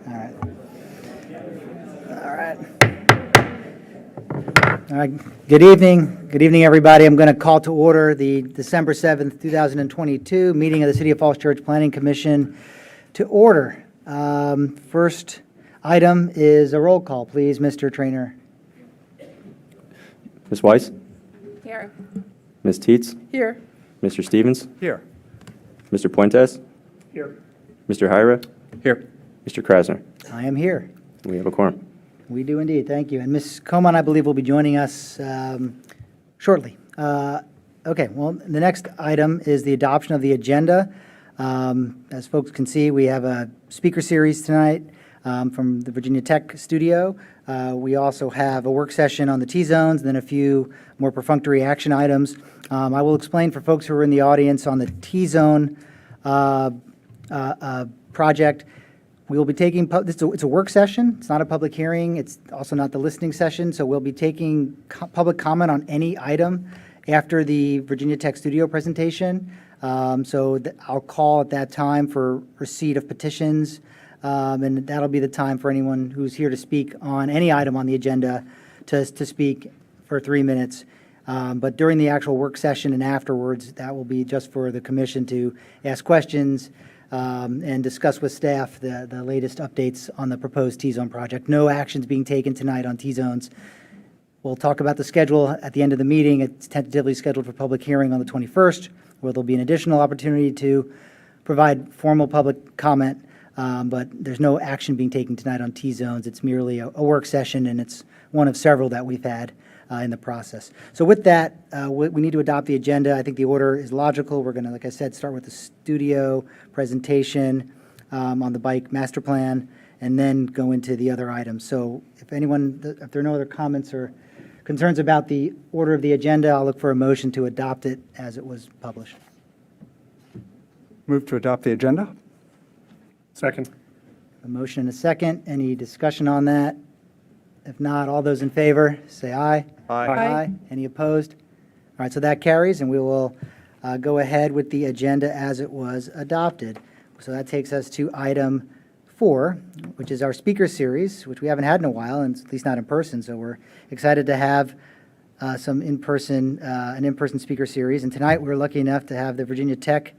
All right. All right. All right. Good evening. Good evening, everybody. I'm going to call to order the December 7th, 2022 meeting of the City of Falls Church Planning Commission to order. First item is a roll call, please, Mr. Trainer. Ms. Weiss? Here. Ms. Teets? Here. Mr. Stevens? Here. Mr. Puentes? Here. Mr. Hyra? Here. Mr. Krasner? I am here. We have a quorum. We do indeed. Thank you. And Ms. Coman, I believe, will be joining us shortly. Okay, well, the next item is the adoption of the agenda. As folks can see, we have a speaker series tonight from the Virginia Tech studio. We also have a work session on the T-zones, and then a few more perfunctory action items. I will explain for folks who are in the audience on the T-zone project. We will be taking, it's a work session, it's not a public hearing, it's also not the listening session, so we'll be taking public comment on any item after the Virginia Tech Studio presentation. I'll call at that time for receipt of petitions, and that'll be the time for anyone who's here to speak on any item on the agenda to speak for 3 minutes. But during the actual work session and afterwards, that will be just for the commission to ask questions, and discuss with staff the latest updates on the proposed T-zone project. No actions being taken tonight on T-zones. We'll talk about the schedule at the end of the meeting. It's tentatively scheduled for public hearing on the 21st, where there'll be an additional opportunity to provide formal public comment, but there's no action being taken tonight on T-zones. It's merely a work session, and it's one of several that we've had in the process. So with that, we need to adopt the agenda. I think the order is logical. We're going to, like I said, start with the studio presentation on the bike master plan, and then go into the other items. So if there are no other comments or concerns about the order of the agenda, I'll look for a motion to adopt it as it was published. Move to adopt the agenda. Second. A motion and a second. Any discussion on that? If not, all those in favor, say aye. Aye. Any opposed? All right, so that carries, and we will go ahead with the agenda as it was adopted. So that takes us to item 4, which is our speaker series, which we haven't had in a while, and at least not in person. So we're excited to have an in-person speaker series. And tonight we're lucky enough to have the Virginia Tech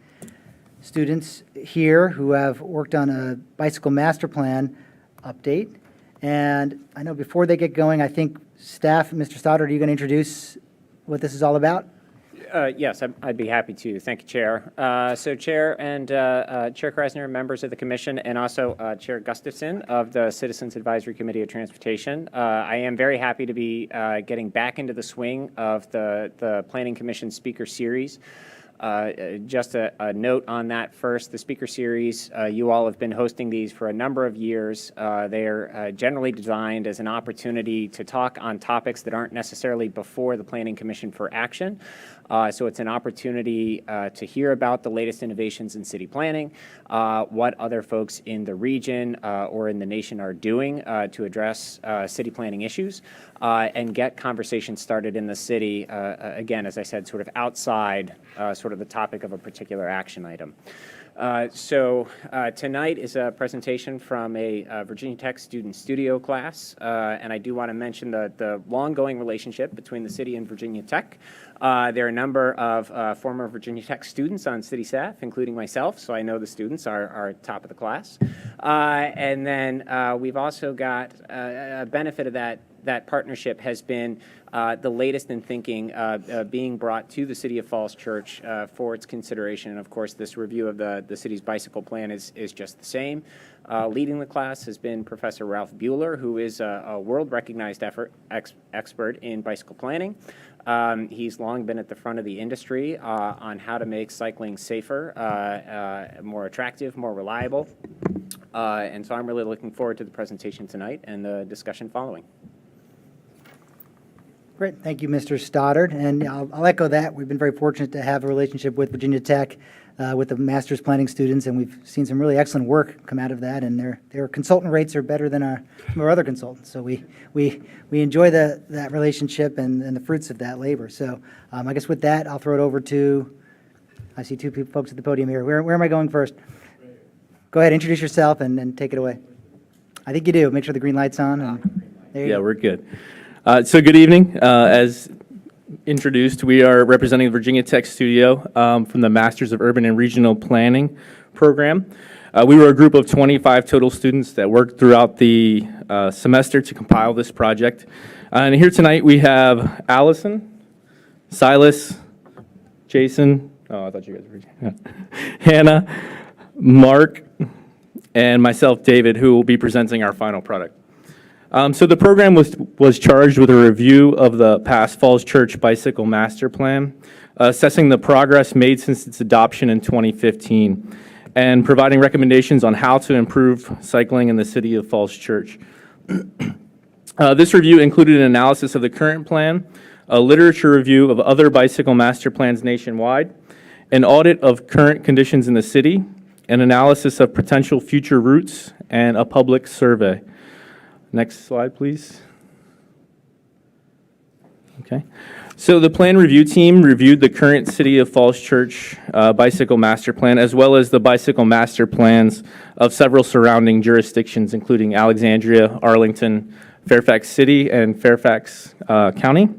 students here who have worked on a bicycle master plan update. And I know before they get going, I think staff, Mr. Stoddard, are you going to introduce what this is all about? Yes, I'd be happy to. Thank you, Chair. So Chair and Chair Krasner, members of the Commission, and also Chair Gustafson of the Citizens Advisory Committee of Transportation. I am very happy to be getting back into the swing of the Planning Commission Speaker Series. Just a note on that first, the speaker series, you all have been hosting these for a number of years. They are generally designed as an opportunity to talk on topics that aren't necessarily before the Planning Commission for action. So it's an opportunity to hear about the latest innovations in city planning, what other folks in the region or in the nation are doing to address city planning issues, and get conversations started in the city, again, as I said, sort of outside sort of the topic of a particular action item. So tonight is a presentation from a Virginia Tech student studio class, and I do want to mention the long-going relationship between the city and Virginia Tech. There are a number of former Virginia Tech students on city staff, including myself, so I know the students are top of the class. And then we've also got a benefit of that partnership has been the latest in thinking being brought to the City of Falls Church for its consideration. And of course, this review of the city's bicycle plan is just the same. Leading the class has been Professor Ralph Buehler, who is a world-recognized expert in bicycle planning. He's long been at the front of the industry on how to make cycling safer, more attractive, more reliable. And so I'm really looking forward to the presentation tonight and the discussion following. Great. Thank you, Mr. Stoddard. And I'll echo that. We've been very fortunate to have a relationship with Virginia Tech, with the master's planning students, and we've seen some really excellent work come out of that, and their consultant rates are better than our other consultants. So we enjoy that relationship and the fruits of that labor. So I guess with that, I'll throw it over to, I see two folks at the podium here. Where am I going first? Go ahead, introduce yourself and take it away. I think you do. Make sure the green light's on. And there you Yeah, go. we're good. So good evening. As introduced, we are representing the Virginia Tech Studio from the Masters of Urban and Regional Planning program. We were a group of 25 total students that worked throughout the semester to compile this project. And here tonight we have Allison, Silas, Jason, oh, I thought you guys were, Hannah, Mark, and myself, David, who will be presenting our final product. So the program was charged with a review of the past Falls Church Bicycle Master Plan, assessing the progress made since its adoption in 2015, and providing recommendations on how to improve cycling in the city of Falls Church. This review included an analysis of the current plan, a literature review of other bicycle master plans nationwide, an audit of current conditions in the city, an analysis of potential future routes, and a public survey. Next slide, please. Okay. So the plan review team reviewed the current City of Falls Church bicycle master plan, as well as the bicycle master plans of several surrounding jurisdictions, including Alexandria, Arlington, Fairfax City, and Fairfax County.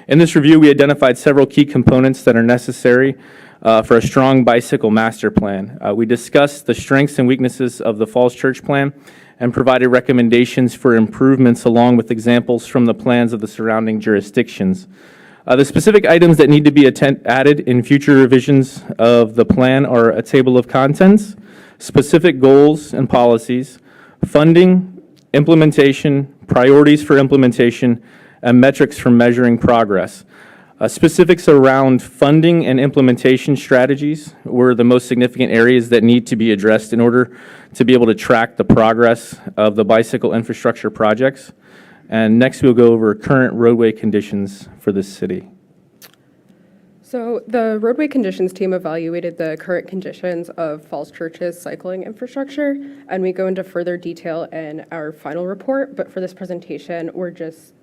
In this review, we identified several key components that are necessary for a strong bicycle master plan. We discussed the strengths and weaknesses of the Falls Church plan and provided recommendations for improvements along with examples from the plans of the surrounding jurisdictions. The specific items that need to be added in future revisions of the plan are a table of contents, specific goals and policies, funding, implementation, priorities for implementation, and metrics for measuring progress. Specifics around funding and implementation strategies were the most significant areas that need to be addressed in order to be able to track the progress of the bicycle infrastructure projects. And next, we'll go over current roadway conditions for this city. So the roadway conditions team evaluated the current conditions of Falls Church's cycling infrastructure, and we go into further detail in our final report, but for this presentation, we're just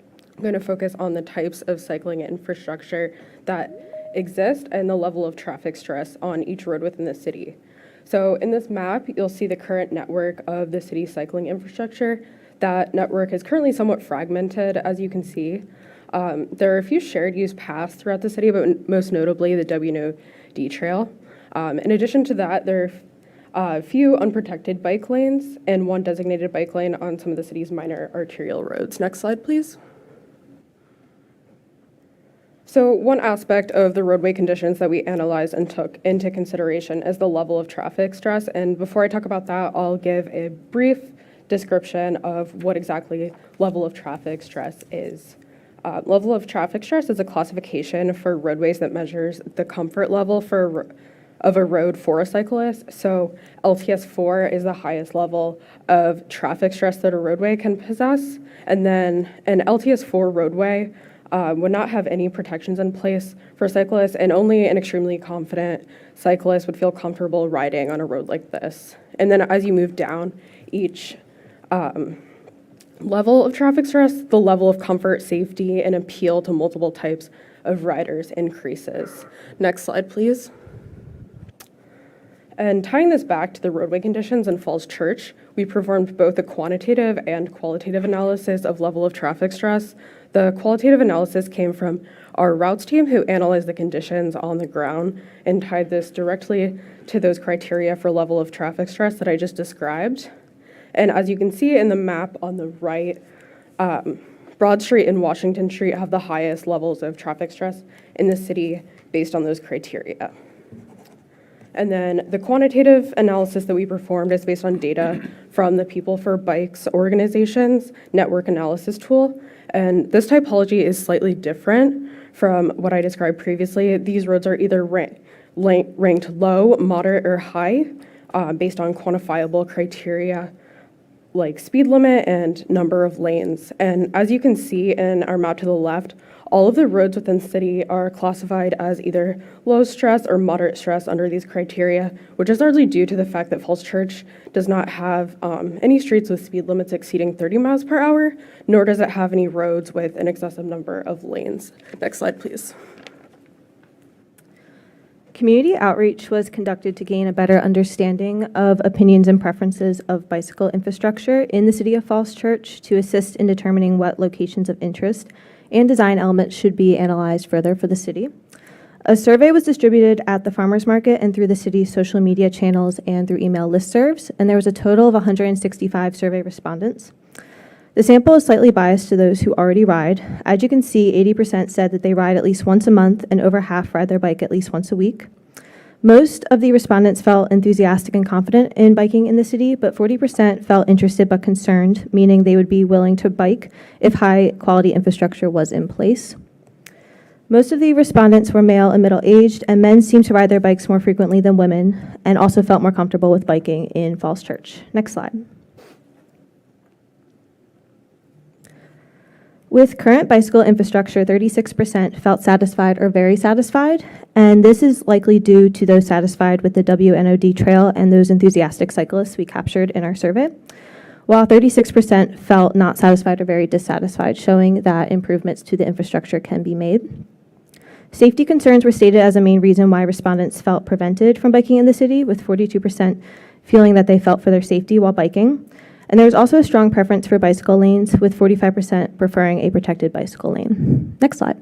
going to focus on the types of cycling infrastructure that exist and the level of traffic stress on each road within the city. So in this map, you'll see the current network of the city's cycling infrastructure. That network is currently somewhat fragmented, as you can see. There are a few shared use paths throughout the city, but most notably the W&OD Trail. In addition to that, there are a few unprotected bike lanes and one designated bike lane on some of the city's minor arterial roads. Next slide, please. So one aspect of the roadway conditions that we analyzed and took into consideration is the level of traffic stress. And before I talk about that, I'll give a brief description of what exactly level of traffic stress is. Level of traffic stress is a classification for roadways that measures the comfort level of a road for a cyclist. So LTS4 is the highest level of traffic stress that a roadway can possess. And then an LTS4 roadway would not have any protections in place for cyclists, and only an extremely confident cyclist would feel comfortable riding on a road like this. And then as you move down each level of traffic stress, the level of comfort, safety, and appeal to multiple types of riders increases. Next slide, please. And tying this back to the roadway conditions in Falls Church, we performed both a quantitative and qualitative analysis of level of traffic stress. The qualitative analysis came from our routes team, who analyzed the conditions on the ground and tied this directly to those criteria for level of traffic stress that I just described. And as you can see in the map on the right, Broad Street and Washington Street have the highest levels of traffic stress in the city based on those criteria. And then the quantitative analysis that we performed is based on data from the People for Bikes organization's network analysis tool. And this typology is slightly different from what I described previously. These roads are either ranked low, moderate, or high based on quantifiable criteria like speed limit and number of lanes. And as you can see in our map to the left, all of the roads within the city are classified as either low stress or moderate stress under these criteria, which is largely due to the fact that Falls Church does not have any streets with speed limits exceeding 30 miles per hour, nor does it have any roads with an excessive number of lanes. Next slide, please. Community outreach was conducted to gain a better understanding of opinions and preferences of bicycle infrastructure in the City of Falls Church to assist in determining what locations of interest and design elements should be analyzed further for the city. A survey was distributed at the farmers market and through the city's social media channels and through email listservs, and there was a total of 165 survey respondents. The sample is slightly biased to those who already ride. As you can see, 80% said that they ride at least once a month, and over half ride their bike at least once a week. Most of the respondents felt enthusiastic and confident in biking in the city, but 40% felt interested but concerned, meaning they would be willing to bike if high-quality infrastructure was in place. Most of the respondents were male and middle-aged, and men seemed to ride their bikes more frequently than women, and also felt more comfortable with biking in Falls Church. Next slide. With current bicycle infrastructure, 36% felt satisfied or very satisfied, and this is likely due to those satisfied with the WNOD trail and those enthusiastic cyclists we captured in our survey, while 36% felt not satisfied or very dissatisfied, showing that improvements to the infrastructure can be made. Safety concerns were stated as a main reason why respondents felt prevented from biking in the city, with 42% feeling that they felt for their safety while biking. And there was also a strong preference for bicycle lanes, with 45% preferring a protected bicycle lane. Next slide.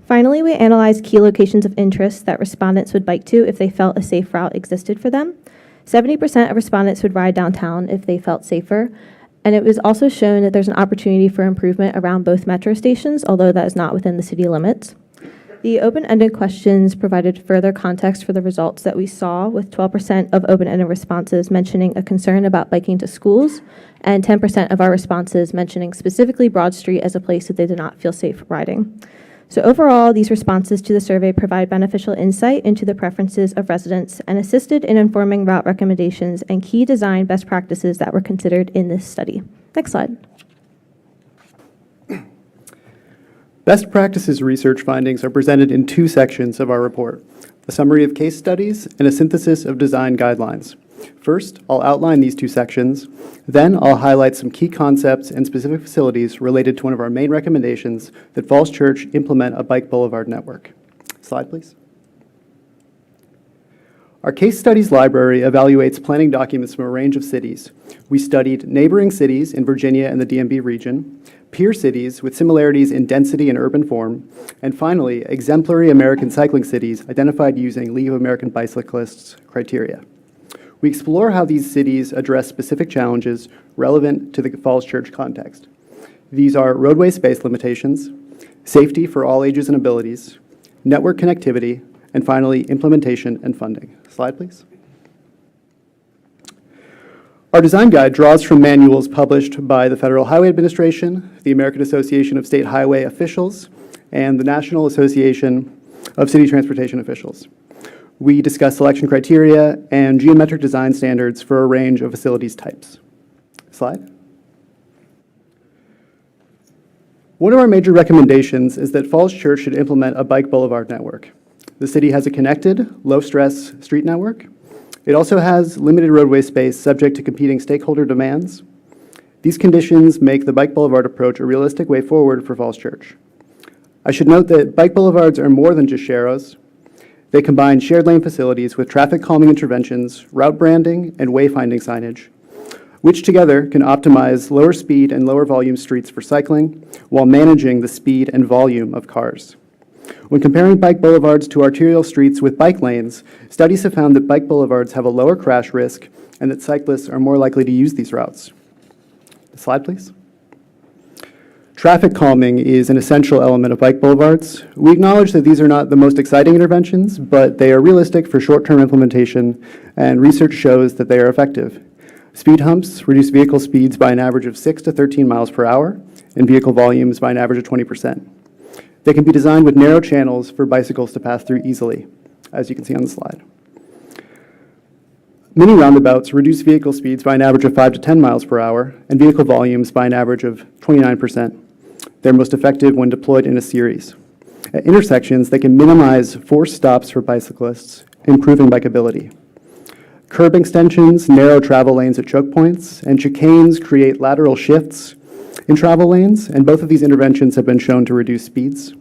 Finally, we analyzed key locations of interest that respondents would bike to if they felt a safe route existed for them. 70% of respondents would ride downtown if they felt safer. And it was also shown that there's an opportunity for improvement around both metro stations, although that is not within the city limits. The open-ended questions provided further context for the results that we saw, with 12% of open-ended responses mentioning a concern about biking to schools, and 10% of our responses mentioning specifically Broad Street as a place that they did not feel safe riding. So overall, these responses to the survey provide beneficial insight into the preferences of residents and assisted in informing route recommendations and key design best practices that were considered in this study. Next slide. Best practices research findings are presented in two sections of our report: a summary of case studies and a synthesis of design guidelines. First, I'll outline these two sections. Then I'll highlight some key concepts and specific facilities related to one of our main recommendations, that Falls Church implement a bike boulevard network. Slide, please. Our case studies library evaluates planning documents from a range of cities. We studied neighboring cities in Virginia and the DMV region, peer cities with similarities in density and urban form, and finally, exemplary American cycling cities identified using League of American Bicyclists criteria. We explore how these cities address specific challenges relevant to the Falls Church context. These are roadway space limitations, safety for all ages and abilities, network connectivity, and finally, implementation and funding. Slide, please. Our design guide draws from manuals published by the Federal Highway Administration, the American Association of State Highway Officials, and the National Association of City Transportation Officials. We discuss selection criteria and geometric design standards for a range of facilities types. Slide. One of our major recommendations is that Falls Church should implement a bike boulevard network. The city has a connected, low-stress street network. It also has limited roadway space subject to competing stakeholder demands. These conditions make the bike boulevard approach a realistic way forward for Falls Church. I should note that bike boulevards are more than just sharrows. They combine shared lane facilities with traffic calming interventions, route branding, and wayfinding signage, which together can optimize lower speed and lower volume streets for cycling while managing the speed and volume of cars. When comparing bike boulevards to arterial streets with bike lanes, studies have found that bike boulevards have a lower crash risk and that cyclists are more likely to use these routes. Slide, please. Traffic calming is an essential element of bike boulevards. We acknowledge that these are not the most exciting interventions, but they are realistic for short-term implementation, and research shows that they are effective. Speed humps reduce vehicle speeds by an average of 6 to 13 miles per hour, and vehicle volumes by an average of 20%. They can be designed with narrow channels for bicycles to pass through easily, as you can see on the slide. Mini roundabouts reduce vehicle speeds by an average of 5 to 10 miles per hour, and vehicle volumes by an average of 29%. They're most effective when deployed in a series. At intersections, they can minimize forced stops for bicyclists, improving bikeability. Curb extensions narrow travel lanes at choke points, and chicanes create lateral shifts in travel lanes, and both of these interventions have been shown to reduce speeds.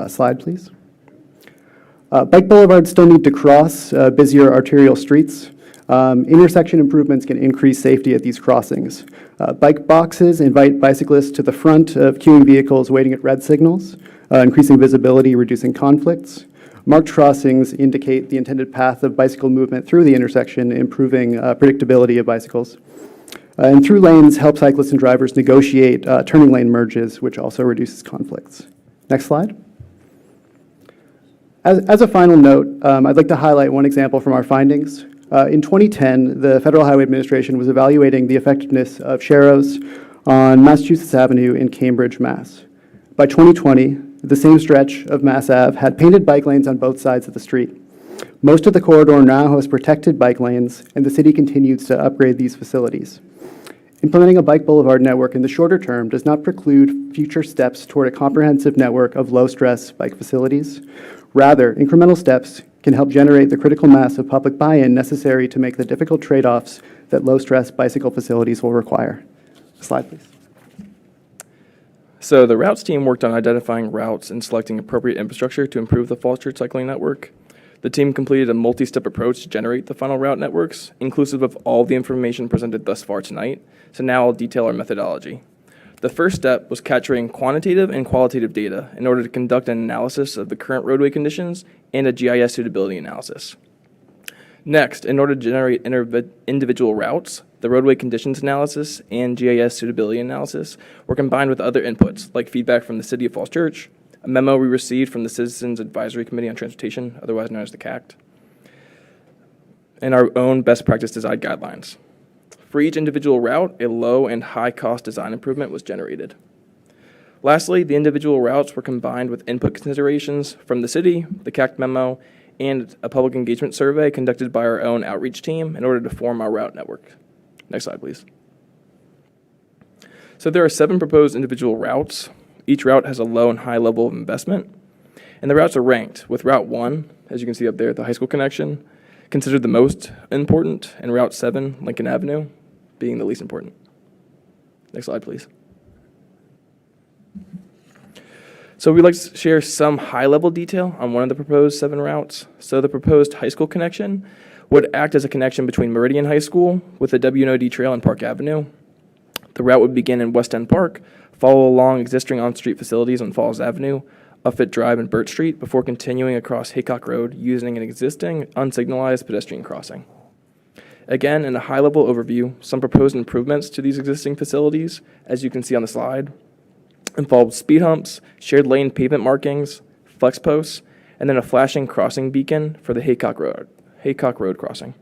Slide, please. Bike boulevards still need to cross busier arterial streets. Intersection improvements can increase safety at these crossings. Bike boxes invite bicyclists to the front of queuing vehicles waiting at red signals, increasing visibility, reducing conflicts. Marked crossings indicate the intended path of bicycle movement through the intersection, improving predictability of bicycles. And through lanes help cyclists and drivers negotiate turning lane merges, which also reduces conflicts. Next slide. As a final note, I'd like to highlight one example from our findings. In 2010, the Federal Highway Administration was evaluating the effectiveness of sharrows on Massachusetts Avenue in Cambridge, Mass. By 2020, the same stretch of Mass Ave had painted bike lanes on both sides of the street. Most of the corridor now has protected bike lanes, and the city continues to upgrade these facilities. Implementing a bike boulevard network in the shorter term does not preclude future steps toward a comprehensive network of low-stress bike facilities. Rather, incremental steps can help generate the critical mass of public buy-in necessary to make the difficult trade-offs that low-stress bicycle facilities will require. Slide, please. So the routes team worked on identifying routes and selecting appropriate infrastructure to improve the Falls Church cycling network. The team completed a multi-step approach to generate the final route networks, inclusive of all the information presented thus far tonight. So now I'll detail our methodology. The first step was capturing quantitative and qualitative data in order to conduct an analysis of the current roadway conditions and a GIS suitability analysis. Next, in order to generate individual routes, the roadway conditions analysis and GIS suitability analysis were combined with other inputs, like feedback from the City of Falls Church, a memo we received from the Citizens Advisory Committee on Transportation, otherwise known as the CACT, and our own best practice design guidelines. For each individual route, a low and high cost design improvement was generated. Lastly, the individual routes were combined with input considerations from the city, the CACT memo, and a public engagement survey conducted by our own outreach team in order to form our route network. Next slide, please. So there are 7 proposed individual routes. Each route has a low and high level of investment, and the routes are ranked, with Route 1, as you can see up there, the high school connection, considered the most important, and Route 7, Lincoln Avenue, being the least important. Next slide, please. So we'd like to share some high-level detail on one of the proposed 7 routes. So the proposed high school connection would act as a connection between Meridian High School with the WNOD Trail and Park Avenue. The route would begin in West End Park, follow along existing on-street facilities on Falls Avenue, Upfit Drive, and Burt Street before continuing across Haycock Road using an existing unsignalized pedestrian crossing. Again, in a high-level overview, some proposed improvements to these existing facilities, as you can see on the slide, involve speed humps, shared lane pavement markings, flex posts, and then a flashing crossing beacon for the Haycock Road crossing.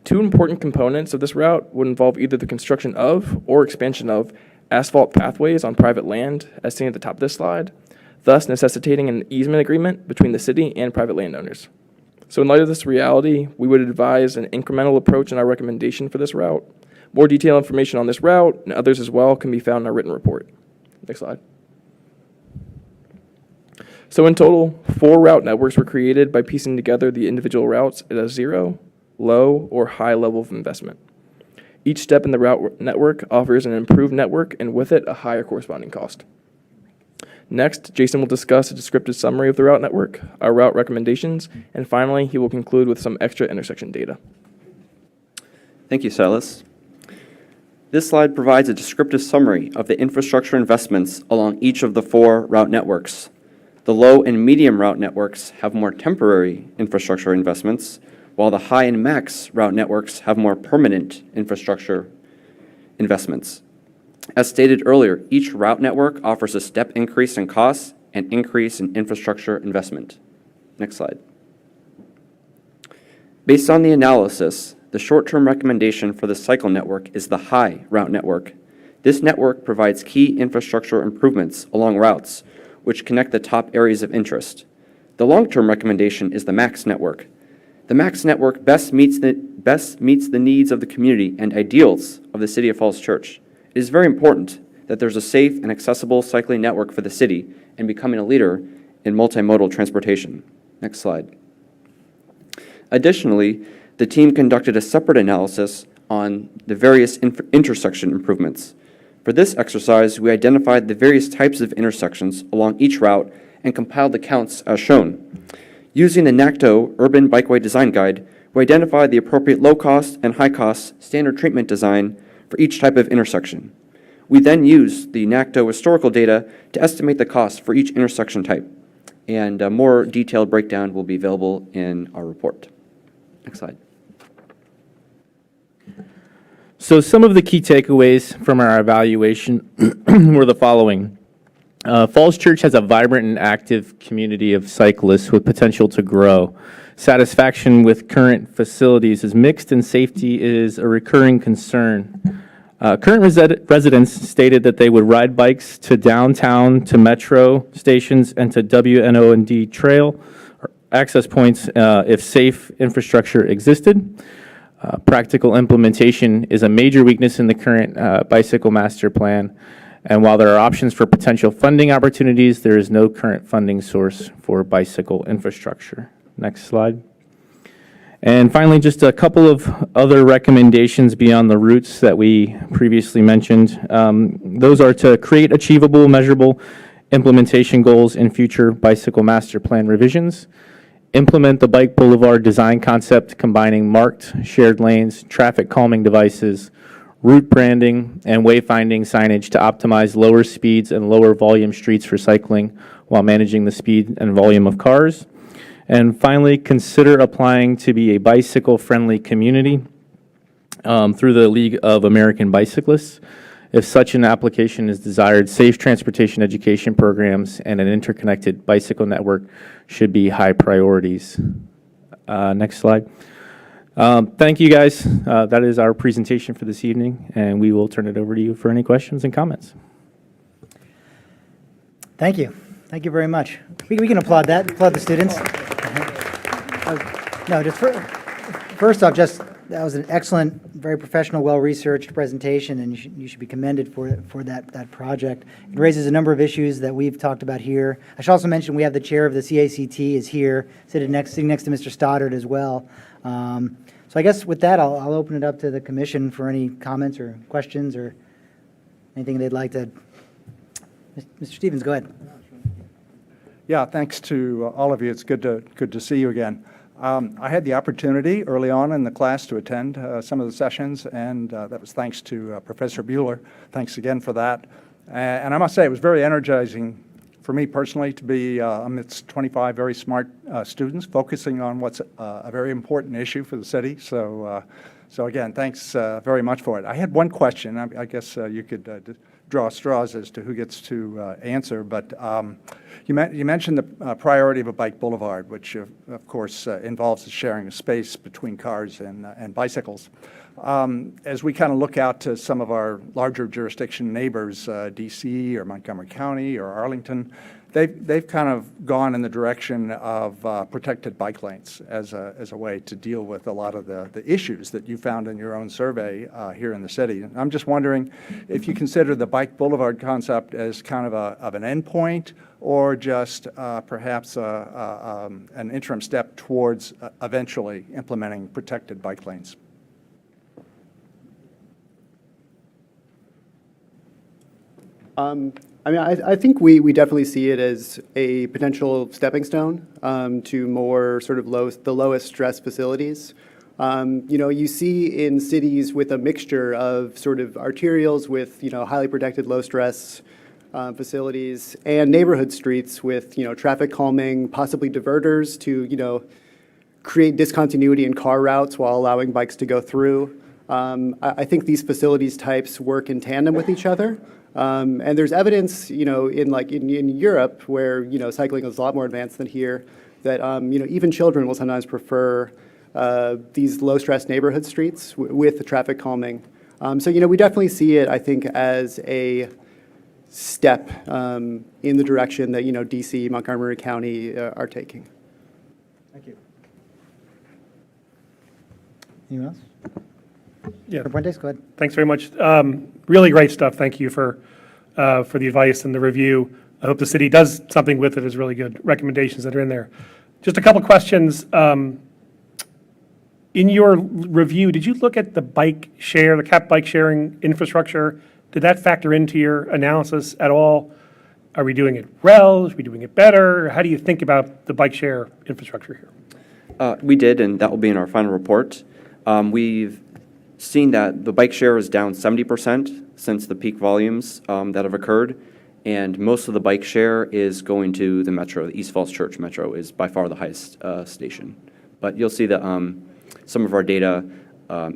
2 important components of this route would involve either the construction of or expansion of asphalt pathways on private land, as seen at the top of this slide, thus necessitating an easement agreement between the city and private landowners. So in light of this reality, we would advise an incremental approach in our recommendation for this route. More detailed information on this route and others as well can be found in our written report. Next slide. So in total, 4 route networks were created by piecing together the individual routes at a 0, low, or high level of investment. Each step in the route network offers an improved network and with it a higher corresponding cost. Next, Jason will discuss a descriptive summary of the route network, our route recommendations, and finally, he will conclude with some extra intersection data. Thank you, Silas. This slide provides a descriptive summary of the infrastructure investments along each of the 4 route networks. The low and medium route networks have more temporary infrastructure investments, while the high and max route networks have more permanent infrastructure investments. As stated earlier, each route network offers a step increase in costs and increase in infrastructure investment. Next slide. Based on the analysis, the short-term recommendation for the cycle network is the high route network. This network provides key infrastructure improvements along routes, which connect the top areas of interest. The long-term recommendation is the max network. The max network best meets the needs of the community and ideals of the City of Falls Church. It is very important that there's a safe and accessible cycling network for the city and becoming a leader in multimodal transportation. Next slide. Additionally, the team conducted a separate analysis on the various intersection improvements. For this exercise, we identified the various types of intersections along each route and compiled the counts as shown. Using the NACTO Urban Bikeway Design Guide, we identified the appropriate low-cost and high-cost standard treatment design for each type of intersection. We then used the NACTO historical data to estimate the cost for each intersection type, and a more detailed breakdown will be available in our report. Next slide. So some of the key takeaways from our evaluation were the following. Falls Church has a vibrant and active community of cyclists with potential to grow. Satisfaction with current facilities is mixed, and safety is a recurring concern. Current residents stated that they would ride bikes to downtown, to metro stations, and to WNO&D trail access points if safe infrastructure existed. Practical implementation is a major weakness in the current bicycle master plan. And while there are options for potential funding opportunities, there is no current funding source for bicycle infrastructure. Next slide. And finally, just a couple of other recommendations beyond the routes that we previously mentioned. Those are to create achievable, measurable implementation goals in future bicycle master plan revisions. Implement the bike boulevard design concept combining marked shared lanes, traffic calming devices, route branding, and wayfinding signage to optimize lower speeds and lower volume streets for cycling while managing the speed and volume of cars. And finally, consider applying to be a bicycle-friendly community through the League of American Bicyclists. If such an application is desired, safe transportation education programs and an interconnected bicycle network should be high priorities. Next slide. Thank you, guys. That is our presentation for this evening, and we will turn it over to you for any questions and comments. Thank you. Thank you very much. We can applaud that, applaud the students. No, just first off, that was an excellent, very professional, well-researched presentation, and you should be commended for that project. It raises a number of issues that we've talked about here. I should also mention we have the chair of the CACT is here, sitting next to Mr. Stoddard as well. So I guess with that, I'll open it up to the commission for any comments or questions or anything they'd like to. Mr. Stevens, go ahead. Yeah, thanks to all of you. It's good to see you again. I had the opportunity early on in the class to attend some of the sessions, and that was thanks to Professor Bueller. Thanks again for that. And I must say, it was very energizing for me personally to be amidst 25 very smart students focusing on what's a very important issue for the city. So again, thanks very much for it. I had one question. I guess you could draw straws as to who gets to answer, but you mentioned the priority of a bike boulevard, which of course involves the sharing of space between cars and bicycles. As we kind of look out to some of our larger jurisdiction neighbors, DC or Montgomery County or Arlington, they've kind of gone in the direction of protected bike lanes as a way to deal with a lot of the issues that you found in your own survey here in the city. And I'm just wondering if you consider the bike boulevard concept as kind of an endpoint or just perhaps an interim step towards eventually implementing protected bike lanes. I think we definitely see it as a potential stepping stone to more sort of the lowest stress facilities. You see in cities with a mixture of sort of arterials with, highly protected low stress facilities and neighborhood streets with, traffic calming, possibly diverters to, create discontinuity in car routes while allowing bikes to go through. I think these facilities types work in tandem with each other. And there's evidence, in Europe where, cycling is a lot more advanced than here, that, even children will sometimes prefer these low-stress neighborhood streets with the traffic calming. So, we definitely see it, I think, as a step in the direction that, DC, Montgomery County are taking. Thank you. Anyone else? Yeah. Fuentes, go ahead. Thanks very much. Really great stuff. Thank you for the advice and the review. I hope the city does something with it. It's really good recommendations that are in there. Just a couple questions. In your review, did you look at the cap bike sharing infrastructure? Did that factor into your analysis at all? Are we doing it well? Are we doing it better? How do you think about the bike share infrastructure here? We did, and that will be in our final report. We've seen that the bike share is down 70% since the peak volumes that have occurred, and most of the bike share is going to the Metro. The East Falls Church Metro is by far the highest station. But you'll see that some of our data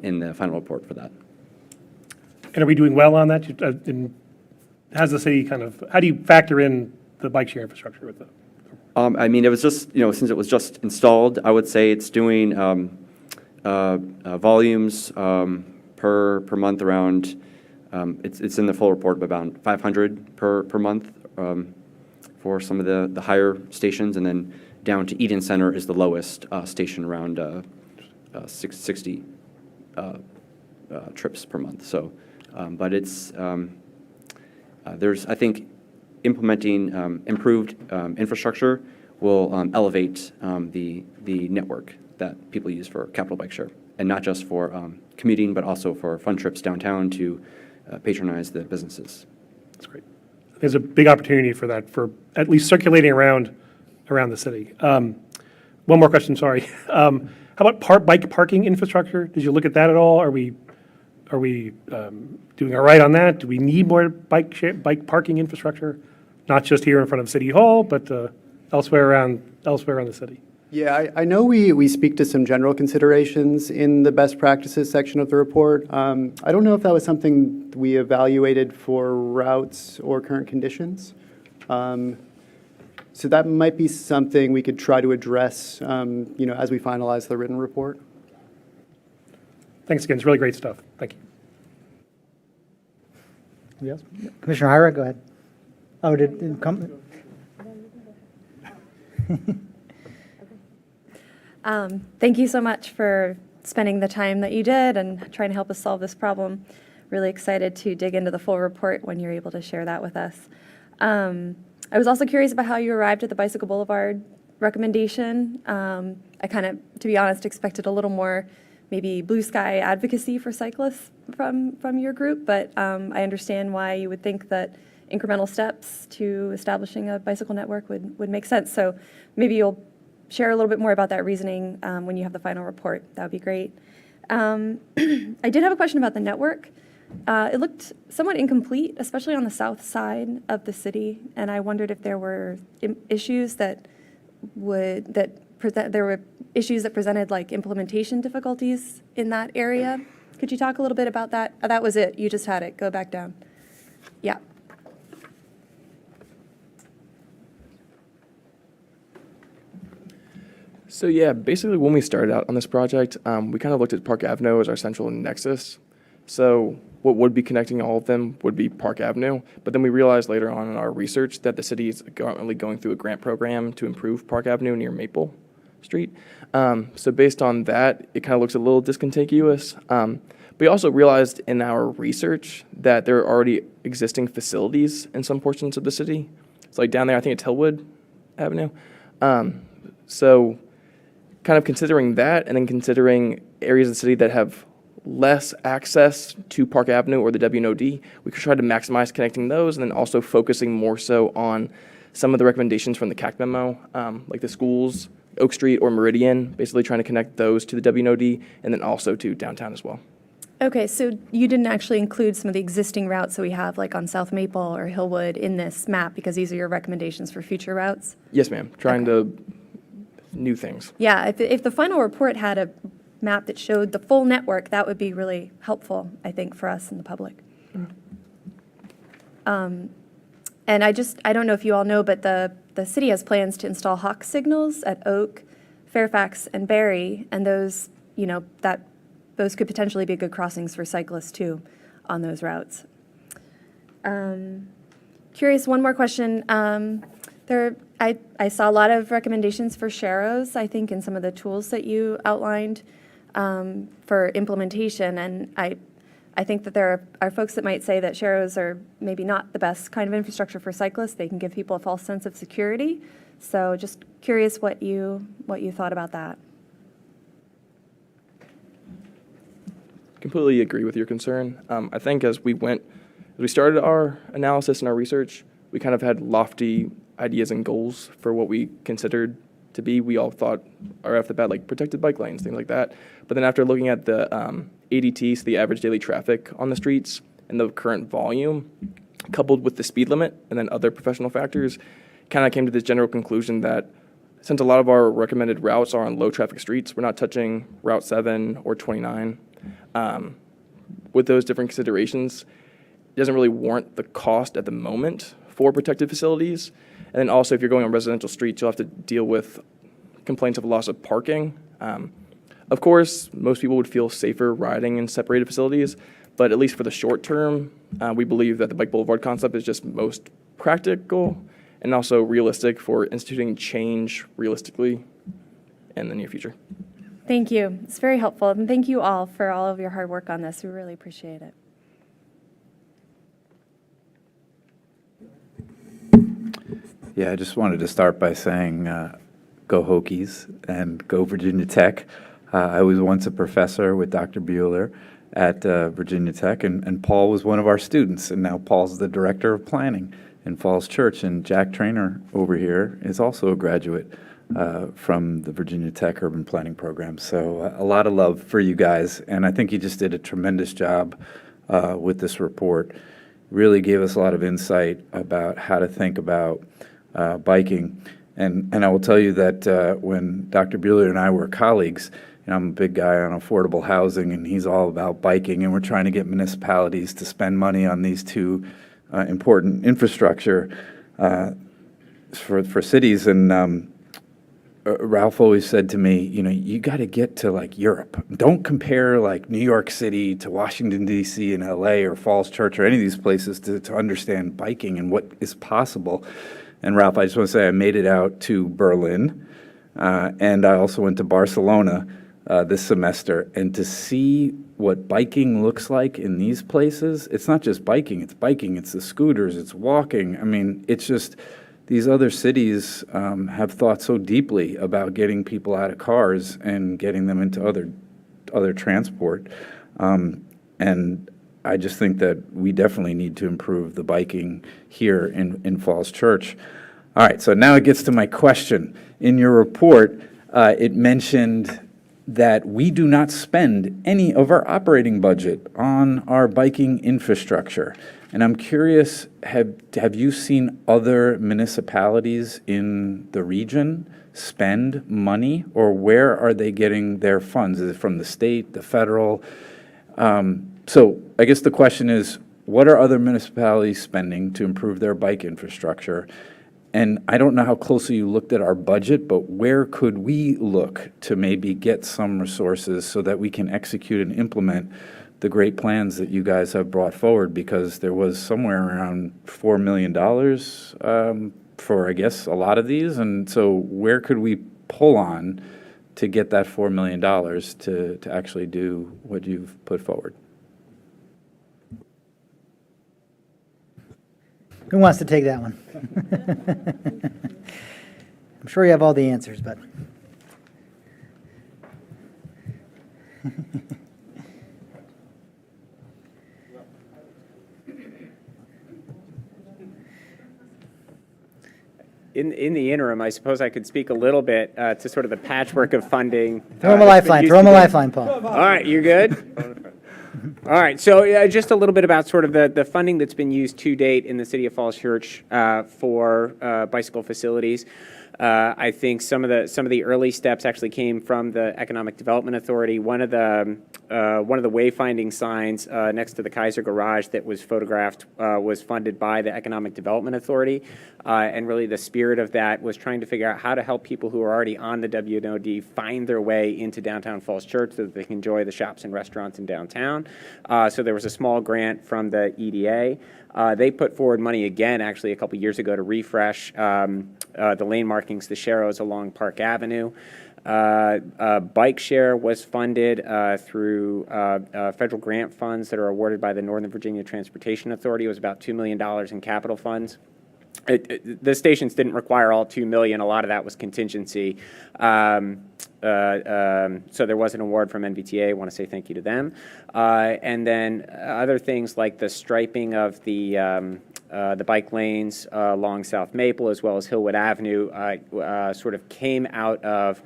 in the final report for that. And are we doing well on that? How's the city how do you factor in the bike share infrastructure with that? I mean, it was just, since it was just installed, I would say it's doing volumes per month around, it's in the full report, but about 500 per month for some of the higher stations, and then down to Eden Center is the lowest station, around 60 trips per month. So, but it's, I think, implementing improved infrastructure will elevate the network that people use for capital bike share, and not just for commuting, but also for fun trips downtown to patronize the businesses. That's great. There's a big opportunity for that, for at least circulating around the city. One more question, sorry. How about bike parking infrastructure? Did you look at that at all? Are we doing all right on that? Do we need more bike parking infrastructure? Not just here in front of City Hall, but elsewhere around the city? Yeah, I know we speak to some general considerations in the best practices section of the report. I don't know if that was something we evaluated for routes or current conditions. So that might be something we could try to address, as we finalize the written report. Thanks again. It's really great stuff. Thank you. Anybody else? Commissioner Hyra, go ahead. Oh, did come? Thank you so much for spending the time that you did and trying to help us solve this problem. Really excited to dig into the full report when you're able to share that with us. I was also curious about how you arrived at the Bicycle Boulevard recommendation. I kind of, to be honest, expected a little more maybe blue sky advocacy for cyclists from your group, but I understand why you would think that incremental steps to establishing a bicycle network would make sense. So maybe you'll share a little bit more about that reasoning when you have the final report. That would be great. I did have a question about the network. It looked somewhat incomplete, especially on the south side of the city, and I wondered if there were issues that presented like implementation difficulties in that area. Could you talk a little bit about that? That was it. You just had it. Go back down. Yeah. So yeah, basically when we started out on this project, we kind of looked at Park Avenue as our central nexus. So what would be connecting all of them would be Park Avenue. But then we realized later on in our research that the city is currently going through a grant program to improve Park Avenue near Maple Street. So based on that, it kind of looks a little discontiguous. We also realized in our research that there are already existing facilities in some portions of the city. It's like down there, I think it's Hillwood Avenue. So kind of considering that, and then considering areas of the city that have less access to Park Avenue or the WNOD, we could try to maximize connecting those, and then also focusing more so on some of the recommendations from the CAC memo, like the schools, Oak Street or Meridian, basically trying to connect those to the WNOD, and then also to downtown as well. Okay, so you didn't actually include some of the existing routes that we have, like on South Maple or Hillwood, in this map, because these are your recommendations for future routes? Yes, ma'am. Trying to new things. Yeah, if the final report had a map that showed the full network, that would be really helpful, I think, for us and the public. And I don't know if you all know, but the city has plans to install hawk signals at Oak, Fairfax, and Barry, and those could potentially be good crossings for cyclists too on those routes. Curious, one more question. I saw a lot of recommendations for Sharrows, I think, in some of the tools that you outlined for implementation, and I think that there are folks that might say that Sharrows are maybe not the best kind of infrastructure for cyclists. They can give people a false sense of security. So just curious what you thought about that. Completely agree with your concern. I think as we started our analysis and our research, we kind of had lofty ideas and goals for what we considered to be. We all thought right off the bat, like protected bike lanes, things like that. But then after looking at the ADT, so the average daily traffic on the streets, and the current volume, coupled with the speed limit and then other professional factors, kind of came to this general conclusion that since a lot of our recommended routes are on low traffic streets, we're not touching Route 7 or 29. With those different considerations, it doesn't really warrant the cost at the moment for protected facilities. And then also, if you're going on residential streets, you'll have to deal with complaints of loss of parking. Of course, most people would feel safer riding in separated facilities, but at least for the short term, we believe that the Bike Boulevard concept is just most practical and also realistic for instituting change realistically in the near future. Thank you. It's very helpful. And thank you all for all of your hard work on this. We really appreciate it. Yeah, I just wanted to start by saying go Hokies and go Virginia Tech. I was once a professor with Dr. Bueller at Virginia Tech, and Paul was one of our students, and now Paul's the director of planning in Falls Church, and Jack Trainer over here is also a graduate from the Virginia Tech Urban Planning Program. So a lot of love for you guys, and I think you just did a tremendous job with this report. Really gave us a lot of insight about how to think about biking. And I will tell you that when Dr. Bueller and I were colleagues, I'm a big guy on affordable housing, and he's all about biking, and we're trying to get municipalities to spend money on these two important infrastructure for cities. And Ralph always said to me, you got to get to like Europe. Don't compare like New York City to Washington, D.C. and L.A. or Falls Church or any of these places to understand biking and what is possible. And Ralph, I just want to say I made it out to Berlin, and I also went to Barcelona this semester. And to see what biking looks like in these places, it's not just biking, it's the scooters, it's walking. I mean, it's just these other cities have thought so deeply about getting people out of cars and getting them into other transport. And I just think that we definitely need to improve the biking here in Falls Church. All right, so now it gets to my question. In your report, it mentioned that we do not spend any of our operating budget on our biking infrastructure. And I'm curious, have you seen other municipalities in the region spend money, or where are they getting their funds? Is it from the state, the federal? So I guess the question is, what are other municipalities spending to improve their bike infrastructure? And I don't know how closely you looked at our budget, but where could we look to maybe get some resources so that we can execute and implement the great plans that you guys have brought forward? Because there was somewhere around $4 million for, I guess, a lot of these. And so where could we pull on to get that $4 million to actually do what you've put forward? Who wants to take that one? I'm sure you have all the answers, but. In the interim, I suppose I could speak a little bit to sort of the patchwork of funding. Throw him a lifeline, Paul. All right, you're good? All right, so just a little bit about sort of the funding that's been used to date in the City of Falls Church for bicycle facilities. I think some of the early steps actually came from the Economic Development Authority. One of the wayfinding signs next to the Kaiser Garage that was photographed was funded by the Economic Development Authority, and really the spirit of that was trying to figure out how to help people who are already on the WNOD find their way into downtown Falls Church so that they can enjoy the shops and restaurants in downtown. So there was a small grant from the EDA. They put forward money again, actually, a couple years ago to refresh the lane markings, the Sharrows along Park Avenue. Bike share was funded through federal grant funds that are awarded by the Northern Virginia Transportation Authority. It was about $2 million in capital funds. The stations didn't require all $2 million. A lot of that was contingency. So there was an award from NVTA. I want to say thank you to them. And then other things like the striping of the bike lanes along South Maple as well as Hillwood Avenue sort of came out of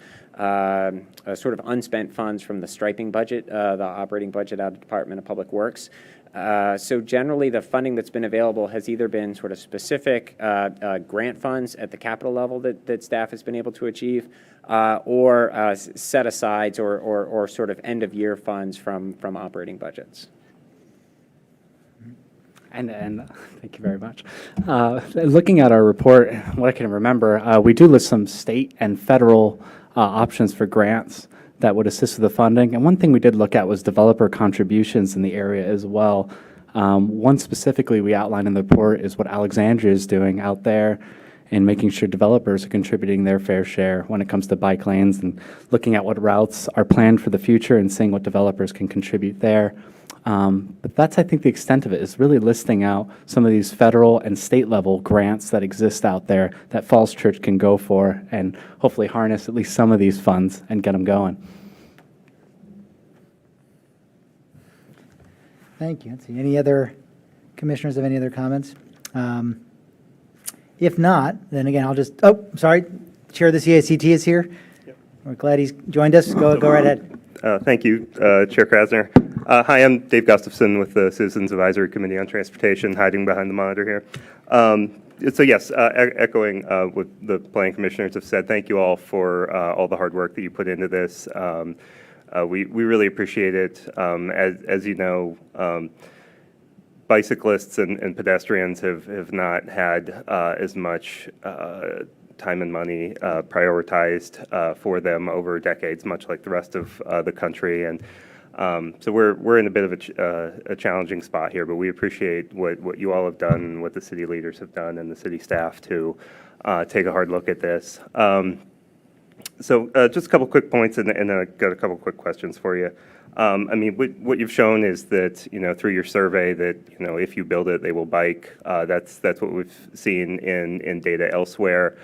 sort of unspent funds from the striping budget, the operating budget out of the Department of Public Works. So generally, the funding that's been available has either been sort of specific grant funds at the capital level that staff has been able to achieve, or set-asides or sort of end-of-year funds from operating budgets. And thank you very much. Looking at our report, what I can remember, we do list some state and federal options for grants that would assist with the funding. And one thing we did look at was developer contributions in the area as well. One specifically we outlined in the report is what Alexandria is doing out there and making sure developers are contributing their fair share when it comes to bike lanes and looking at what routes are planned for the future and seeing what developers can contribute there. But that's, I think, the extent of it, is really listing out some of these federal and state level grants that exist out there that Falls Church can go for and hopefully harness at least some of these funds and get them going. Thank you. Let's see, any other commissioners have any other comments? If not, then again, I'll just, sorry, Chair of the CICT is here. Yep. We're glad he's joined us. Go right ahead. Thank you, Chair Krasner. Hi, I'm Dave Gustafson with the Citizens Advisory Committee on Transportation, hiding behind the monitor here. So yes, echoing what the planning commissioners have said, thank you all for all the hard work that you put into this. We really appreciate it. As you know, bicyclists and pedestrians have not had as much time and money prioritized for them over decades, much like the rest of the country. And so we're in a bit of a challenging spot here, but we appreciate what you all have done, what the city leaders have done, and the city staff to take a hard look at this. So just a couple quick points, and then I've got a couple quick questions for you. I mean, what you've shown is that, through your survey that, if you build it, they will bike. That's what we've seen in data elsewhere.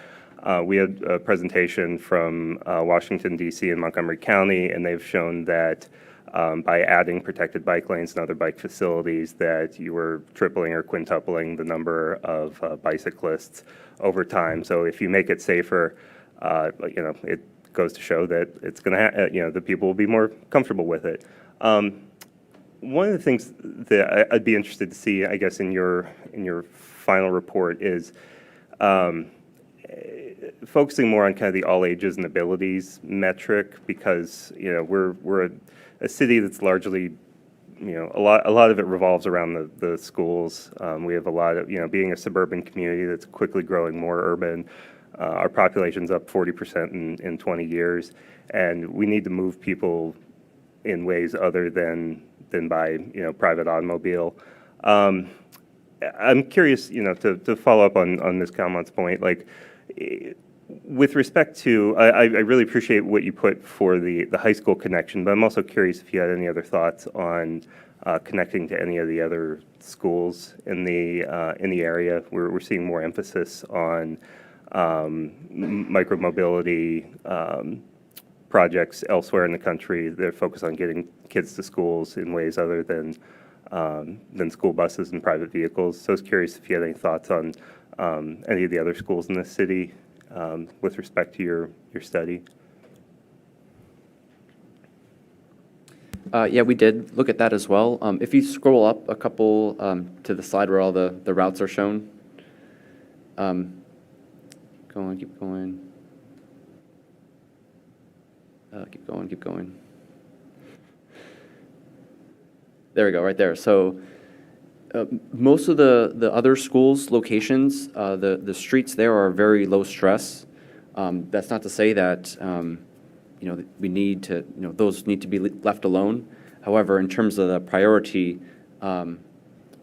We had a presentation from Washington, D.C. and Montgomery County, and they've shown that by adding protected bike lanes and other bike facilities that you were tripling or quintupling the number of bicyclists over time. So if you make it safer, it goes to show that it's going to, the people will be more comfortable with it. One of the things that I'd be interested to see, I guess, in your final report is focusing more on kind of the all ages and abilities metric, because we're a city that's largely, a lot of it revolves around the schools. We have a lot of, being a suburban community that's quickly growing more urban. Our population's up 40% in 20 years, and we need to move people in ways other than by private automobile. I'm curious, to follow up on Ms. Calmont's point, like with respect to, I really appreciate what you put for the high school connection, but I'm also curious if you had any other thoughts on connecting to any of the other schools in the area. We're seeing more emphasis on micromobility projects elsewhere in the country that focus on getting kids to schools in ways other than school buses and private vehicles. So I was curious if you had any thoughts on any of the other schools in the city with respect to your study. Yeah, we did look at that as well. If you scroll up a couple to the slide where all the routes are shown. Keep going. Keep going. There we go, right there. So most of the other schools' locations, the streets there are very low stress. That's not to say that we need to, those need to be left alone. However, in terms of the priority,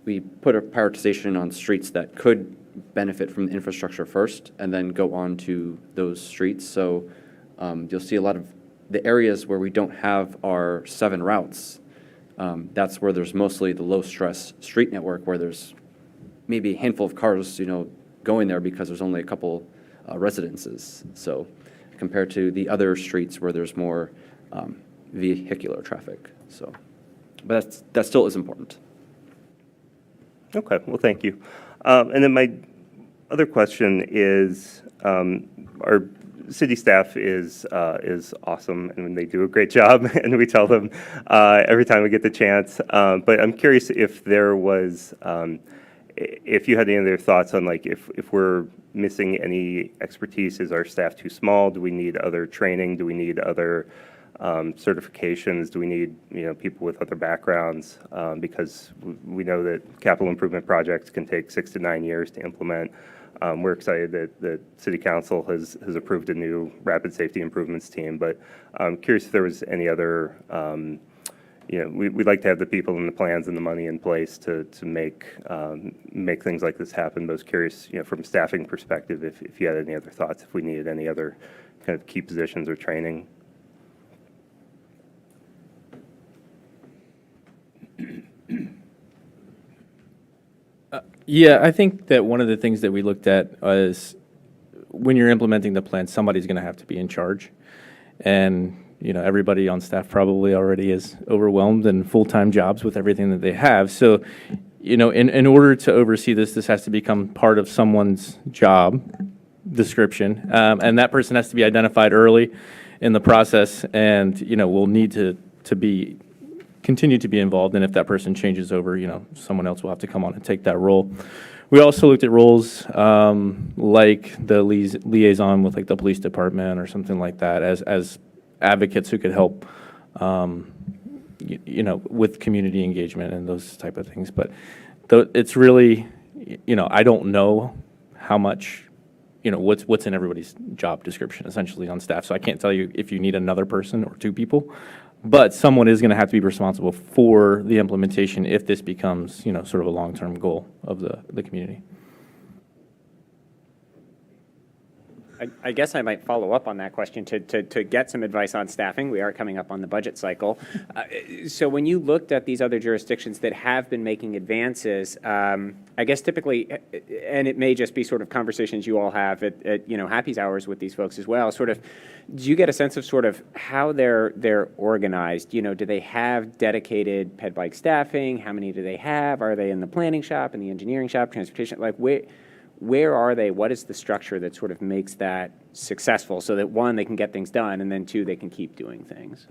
we put a prioritization on streets that could benefit from the infrastructure first and then go on to those streets. So you'll see a lot of the areas where we don't have our 7 routes. That's where there's mostly the low-stress street network, where there's maybe a handful of cars, going there because there's only a couple residences. So compared to the other streets where there's more vehicular traffic. So, but that still is important. Okay, well, thank you. And then my other question is, our city staff is awesome, and they do a great job, and we tell them every time we get the chance. But I'm curious if there was, if you had any other thoughts on, like, if we're missing any expertise, is our staff too small? Do we need other training? Do we need other certifications? Do we need, people with other backgrounds? Because we know that capital improvement projects can take 6 to 9 years to implement. We're excited that the City Council has approved a new rapid safety improvements team, but I'm curious if there was any other, we'd like to have the people and the plans and the money in place to make things like this happen. But I was curious, from a staffing perspective, if you had any other thoughts, if we needed any other kind of key positions or training. Yeah, I think that one of the things that we looked at is when you're implementing the plan, somebody's going to have to be in charge. And, everybody on staff probably already is overwhelmed in full-time jobs with everything that they have. So, in order to oversee this has to become part of someone's job description. And that person has to be identified early in the process and, will need to continue to be involved, and if that person changes over, someone else will have to come on and take that role. We also looked at roles like the liaison with, like, the police department or something like that as advocates who could help, with community engagement and those type of things. But it's really, I don't know how much, what's in everybody's job description essentially on staff. So I can't tell you if you need another person or 2 people. But someone is going to have to be responsible for the implementation if this becomes, sort of a long-term goal of the community. I guess I might follow up on that question to get some advice on staffing. We are coming up on the budget cycle. So when you looked at these other jurisdictions that have been making advances, I guess typically, and it may just be sort of conversations you all have at happy hours with these folks as well, sort of, do you get a sense of sort of how they're organized? Do they have dedicated ped bike staffing? How many do they have? Are they in the planning shop, in the engineering shop, transportation? Like, where are they? What is the structure that sort of makes that successful so that, 1, they can get things done, and then 2, they can keep doing things?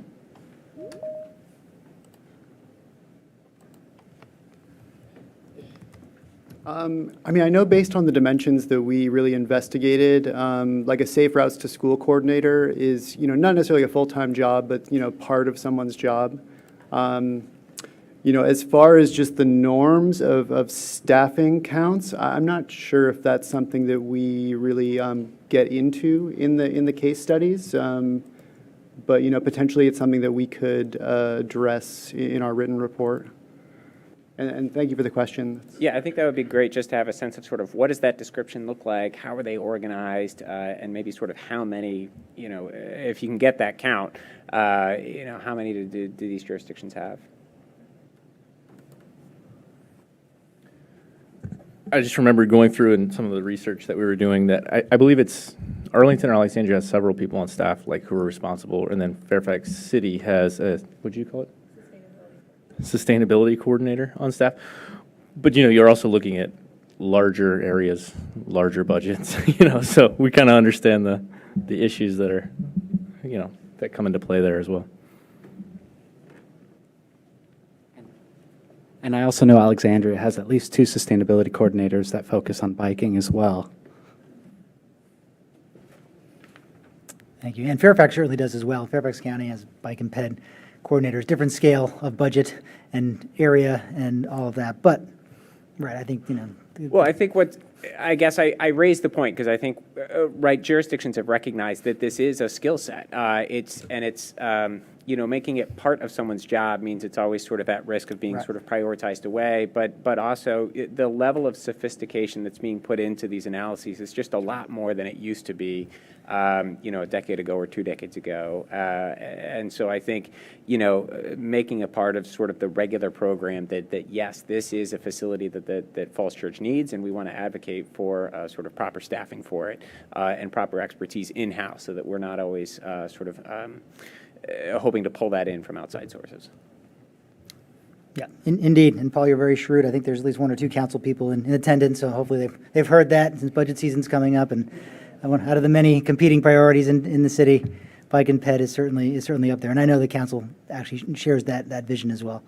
I know based on the dimensions that we really investigated, like a Safe Routes to School coordinator is, not necessarily a full-time job, but, part of someone's job. As far as just the norms of staffing counts, I'm not sure if that's something that we really get into in the case studies. But, potentially it's something that we could address in our written report. And thank you for the question. Yeah, I think that would be great just to have a sense of sort of what does that description look like? How are they organized? And maybe sort of how many, if you can get that count, how many do these jurisdictions have? I just remember going through in some of the research that we were doing that I believe it's Arlington or Alexandria has several people on staff like who are responsible, and then Fairfax City has a, what do you call it? Sustainability coordinator on staff. But you're also looking at larger areas, larger budgets, so we kind of understand the issues that are, that come into play there as well. And I also know Alexandria has at least 2 sustainability coordinators that focus on biking as well. Thank you. And Fairfax certainly does as well. Fairfax County has bike and ped coordinators, different scale of budget and area and all of that. But, right, I think, Well, I think I guess I raised the point because I think, jurisdictions have recognized that this is a skill set. It's making it part of someone's job means it's always sort of at risk of being sort of prioritized away. But also the level of sophistication that's being put into these analyses is just a lot more than it used to be, a decade ago or 2 decades ago. And so I think, making a part of sort of the regular program that yes, this is a facility that Falls Church needs, and we want to advocate advocate for sort of proper staffing for it and proper expertise in-house so that we're not always hoping to pull that in from outside sources. Yeah, indeed. And Paul, you're very shrewd. I think there's at least one or two council people in attendance, so hopefully they've heard that since budget season's coming up. And out of the many competing priorities in the city, bike and ped is certainly up there. And I know the council actually shares that vision as well.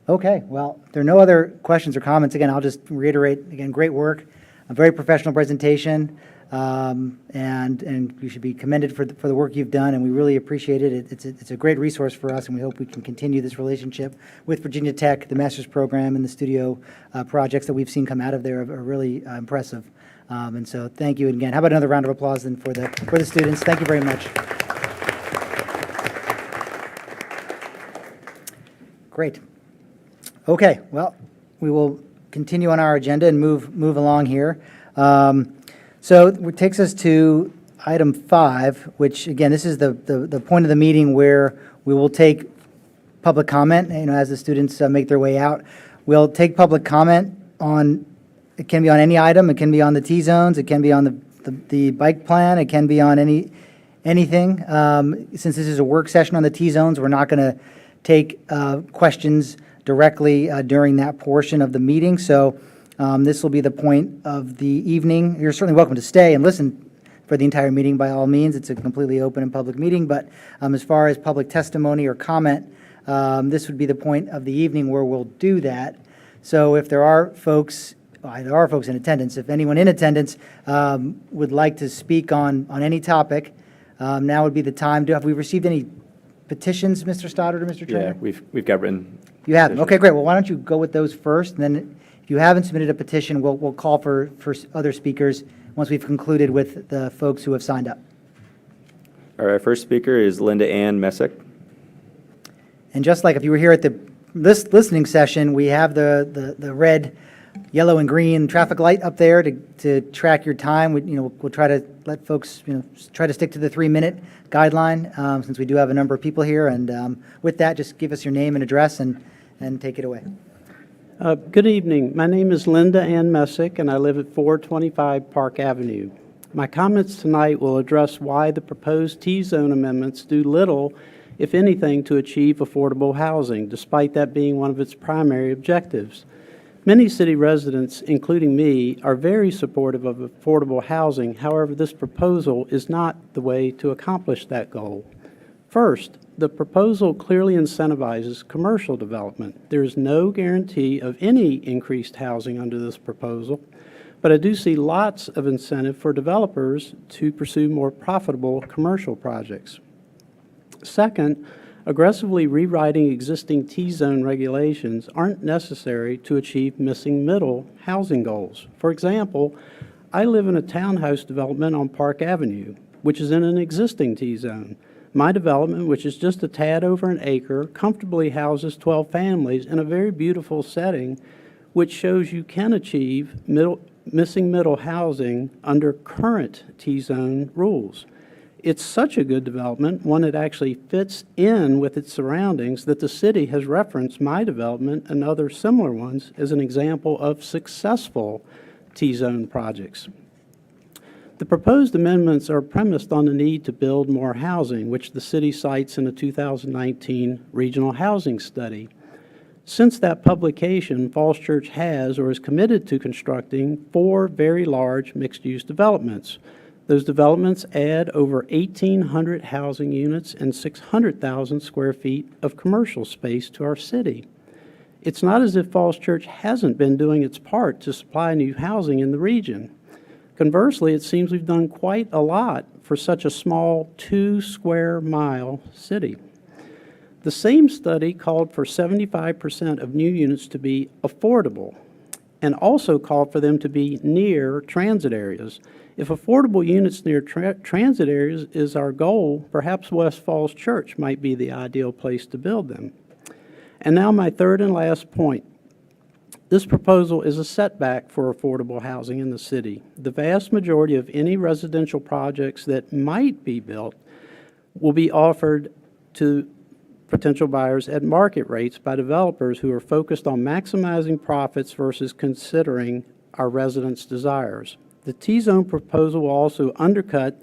Okay, well, if there are no other questions or comments, again, I'll just reiterate, again, great work, a very professional presentation, and you should be commended for the work you've done, and we really appreciate it. It's a great resource for us, and we hope we can continue this relationship with Virginia Tech. The master's program and the studio projects that we've seen come out of there are really impressive. And so thank you. And again, how about another round of applause then for the students? Thank you very much. Great. Okay, well, we will continue on our agenda and move along here. So it takes us to item 5, which, again, this is the point of the meeting where we will take public comment, as the students make their way out. We'll take public comment on, it can be on any item, it can be on the T-zones, it can be on the bike plan, it can be on anything. Since this is a work session on the T-zones, we're not going to take questions directly during that portion of the meeting. So this will be the point of the evening. You're certainly welcome to stay and listen for the entire meeting by all means. It's a completely open and public meeting. But as far as public testimony or comment, this would be the point of the evening where we'll do that. So if there are folks in attendance, if anyone in attendance would like to speak on any topic, now would be the time. Have we received any petitions, Mr. Stoddard or Mr. Trainer? Yeah, we've got written. You have them. Okay, great. Well, why don't you go with those first, and then if you haven't submitted a petition, we'll call for other speakers once we've concluded with the folks who have signed up. All right, our first speaker is Linda Ann Messick. And just like if you were here at the listening session, we have the red, yellow, and green traffic light up there to track your time. We'll try to let folks try to stick to the 3-minute guideline since we do have a number of people here. And with that, just give us your name and address and take it away. Good evening. My name is Linda Ann Messick, and I live at 425 Park Avenue. My comments tonight will address why the proposed T-zone amendments do little, if anything, to achieve affordable housing, despite that being one of its primary objectives. Many city residents, including me, are very supportive of affordable housing. However, this proposal is not the way to accomplish that goal. First, the proposal clearly incentivizes commercial development. There is no guarantee of any increased housing under this proposal, but I do see lots of incentive for developers to pursue more profitable commercial projects. Second, aggressively rewriting existing T-zone regulations aren't necessary to achieve missing middle housing goals. For example, I live in a townhouse development on Park Avenue, which is in an existing T-zone. My development, which is just a tad over an acre, comfortably houses 12 families in a very beautiful setting, which shows you can achieve missing middle housing under current T-zone rules. It's such a good development, one that actually fits in with its surroundings, that the city has referenced my development and other similar ones as an example of successful T-zone projects. The proposed amendments are premised on the need to build more housing, which the city cites in a 2019 regional housing study. Since that publication, Falls Church has or is committed to constructing 4 very large mixed-use developments. Those developments add over 1,800 housing units and 600,000 square feet of commercial space to our city. It's not as if Falls Church hasn't been doing its part to supply new housing in the region. Conversely, it seems we've done quite a lot for such a small 2-square-mile city. The same study called for 75% of new units to be affordable and also called for them to be near transit areas. If affordable units near transit areas is our goal, perhaps West Falls Church might be the ideal place to build them. And now my third and last point. This proposal is a setback for affordable housing in the city. The vast majority of any residential projects that might be built will be offered to potential buyers at market rates by developers who are focused on maximizing profits versus considering our residents' desires. The T-zone proposal will also undercut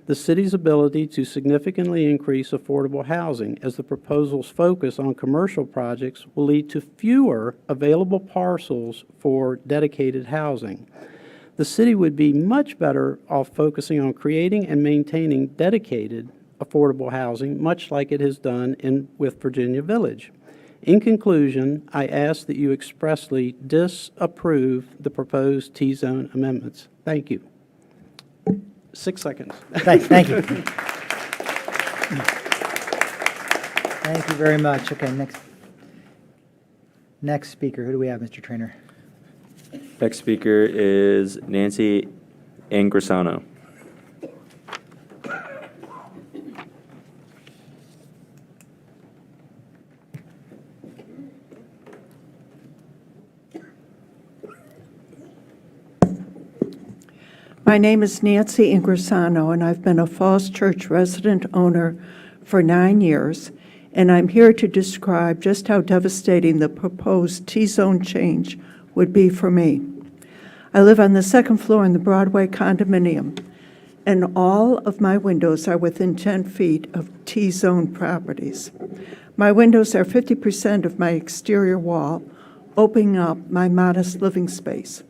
the city's ability to significantly increase affordable housing, as the proposal's focus on commercial projects will lead to fewer available parcels for dedicated housing. The city would be much better off focusing on creating and maintaining dedicated affordable housing, much like it has done with Virginia Village. In conclusion, I ask that you expressly disapprove the proposed T-zone amendments. Thank you. 6 seconds. Thank you. Thank you very much. Okay, next speaker. Who do we have, Mr. Trainer? Next speaker is Nancy Angrisano. My name is Nancy Ingrisano, and I've been a Falls Church resident owner for 9 years, and I'm here to describe just how devastating the proposed T-zone change would be for me. I live on the second floor in the Broadway condominium, and all of my windows are within 10 feet of T-zone properties. My windows are 50% of my exterior wall, opening up my modest living space.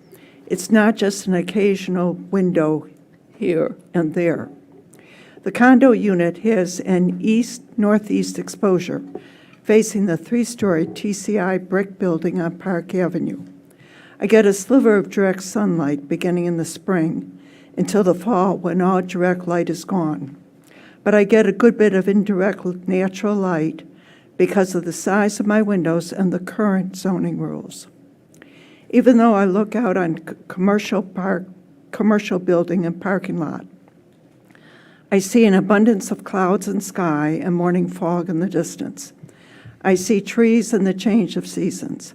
It's not just an occasional window here and there. The condo unit has an east-northeast exposure facing the 3-story TCI brick building on Park Avenue. I get a sliver of direct sunlight beginning in the spring until the fall when all direct light is gone. But I get a good bit of indirect natural light because of the size of my windows and the current zoning rules. Even though I look out on commercial building and parking lot, I see an abundance of clouds and sky and morning fog in the distance. I see trees and the change of seasons.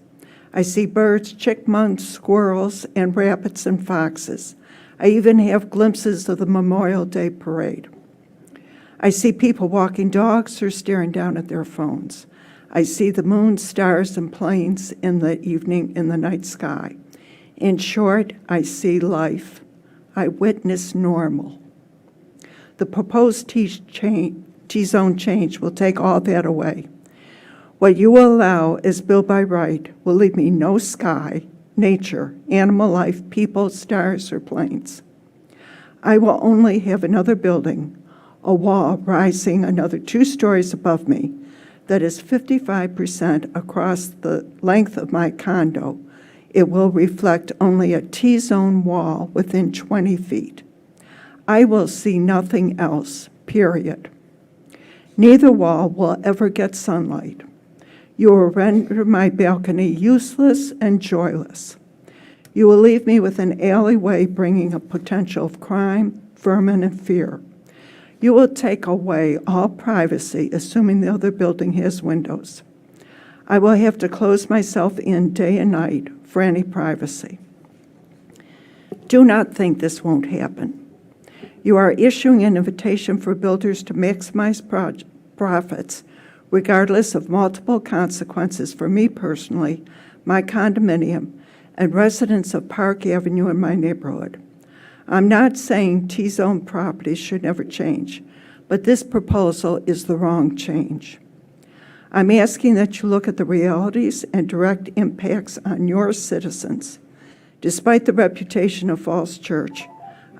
I see birds, chipmunks, squirrels, and rabbits and foxes. I even have glimpses of the Memorial Day parade. I see people walking dogs or staring down at their phones. I see the moon, stars, and planes in the evening in the night sky. In short, I see life. I witness normal. The proposed T-zone change will take all that away. What you will allow as built by right will leave me no sky, nature, animal life, people, stars, or planes. I will only have another building, a wall rising another 2 stories above me, that is 55% across the length of my condo. It will reflect only a T-zone wall within 20 feet. I will see nothing else, period. Neither wall will ever get sunlight. You will render my balcony useless and joyless. You will leave me with an alleyway bringing a potential of crime, vermin, and fear. You will take away all privacy, assuming the other building has windows. I will have to close myself in day and night for any privacy. Do not think this won't happen. You are issuing an invitation for builders to maximize profits, regardless of multiple consequences for me personally, my condominium, and residents of Park Avenue in my neighborhood. I'm not saying T-zone properties should never change, but this proposal is the wrong change. I'm asking that you look at the realities and direct impacts on your citizens. Despite the reputation of Falls Church,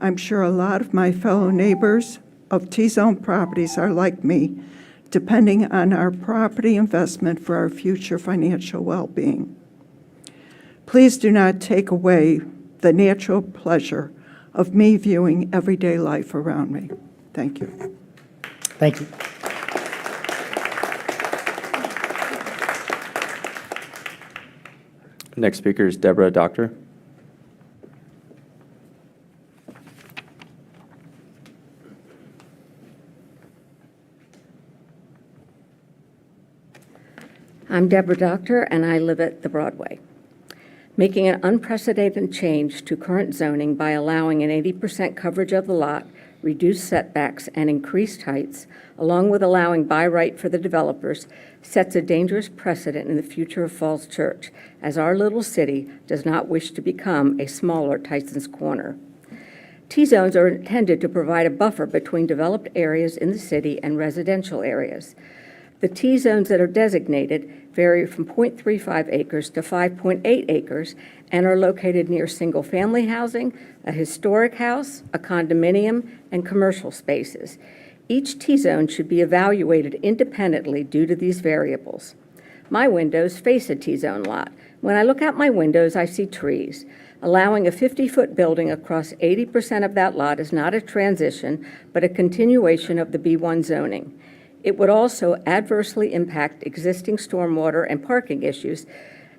I'm sure a lot of my fellow neighbors of T-zone properties are like me, depending on our property investment for our future financial well-being. Please do not take away the natural pleasure of me viewing everyday life around me. Thank you. Thank you. Next speaker is Deborah Doctor. I'm Deborah Doctor, and I live at the Broadway. Making an unprecedented change to current zoning by allowing an 80% coverage of the lot reduced setbacks, and increased heights, along with allowing by right for the developers, sets a dangerous precedent in the future of Falls Church, as our little city does not wish to become a smaller Tyson's Corner. T-zones are intended to provide a buffer between developed areas in the city and residential areas. The T-zones that are designated vary from 0.35 acres to 5.8 acres and are located near single-family housing, a historic house, a condominium, and commercial spaces. Each T-zone should be evaluated independently due to these variables. My windows face a T-zone lot. When I look out my windows, I see trees. Allowing a 50-foot building across 80% of that lot is not a transition, but a continuation of the B1 zoning. It would also adversely impact existing stormwater and parking issues,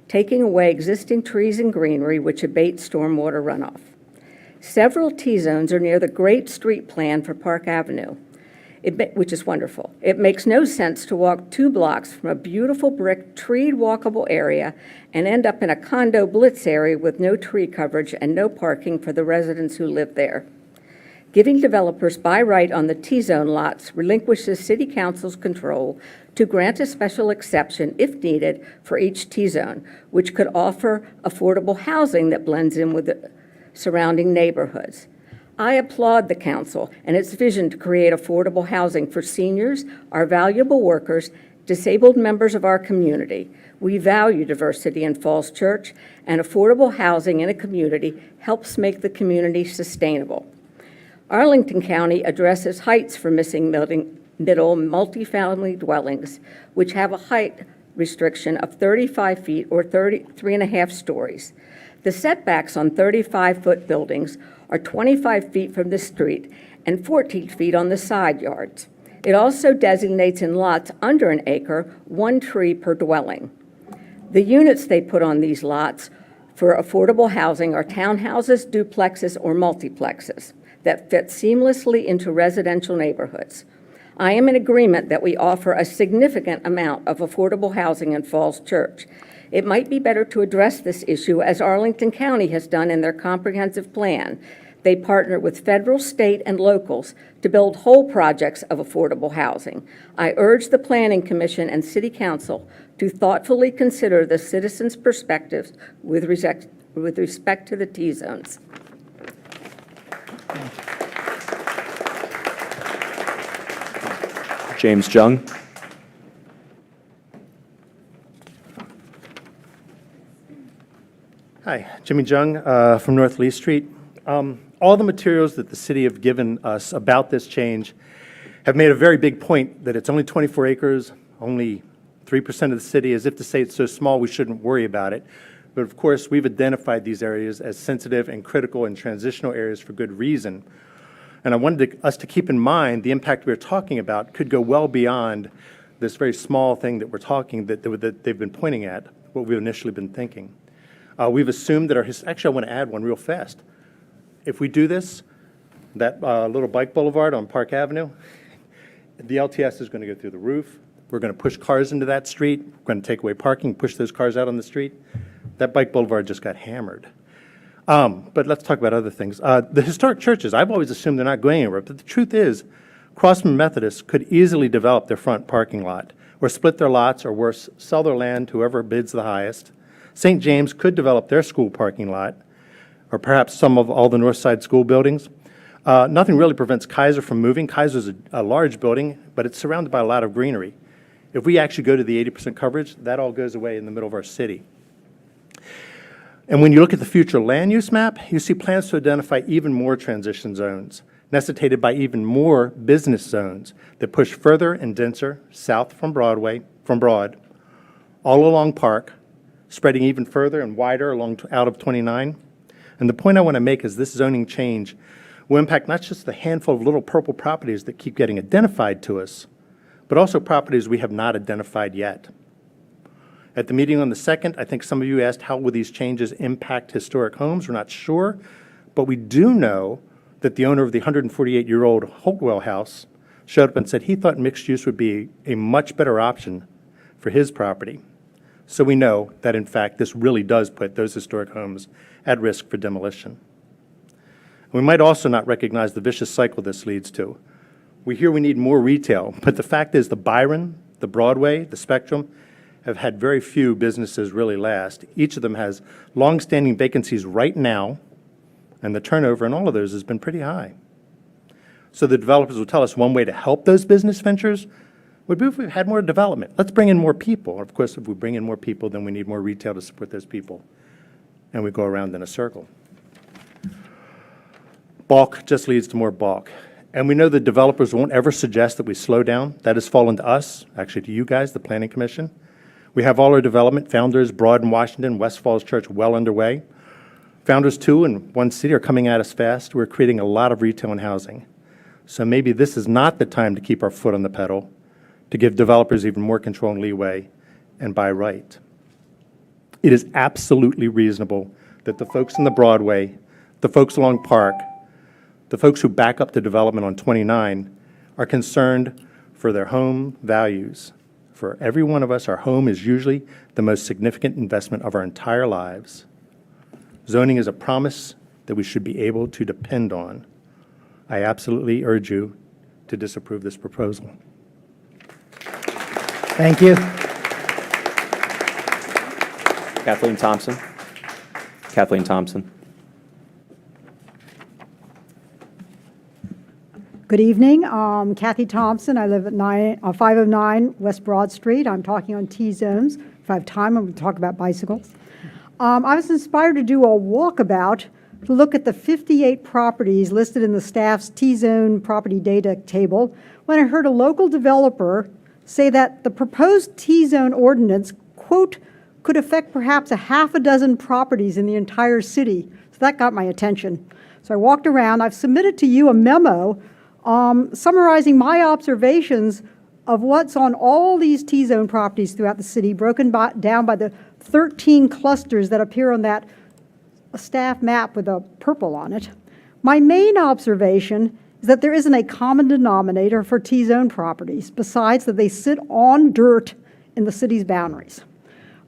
taking away existing trees and greenery, which abate stormwater runoff. Several T-zones are near the great street plan for Park Avenue, which is wonderful. It makes no sense to walk 2 blocks from a beautiful brick, treed walkable area and end up in a condo blitz area with no tree coverage and no parking for the residents who live there. Giving developers by right on the T-zone lots relinquishes City Council's control to grant a special exception, if needed, for each T-zone, which could offer affordable housing that blends in with the surrounding neighborhoods. I applaud the council and its vision to create affordable housing for seniors, our valuable workers, disabled members of our community. We value diversity in Falls Church, and affordable housing in a community helps make the community sustainable. Arlington County addresses heights for missing middle multifamily dwellings, which have a height restriction of 35 feet or 3.5 stories. The setbacks on 35-foot buildings are 25 feet from the street and 14 feet on the side yards. It also designates in lots under an acre 1 tree per dwelling. The units they put on these lots for affordable housing are townhouses, duplexes, or multiplexes that fit seamlessly into residential neighborhoods. I am in agreement that we offer a significant amount of affordable housing in Falls Church. It might be better to address this issue as Arlington County has done in their comprehensive plan. They partner with federal, state, and locals to build whole projects of affordable housing. I urge the Planning Commission and City Council to thoughtfully consider the citizens' perspectives with respect to the T-zones. James Jung. Hi, Jimmy Jung from North Lee Street. All the materials that the city have given us about this change have made a very big point that it's only 24 acres, only 3% of the city, as if to say it's so small we shouldn't worry about it. But of course, we've identified these areas as sensitive and critical and transitional areas for good reason. And I wanted us to keep in mind the impact we're talking about could go well beyond this very small thing that we're talking, that they've been pointing at, what we've initially been thinking. We've assumed that actually I want to add one real fast. If we do this, that little bike boulevard on Park Avenue, the LTS is going to go through the roof. We're going to push cars into that street. We're going to take away parking, push those cars out on the street. That bike boulevard just got hammered. But let's talk about other things. The historic churches, I've always assumed they're not going anywhere, but the truth is, Crossman Methodist could easily develop their front parking lot, or split their lots, or worse, sell their land to whoever bids the highest. St. James could develop their school parking lot, or perhaps some of all the North Side school buildings. Nothing really prevents Kaiser from moving. Kaiser's a large building, but it's surrounded by a lot of greenery. If we actually go to the 80% coverage, that all goes away in the middle of our city. And when you look at the future land use map, you see plans to identify even more transition zones, necessitated by even more business zones that push further and denser south from Broad, all along Park, spreading even further and wider out of 29. And the point I want to make is this zoning change will impact not just the handful of little purple properties that keep getting identified to us, but also properties we have not identified yet. At the meeting on the 2nd, I think some of you asked how will these changes impact historic homes. We're not sure, but we do know that the owner of the 148-year-old Hopewell house showed up and said he thought mixed use would be a much better option for his property. So we know that, in fact, this really does put those historic homes at risk for demolition. We might also not recognize the vicious cycle this leads to. We hear we need more retail, but the fact is the Byron, the Broadway, the Spectrum have had very few businesses really last. Each of them has long-standing vacancies right now, and the turnover in all of those has been pretty high. So the developers will tell us one way to help those business ventures would be if we had more development. Let's bring in more people. Of course, if we bring in more people, then we need more retail to support those people. And we go around in a circle. Bulk just leads to more bulk. And we know the developers won't ever suggest that we slow down. That has fallen to us, actually to you guys, the Planning Commission. We have all our development, Founders, Broad and Washington, West Falls Church well underway. Founders 2 and One City are coming at us fast. We're creating a lot of retail and housing. So maybe this is not the time to keep our foot on the pedal, to give developers even more control and leeway and buy right. It is absolutely reasonable that the folks in the Broadway, the folks along Park, the folks who back up the development on 29 are concerned for their home values. For every one of us, our home is usually the most significant investment of our entire lives. Zoning is a promise that we should be able to depend on. I absolutely urge you to disapprove this proposal. Thank you. Kathleen Thompson. Kathleen Thompson. Good evening. Kathy Thompson. I live at 509 West Broad Street. I'm talking on T-zones. If I have time, I'm going to talk about bicycles. I was inspired to do a walkabout to look at the 58 properties listed in the staff's T-zone property data table when I heard a local developer say that the proposed T-zone ordinance, quote, could affect perhaps a half a dozen properties in the entire city. So that got my attention. So I walked around. I've submitted to you a memo summarizing my observations of what's on all these T-zone properties throughout the city, broken down by the 13 clusters that appear on that staff map with a purple on it. My main observation is that there isn't a common denominator for T-zone properties, besides that they sit on dirt in the city's boundaries.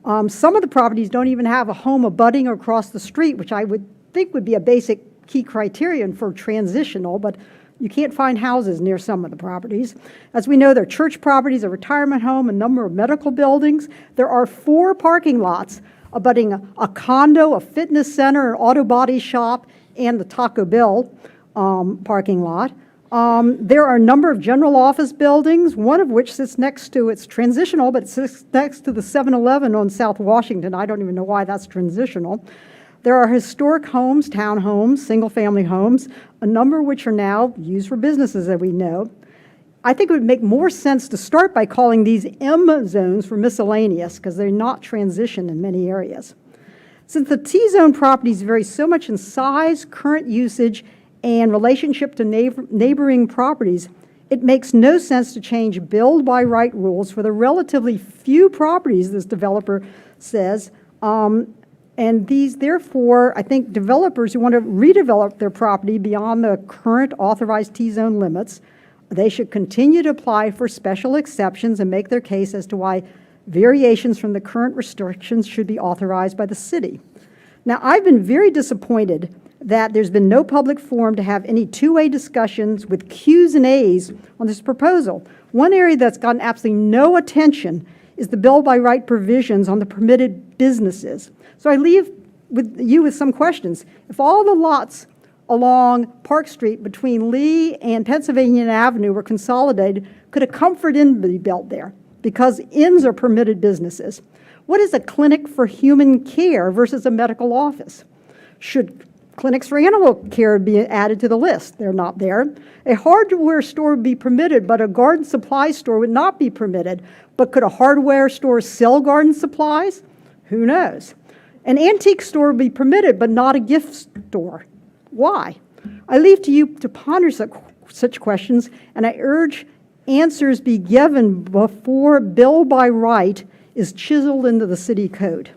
Some of the properties don't even have a home abutting or across the street, which I would think would be a basic key criterion for transitional, but you can't find houses near some of the properties. As we know, there are church properties, a retirement home, a number of medical buildings. There are 4 parking lots abutting a condo, a fitness center, an auto body shop, and the Taco Bell parking lot. There are a number of general office buildings, one of which sits next to, it's transitional, but it sits next to the 7-Eleven on South Washington. I don't even know why that's transitional. There are historic homes, townhomes, single-family homes, a number of which are now used for businesses that we know. I think it would make more sense to start by calling these M zones for miscellaneous because they're not transition in many areas. Since the T-zone properties vary so much in size, current usage, and relationship to neighboring properties, it makes no sense to change build by right rules for the relatively few properties, this developer says. And these, therefore, I think developers who want to redevelop their property beyond the current authorized T-zone limits, they should continue to apply for special exceptions and make their case as to why variations from the current restrictions should be authorized by the city. Now, I've been very disappointed that there's been no public forum to have any two-way discussions with Qs and As on this proposal. One area that's gotten absolutely no attention is the build by right provisions on the permitted businesses. So I leave you with some questions. If all the lots along Park Street between Lee and Pennsylvania Avenue were consolidated, could a Comfort Inn be built there? Because inns are permitted businesses. What is a clinic for human care versus a medical office? Should clinics for animal care be added to the list? They're not there. A hardware store would be permitted, but a garden supply store would not be permitted. But could a hardware store sell garden supplies? Who knows? An antique store would be permitted, but not a gift store. Why? I leave to you to ponder such questions, and I urge answers be given before build by right is chiseled into the city code.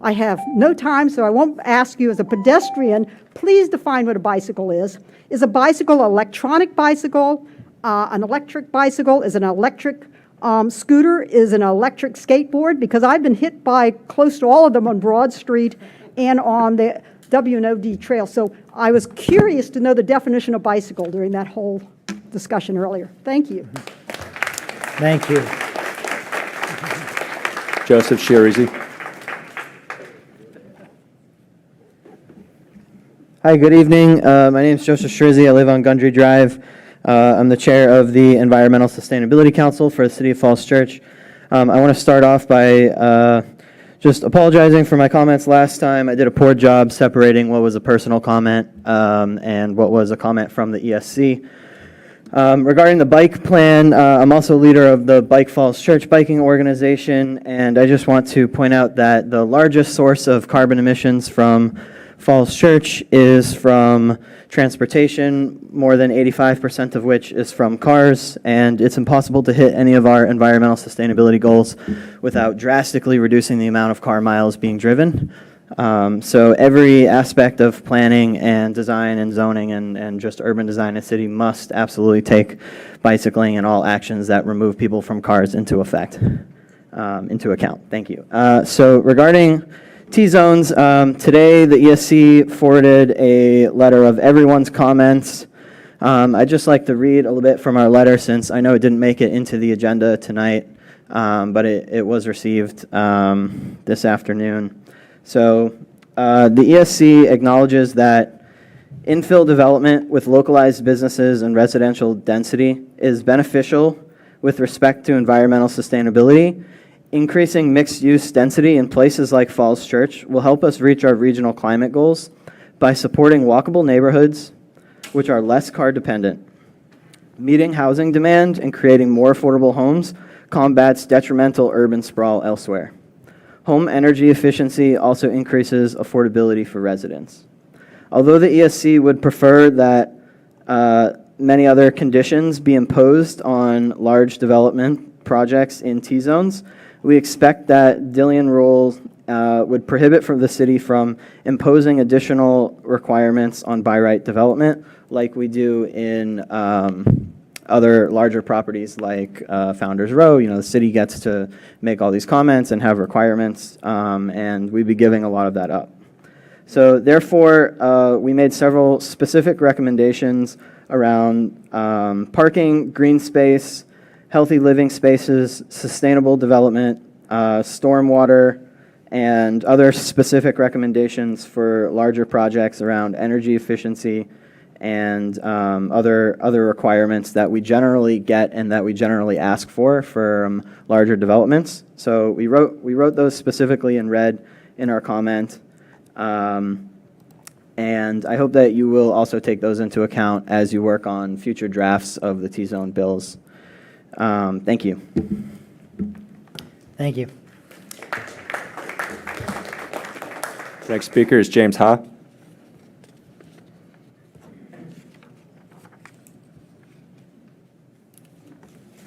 I have no time, so I won't ask you as a pedestrian, please define what a bicycle is. Is a bicycle an electronic bicycle, an electric bicycle? Is an electric scooter? Is an electric skateboard? Because I've been hit by close to all of them on Broad Street and on the W&OD trail. So I was curious to know the definition of bicycle during that whole discussion earlier. Thank you. Thank you. Joseph Shirizi. Hi, good evening. My name is Joseph Shrizzi. I live on Gundry Drive. I'm the chair of the Environmental Sustainability Council for the City of Falls Church. I want to start off by just apologizing for my comments last time. I did a poor job separating what was a personal comment and what was a comment from the ESC. Regarding the bike plan, I'm also leader of the Bike Falls Church biking organization, and I just want to point out that the largest source of carbon emissions from Falls Church is from transportation, more than 85% of which is from cars, and it's impossible to hit any of our environmental sustainability goals without drastically reducing the amount of car miles being driven. So every aspect of planning and design and zoning and just urban design in a city must absolutely take bicycling and all actions that remove people from cars into account. Thank you. So regarding T-zones, today the ESC forwarded a letter of everyone's comments. I'd just like to read a little bit from our letter since I know it didn't make it into the agenda tonight, but it was received this afternoon. So the ESC acknowledges that infill development with localized businesses and residential density is beneficial with respect to environmental sustainability. Increasing mixed-use density in places like Falls Church will help us reach our regional climate goals by supporting walkable neighborhoods, which are less car-dependent. Meeting housing demand and creating more affordable homes combats detrimental urban sprawl elsewhere. Home energy efficiency also increases affordability for residents. Although the ESC would prefer that many other conditions be imposed on large development projects in T-zones, we expect that Dillon Rule would prohibit from the city from imposing additional requirements on by right development like we do in other larger properties like Founders Row. You know, the city gets to make all these comments and have requirements, and we'd be giving a lot of that up. So therefore, we made several specific recommendations around parking, green space, healthy living spaces, sustainable development, stormwater, and other specific recommendations for larger projects around energy efficiency and other requirements that we generally get and that we generally ask for larger developments. So we wrote those specifically in red in our comment, and I hope that you will also take those into account as you work on future drafts of the T-zone bills. Thank you. Thank you. Next speaker is James Ha.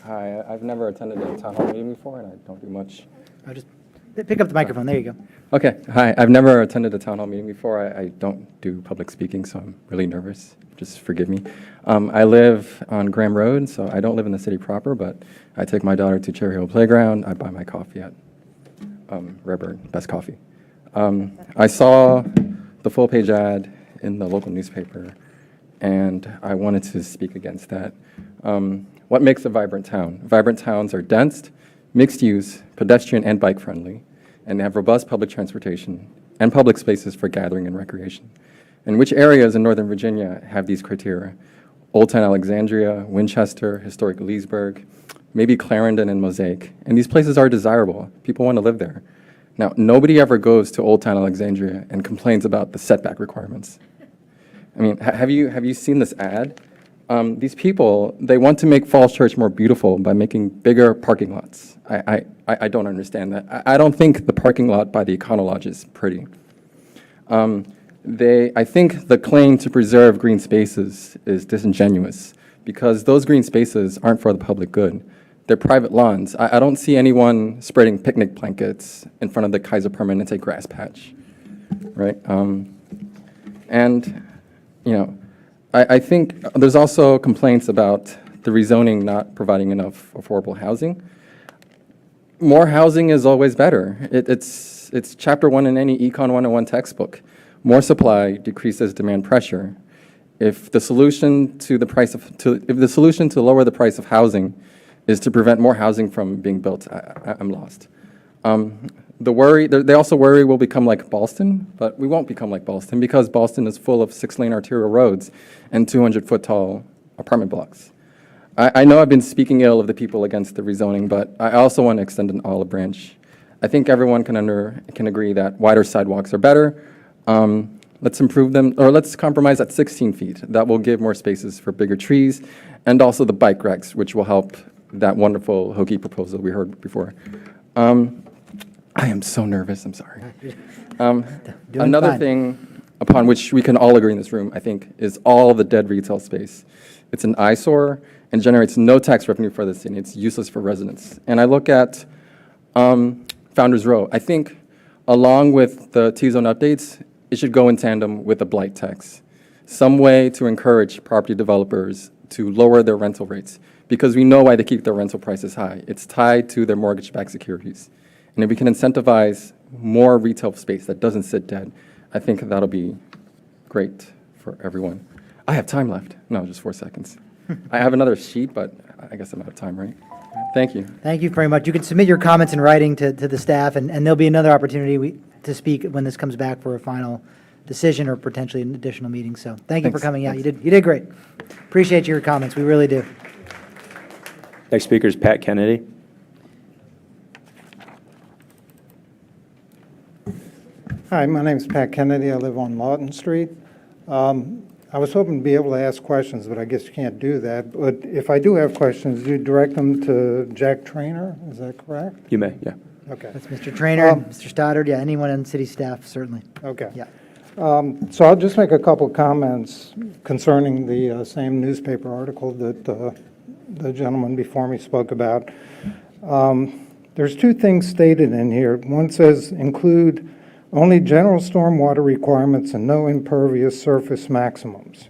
Hi, I've never attended a town hall meeting before, and I don't do much. I'll just pick up the microphone. There you go. Okay, hi, I've never attended a town hall meeting before. I don't do public speaking, so I'm really nervous. Just forgive me. I live on Graham Road, so I don't live in the city proper, but I take my daughter to Cherry Hill Playground. I buy my coffee at Redbird, best coffee. I saw the full-page ad in the local newspaper, and I wanted to speak against that. What makes a vibrant town? Vibrant towns are dense, mixed-use, pedestrian and bike-friendly, and they have robust public transportation and public spaces for gathering and recreation. And which areas in Northern Virginia have these criteria? Old Town Alexandria, Winchester, historic Leesburg, maybe Clarendon and Mosaic. And these places are desirable. People want to live there. Now, nobody ever goes to Old Town Alexandria and complains about the setback requirements. I mean, have you seen this ad? These people, they want to make Falls Church more beautiful by making bigger parking lots. I don't understand that. I don't think the parking lot by the Econo Lodge is pretty. I think the claim to preserve green spaces is disingenuous because those green spaces aren't for the public good. They're private lawns. I don't see anyone spreading picnic blankets in front of the Kaiser Permanente grass patch, right? And, you know, I think there's also complaints about the rezoning not providing enough affordable housing. More housing is always better. It's chapter 1 in any Econ 101 textbook. More supply decreases demand pressure. If the solution to lower the price of housing is to prevent more housing from being built, I'm lost. They also worry we'll become like Boston, but we won't become like Boston because Boston is full of 6-lane arterial roads and 200-foot tall apartment blocks. I know I've been speaking ill of the people against the rezoning, but I also want to extend an olive branch. I think everyone can agree that wider sidewalks are better. Let's improve them, or let's compromise at 16 feet. That will give more spaces for bigger trees, and also the bike racks, which will help that wonderful hokey proposal we heard before. I am so nervous, I'm sorry. Another thing upon which we can all agree in this room, I think, is all the dead retail space. It's an eyesore and generates no tax revenue for the city. It's useless for residents. And I look at Founders Row. I think along with the T-zone updates, it should go in tandem with a blight tax. Some way to encourage property developers to lower their rental rates, because we know why they keep their rental prices high. It's tied to their mortgage-backed securities. And if we can incentivize more retail space that doesn't sit dead, I think that'll be great for everyone. I have time left. No, just 4 seconds. I have another sheet, but I guess I'm out of time, right? Thank you. Thank you very much. You can submit your comments in writing to the staff, and there'll be another opportunity to speak when this comes back for a final decision or potentially an additional meeting. So thank you for Thanks. coming out. You did great. Appreciate your comments. We really do. Next speaker is Pat Kennedy. Hi, my name is Pat Kennedy. I live on Lawton Street. I was hoping to be able to ask questions, but I guess you can't do that. But if I do have questions, you direct them to Jack Trainer, is that correct? You may, yeah. Okay. That's Mr. Trainer, Mr. Stoddard, yeah, anyone on city staff, certainly. Okay. Yeah. So I'll just make a couple comments concerning the same newspaper article that the gentleman before me spoke about. There's two things stated in here. One says include only general stormwater requirements and no impervious surface maximums.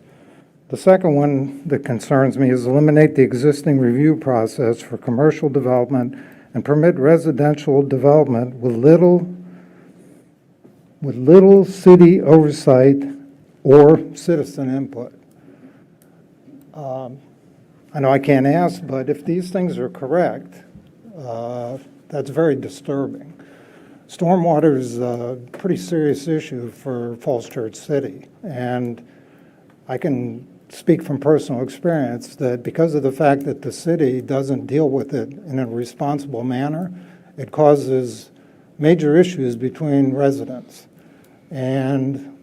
The second one that concerns me is eliminate the existing review process for commercial development and permit residential development with little city oversight or citizen input. I know I can't ask, but if these things are correct, that's very disturbing. Stormwater is a pretty serious issue for Falls Church City, and I can speak from personal experience that because of the fact that the city doesn't deal with it in a responsible manner, it causes major issues between residents. And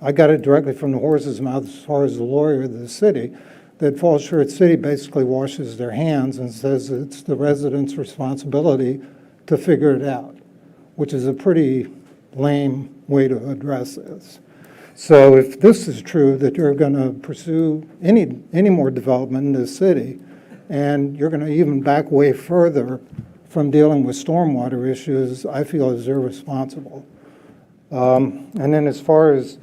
I got it directly from the horse's mouth as far as the lawyer of the city, that Falls Church City basically washes their hands and says it's the residents' responsibility to figure it out, which is a pretty lame way to address this. So if this is true, that you're going to pursue any more development in this city, and you're going to even back way further from dealing with stormwater issues, I feel is irresponsible. And then as far as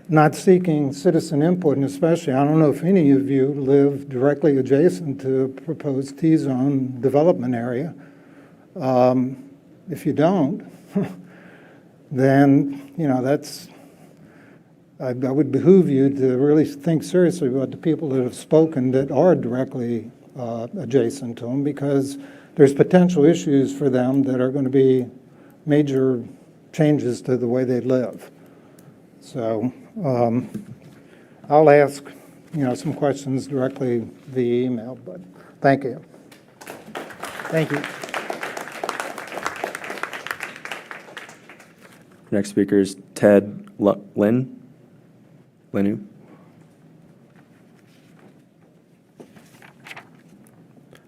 not seeking citizen input, and especially, I don't know if any of you live directly adjacent to a proposed T-zone development area. If you don't, then, I would behoove you to really think seriously about the people that have spoken that are directly adjacent to them, because there's potential issues for them that are going to be major changes to the way they live. So I'll ask, some questions directly via email, but thank you. Thank you. Next speaker is Ted Linu.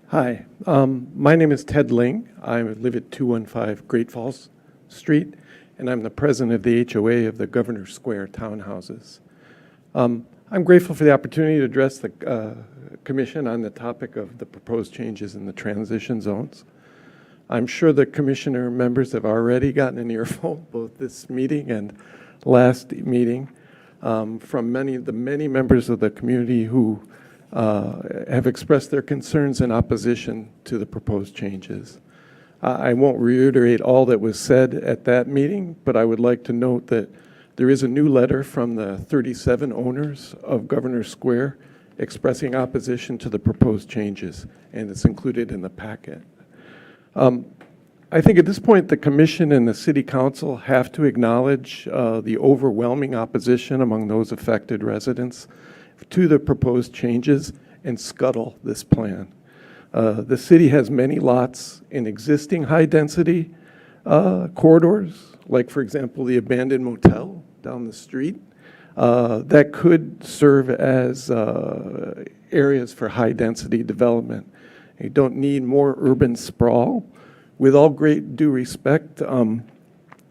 Hi, my name is Ted Ling. I live at 215 Great Falls Street, and I'm the president of the HOA of the Governor Square Townhouses. I'm grateful for the opportunity to address the commission on the topic of the proposed changes in the transition zones. I'm sure the commissioner members have already gotten an earful, both this meeting and last meeting, from many members of the community who have expressed their concerns in opposition to the proposed changes. I won't reiterate all that was said at that meeting, but I would like to note that There is a new letter from the 37 owners of Governor Square expressing opposition to the proposed changes, and it's included in the packet. I think at this point, the commission and the city council have to acknowledge the overwhelming opposition among those affected residents to the proposed changes and scuttle this plan. The city has many lots in existing high-density corridors, like, for example, the abandoned motel down the street, that could serve as areas for high-density development. You don't need more urban sprawl. With all great due respect,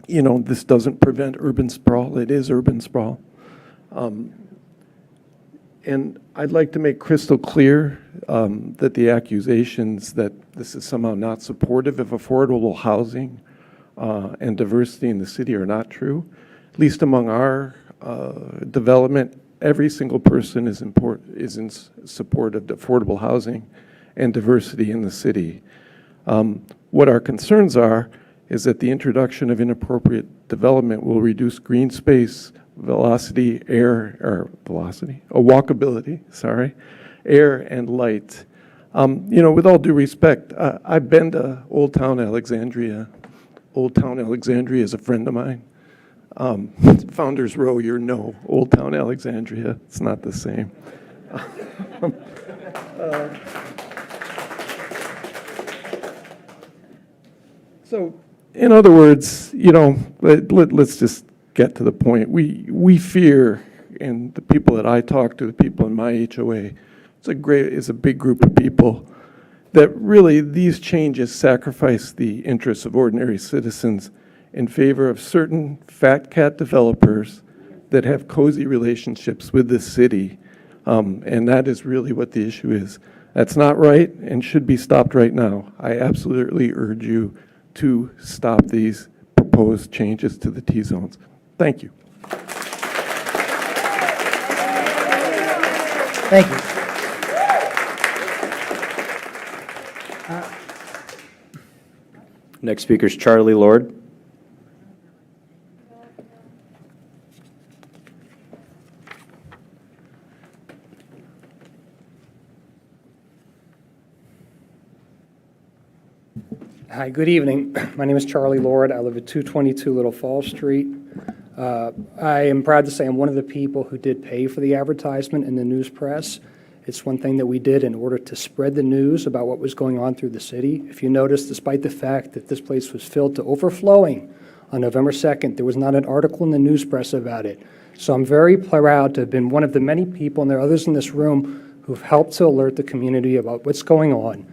this doesn't prevent urban sprawl. It is urban sprawl. And I'd like to make crystal clear that the accusations that this is somehow not supportive of affordable housing and diversity in the city are not true. At least among our development, every single person is in support of affordable housing and diversity in the city. What our concerns are is that the introduction of inappropriate development will reduce green space, walkability, air and light. With all due respect, I've been to Old Town Alexandria. Old Town Alexandria is a friend of mine. Founders Row, Old Town Alexandria, it's not the same. So, in other words, let's just get to the point. We fear, and the people that I talk to, the people in my HOA, it's a big group of people, that really these changes sacrifice the interests of ordinary citizens in favor of certain fat cat developers that have cozy relationships with the city. And that is really what the issue is. That's not right and should be stopped right now. I absolutely urge you to stop these proposed changes to the T-zones. Thank you. Thank you. Next speaker is Charlie Lord. Hi, good evening. My name is Charlie Lord. I live at 222 Little Falls Street. I am proud to say I'm one of the people who did pay for the advertisement in the news press. It's one thing that we did in order to spread the news about what was going on through the city. If you notice, despite the fact that this place was filled to overflowing on November 2nd, there was not an article in the news press about it. So I'm very proud to have been one of the many people, and there are others in this room, who've helped to alert the community about what's going on.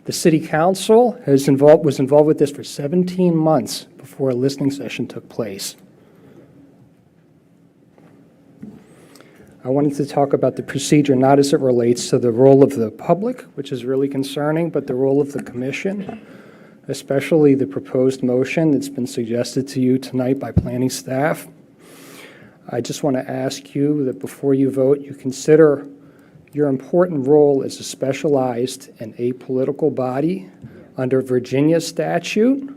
The city council was involved with this for 17 months before a listening session took place. I wanted to talk about the procedure, not as it relates to the role of the public, which is really concerning, but the role of the commission, especially the proposed motion that's been suggested to you tonight by planning staff. I just want to ask you that before you vote, you consider your important role as a specialized and apolitical body under Virginia statute,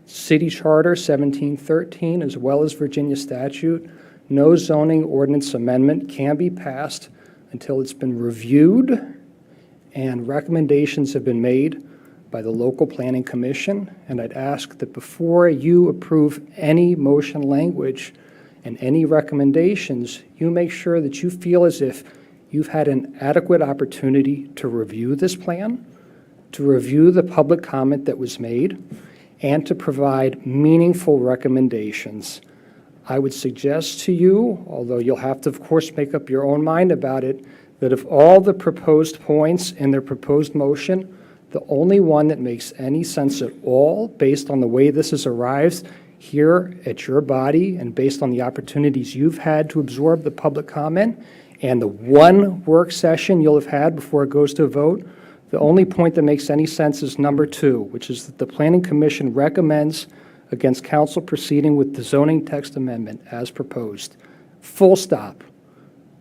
City Charter 1713, as well as Virginia statute. No zoning ordinance amendment can be passed until it's been reviewed and recommendations have been made by the local planning commission. And I'd ask that before you approve any motion language and any recommendations, you make sure that you feel as if you've had an adequate opportunity to review this plan, to review the public comment that was made, and to provide meaningful recommendations. I would suggest to you, although you'll have to, of course, make up your own mind about it, that of all the proposed points in their proposed motion, the only one that makes any sense at all, based on the way this has arrived here at your body and based on the opportunities you've had to absorb the public comment, and the one work session you'll have had before it goes to a vote, the only point that makes any sense is number 2, which is that the Planning Commission recommends against council proceeding with the zoning text amendment as proposed. Full stop.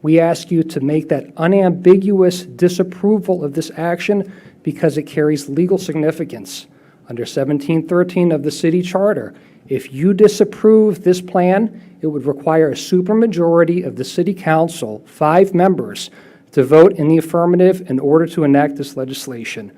We ask you to make that unambiguous disapproval of this action because it carries legal significance under 1713 of the city charter. If you disapprove this plan, it would require a supermajority of the city council, 5 members, to vote in the affirmative in order to enact this legislation.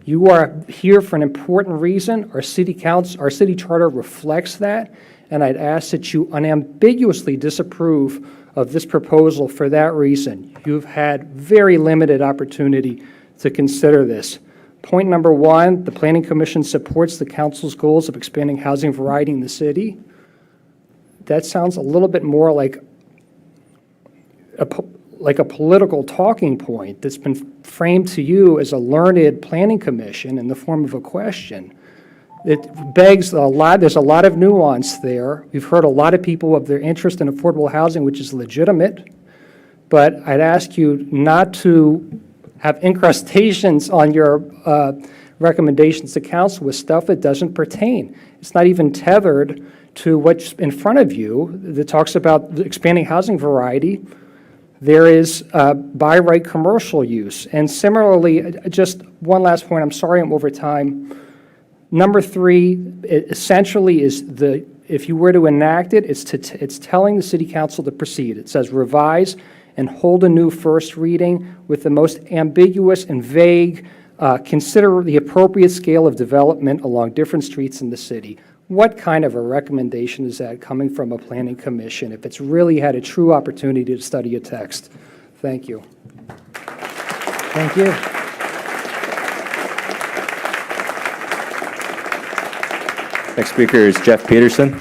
You are here for an important reason. Our city charter reflects that, and I'd ask that you unambiguously disapprove of this proposal for that reason. You've had very limited opportunity to consider this. Point number 1, the Planning Commission supports the council's goals of expanding housing variety in the city. That sounds a little bit more like a political talking point that's been framed to you as a learned planning commission in the form of a question. It begs a lot, there's a lot of nuance there. We've heard a lot of people of their interest in affordable housing, which is legitimate, but I'd ask you not to have incrustations on your recommendations to council with stuff that doesn't pertain. It's not even tethered to what's in front of you that talks about expanding housing variety. There is by right commercial use. And similarly, just one last point, I'm sorry I'm over time. Number 3, essentially is if you were to enact it, it's telling the city council to proceed. It says revise and hold a new first reading with the most ambiguous and vague, consider the appropriate scale of development along different streets in the city. What kind of a recommendation is that coming from a planning commission if it's really had a true opportunity to study a text? Thank you. Thank you. Next speaker is Jeff Peterson.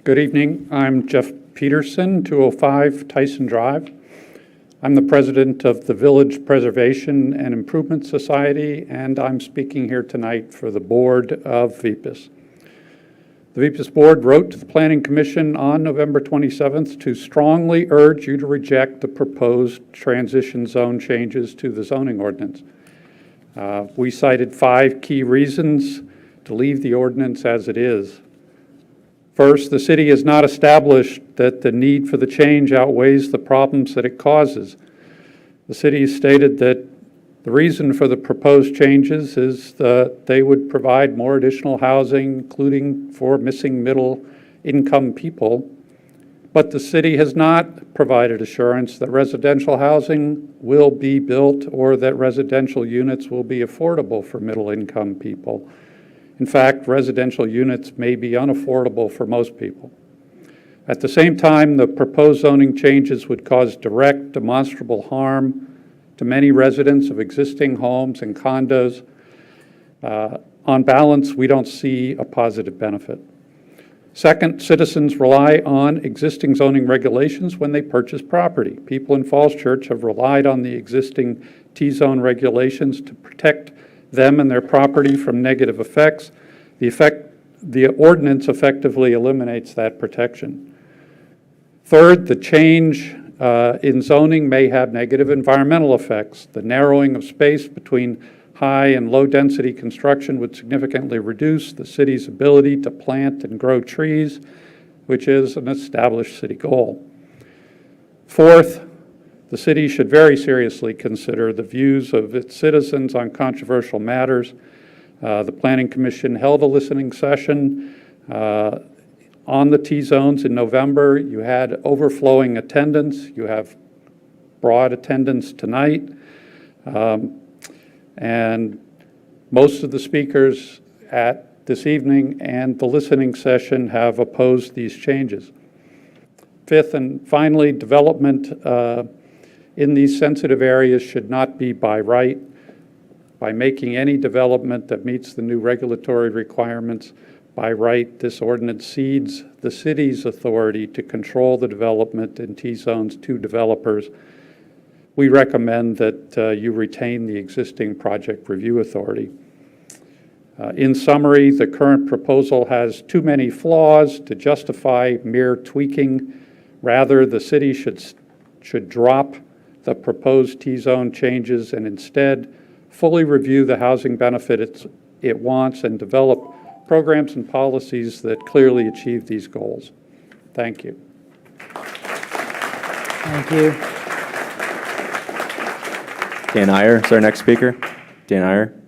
Good evening. I'm Jeff Peterson, 205 Tyson Drive. I'm the president of the Village Preservation and Improvement Society, and I'm speaking here tonight for the board of VPIS. The VPIS board wrote to the Planning Commission on November 27th to strongly urge you to reject the proposed transition zone changes to the zoning ordinance. We cited 5 key reasons to leave the ordinance as it is. First, the city has not established that the need for the change outweighs the problems that it causes. The city has stated that the reason for the proposed changes is that they would provide more additional housing, including for missing middle-income people. But the city has not provided assurance that residential housing will be built or that residential units will be affordable for middle-income people. In fact, residential units may be unaffordable for most people. At the same time, the proposed zoning changes would cause direct, demonstrable harm to many residents of existing homes and condos. On balance, we don't see a positive benefit. Second, citizens rely on existing zoning regulations when they purchase property. People in Falls Church have relied on the existing T-zone regulations to protect them and their property from negative effects. The ordinance effectively eliminates that protection. Third, the change in zoning may have negative environmental effects. The narrowing of space between high and low density construction would significantly reduce the city's ability to plant and grow trees, which is an established city goal. Fourth, the city should very seriously consider the views of its citizens on controversial matters. The Planning Commission held a listening session on the T-zones in November. You had overflowing attendance. You have broad attendance tonight. And most of the speakers at this evening and the listening session have opposed these changes. Fifth and finally, development in these sensitive areas should not be by right. By making any development that meets the new regulatory requirements by right, this ordinance cedes the city's authority to control the development in T-zones to developers. We recommend that you retain the existing project review authority. In summary, the current proposal has too many flaws to justify mere tweaking. Rather, the city should drop the proposed T-zone changes and instead fully review the housing benefit it wants and develop programs and policies that clearly achieve these goals. Thank you. Thank you. Dan Iyer is our next speaker. Dan Iyer.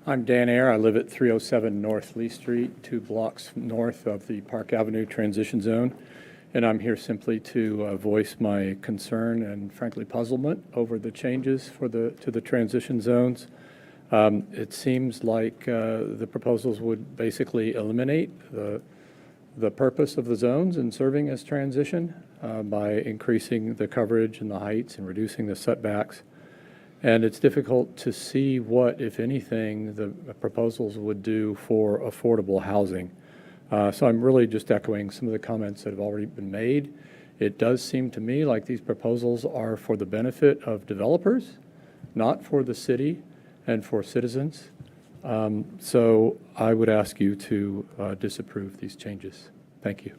I'm Dan Ayer. I live at 307 North Lee Street, 2 blocks north of the Park Avenue transition zone. And I'm here simply to voice my concern and frankly puzzlement over the changes to the transition zones. It seems like the proposals would basically eliminate the purpose of the zones in serving as transition by increasing the coverage and the heights and reducing the setbacks. And it's difficult to see what, if anything, the proposals would do for affordable housing. So I'm really just echoing some of the comments that have already been made. It does seem to me like these proposals are for the benefit of developers, not for the city and for citizens. So I would ask you to disapprove these changes. Thank you.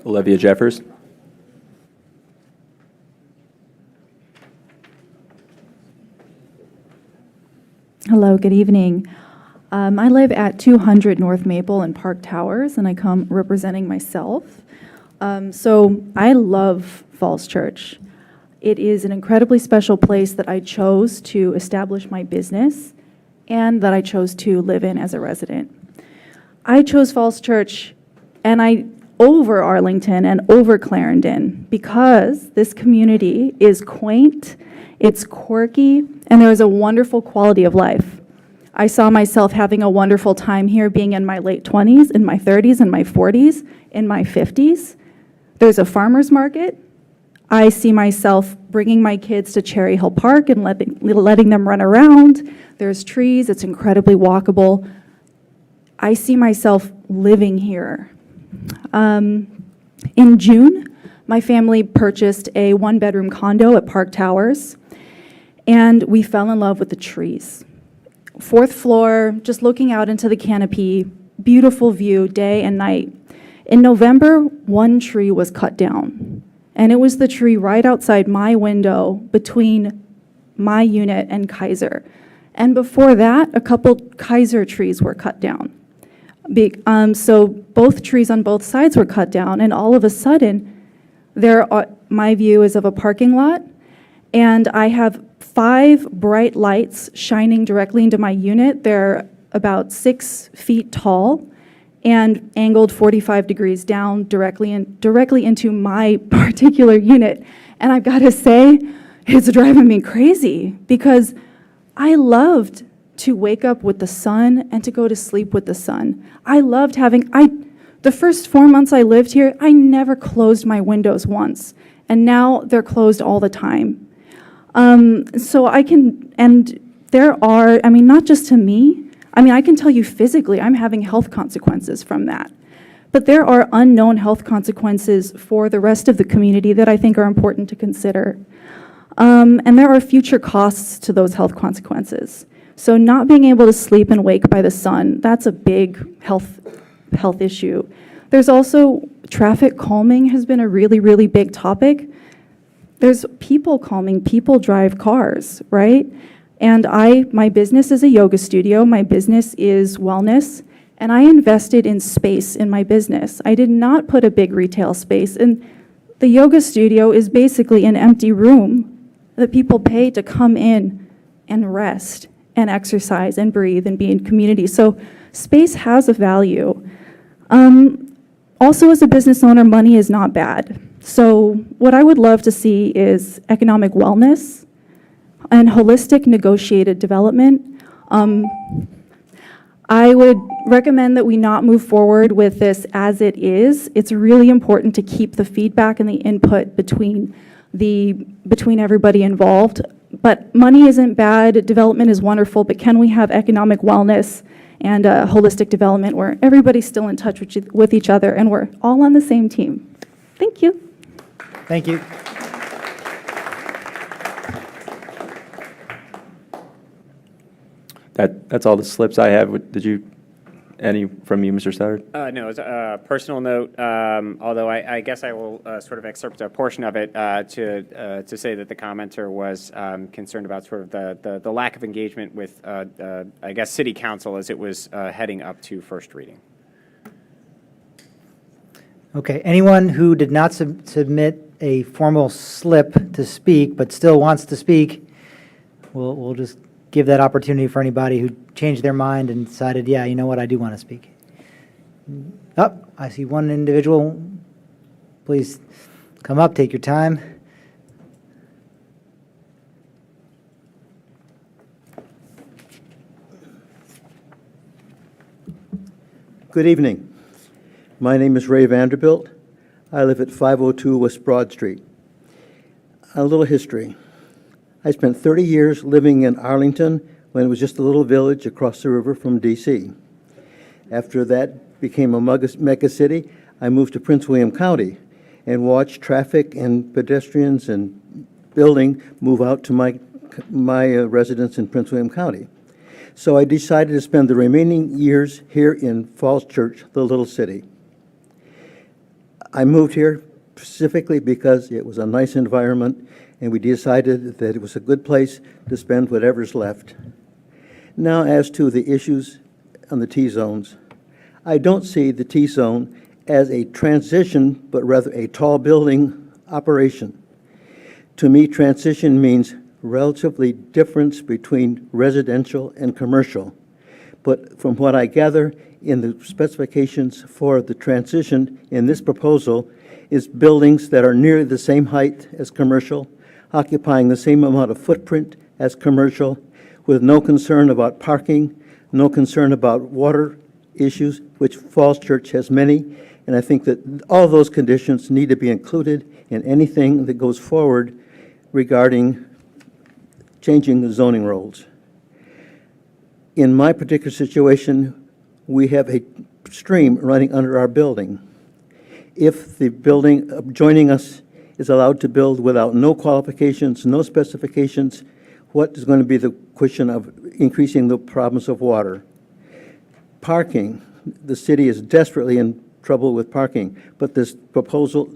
Olivia Jeffers. Hello, good evening. I live at 200 North Maple in Park Towers, and I come representing myself. So I love Falls Church. It is an incredibly special place that I chose to establish my business and that I chose to live in as a resident. I chose Falls Church over Arlington and over Clarendon because this community is quaint, it's quirky, and there is a wonderful quality of life. I saw myself having a wonderful time here, being in my late 20s, in my 30s, in my 40s, in my 50s. There's a farmer's market. I see myself bringing my kids to Cherry Hill Park and letting them run around. There's trees. It's incredibly walkable. I see myself living here. In June, my family purchased a 1-bedroom condo at Park Towers, and we fell in love with the trees. 4th floor, just looking out into the canopy, beautiful view day and night. In November, one tree was cut down, and it was the tree right outside my window between my unit and Kaiser. And before that, a couple Kaiser trees were cut down. So both trees on both sides were cut down, and all of a sudden, my view is of a parking lot, and I have 5 bright lights shining directly into my unit. They're about 6 feet tall and angled 45 degrees down directly into my particular unit. And I've got to say, it's driving me crazy because I loved to wake up with the sun and to go to sleep with the sun. I loved the first 4 months I lived here, I never closed my windows once. And now they're closed all the time. So not just to me, I can tell you physically, I'm having health consequences from that. But there are unknown health consequences for the rest of the community that I think are important to consider. And there are future costs to those health consequences. So not being able to sleep and wake by the sun, that's a big health issue. There's also traffic calming has been a really, really big topic. There's people calming, people drive cars, right? And my business is a yoga studio, my business is wellness, and I invested in space in my business. I did not put a big retail space, and the yoga studio is basically an empty room that people pay to come in and rest and exercise and breathe and be in community. So space has a value. Also, as a business owner, money is not bad. So what I would love to see is economic wellness and holistic negotiated development. I would recommend that we not move forward with this as it is. It's really important to keep the feedback and the input between everybody involved. But money isn't bad, development is wonderful, but can we have economic wellness and holistic development where everybody's still in touch with each other and we're all on the same team? Thank you. Thank you. That's all the slips I have. Did you Any from you, Mr. Stoddard? No, as a personal note, although I guess I will sort of excerpt a portion of it to say that the commenter was concerned about sort of the lack of engagement with, I guess, City Council as it was heading up to first reading. Okay, anyone who did not submit a formal slip to speak but still wants to speak, we'll just give that opportunity for anybody who changed their mind and decided, yeah, you know what, I do want to speak. Oh, I see one individual. Please come up, take your time. Good evening. My name is Ray Vanderbilt. I live at 502 West Broad Street. A little history. I spent 30 years living in Arlington when it was just a little village across the river from D.C. After that became a mega city, I moved to Prince William County and watched traffic and pedestrians and building move out to my residence in Prince William County. So I decided to spend the remaining years here in Falls Church, the little city. I moved here specifically because it was a nice environment, and we decided that it was a good place to spend whatever's left. Now, as to the issues on the T-zones, I don't see the T-zone as a transition, but rather a tall building operation. To me, transition means relatively difference between residential and commercial. But from what I gather in the specifications for the transition in this proposal is buildings that are nearly the same height as commercial, occupying the same amount of footprint as commercial, with no concern about parking, no concern about water issues, which Falls Church has many. And I think that all those conditions need to be included in anything that goes forward regarding changing the zoning rules. In my particular situation, we have a stream running under our building. If the building adjoining us is allowed to build without no qualifications, no specifications, what is going to be the question of increasing the problems of water? Parking. The city is desperately in trouble with parking, but this proposal,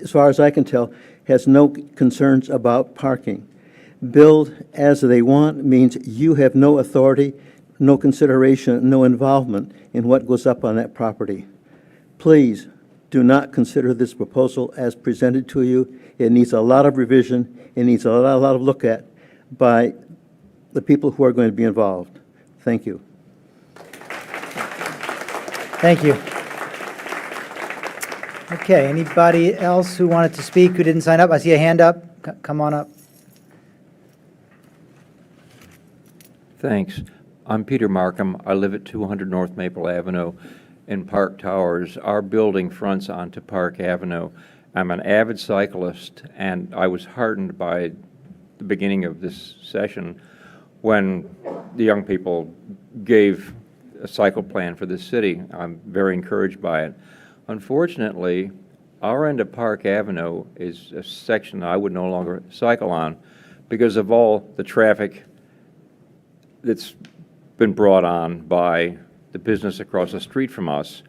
as far as I can tell, has no concerns about parking. Build as they want means you have no authority, no consideration, no involvement in what goes up on that property. Please do not consider this proposal as presented to you. It needs a lot of revision. It needs a lot of look at by the people who are going to be involved. Thank you. Thank you. Okay, anybody else who wanted to speak who didn't sign up? I see a hand up. Come on up. Thanks. I'm Peter Markham. I live at 200 North Maple Avenue in Park Towers. Our building fronts onto Park Avenue. I'm an avid cyclist, and I was heartened by the beginning of this session when the young people gave a cycle plan for the city. I'm very encouraged by it. Unfortunately, our end of Park Avenue is a section I would no longer cycle on because of all the traffic that's been brought on by the business across the street from us.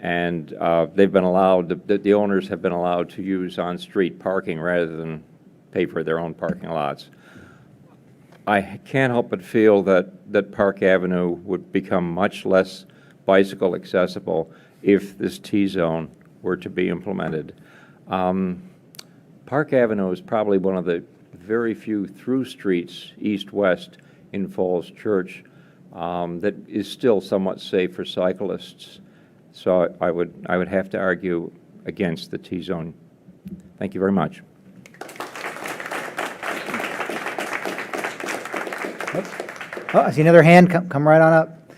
And they've been allowed, the owners have been allowed to use on-street parking rather than pay for their own parking lots. I can't help but feel that Park Avenue would become much less bicycle accessible if this T-zone were to be implemented. Park Avenue is probably one of the very few through streets east-west in Falls Church that is still somewhat safe for cyclists. So I would have to argue against the T-zone. Thank you very much. Oh, I see another hand. Come right on up.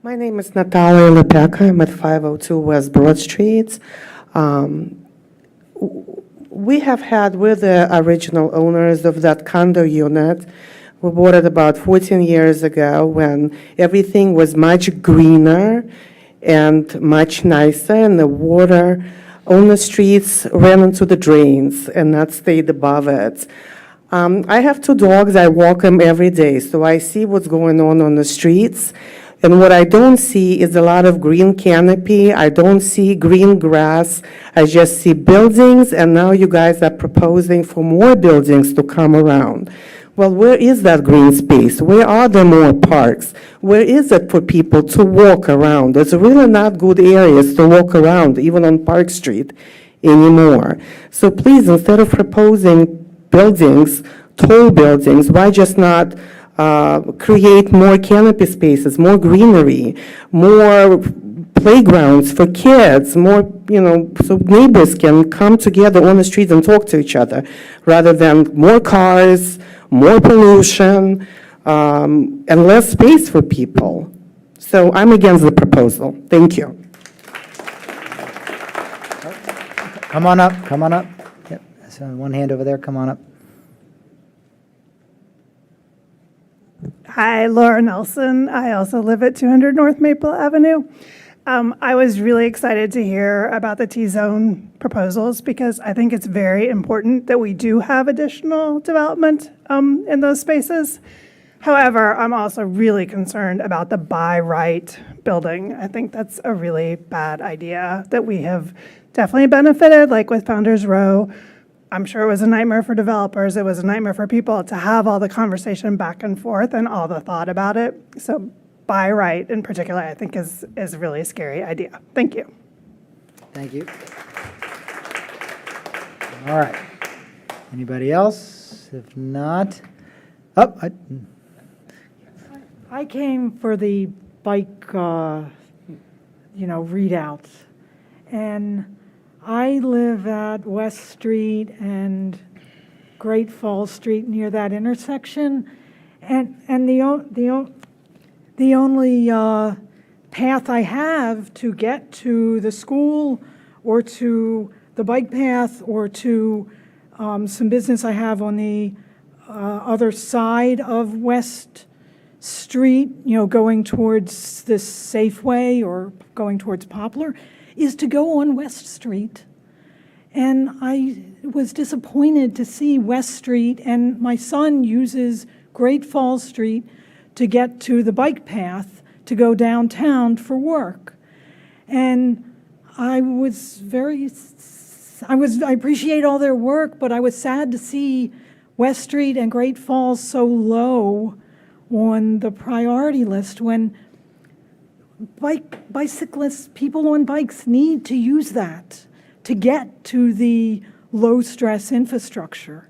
My name is Natalia Lepeka. I'm at 502 West Broad Street. We have had, we're the original owners of that condo unit. We bought it about 14 years ago when everything was much greener and much nicer, and the water on the streets ran into the drains and not stayed above it. I have 2 dogs. I walk them every day, so I see what's going on the streets. And what I don't see is a lot of green canopy. I don't see green grass. I just see buildings, and now you guys are proposing for more buildings to come around. Well, where is that green space? Where are there more parks? Where is it for people to walk around? There's really not good areas to walk around, even on Park Street anymore. So please, instead of proposing buildings, tall buildings, why just not create more canopy spaces, more greenery, more playgrounds for kids, more, so neighbors can come together on the streets and talk to each other, rather than more cars, more pollution, and less space for people. So I'm against the proposal. Thank you. Come on up, come on up. Yep, so one hand over there, come on up. Hi, Laura Nelson. I also live at 200 North Maple Avenue. I was really excited to hear about the T-zone proposals because I think it's very important that we do have additional development in those spaces. However, I'm also really concerned about the by right building. I think that's a really bad idea that we have definitely benefited, like with Founders Row. I'm sure it was a nightmare for developers. It was a nightmare for people to have all the conversation back and forth and all the thought about it. So by right in particular, I think is really a scary idea. Thank you. Thank you. All right. Anybody else? If not, I came for the bike, readouts. And I live at West Street and Great Falls Street near that intersection. And the only path I have to get to the school or to the bike path or to some business I have on the other side of West Street, going towards the Safeway or going towards Poplar, is to go on West Street. And I was disappointed to see West Street, and my son uses Great Falls Street to get to the bike path to go downtown for work. And I appreciate all their work, but I was sad to see West Street and Great Falls so low on the priority list when bicyclists, people on bikes need to use that to get to the low-stress infrastructure.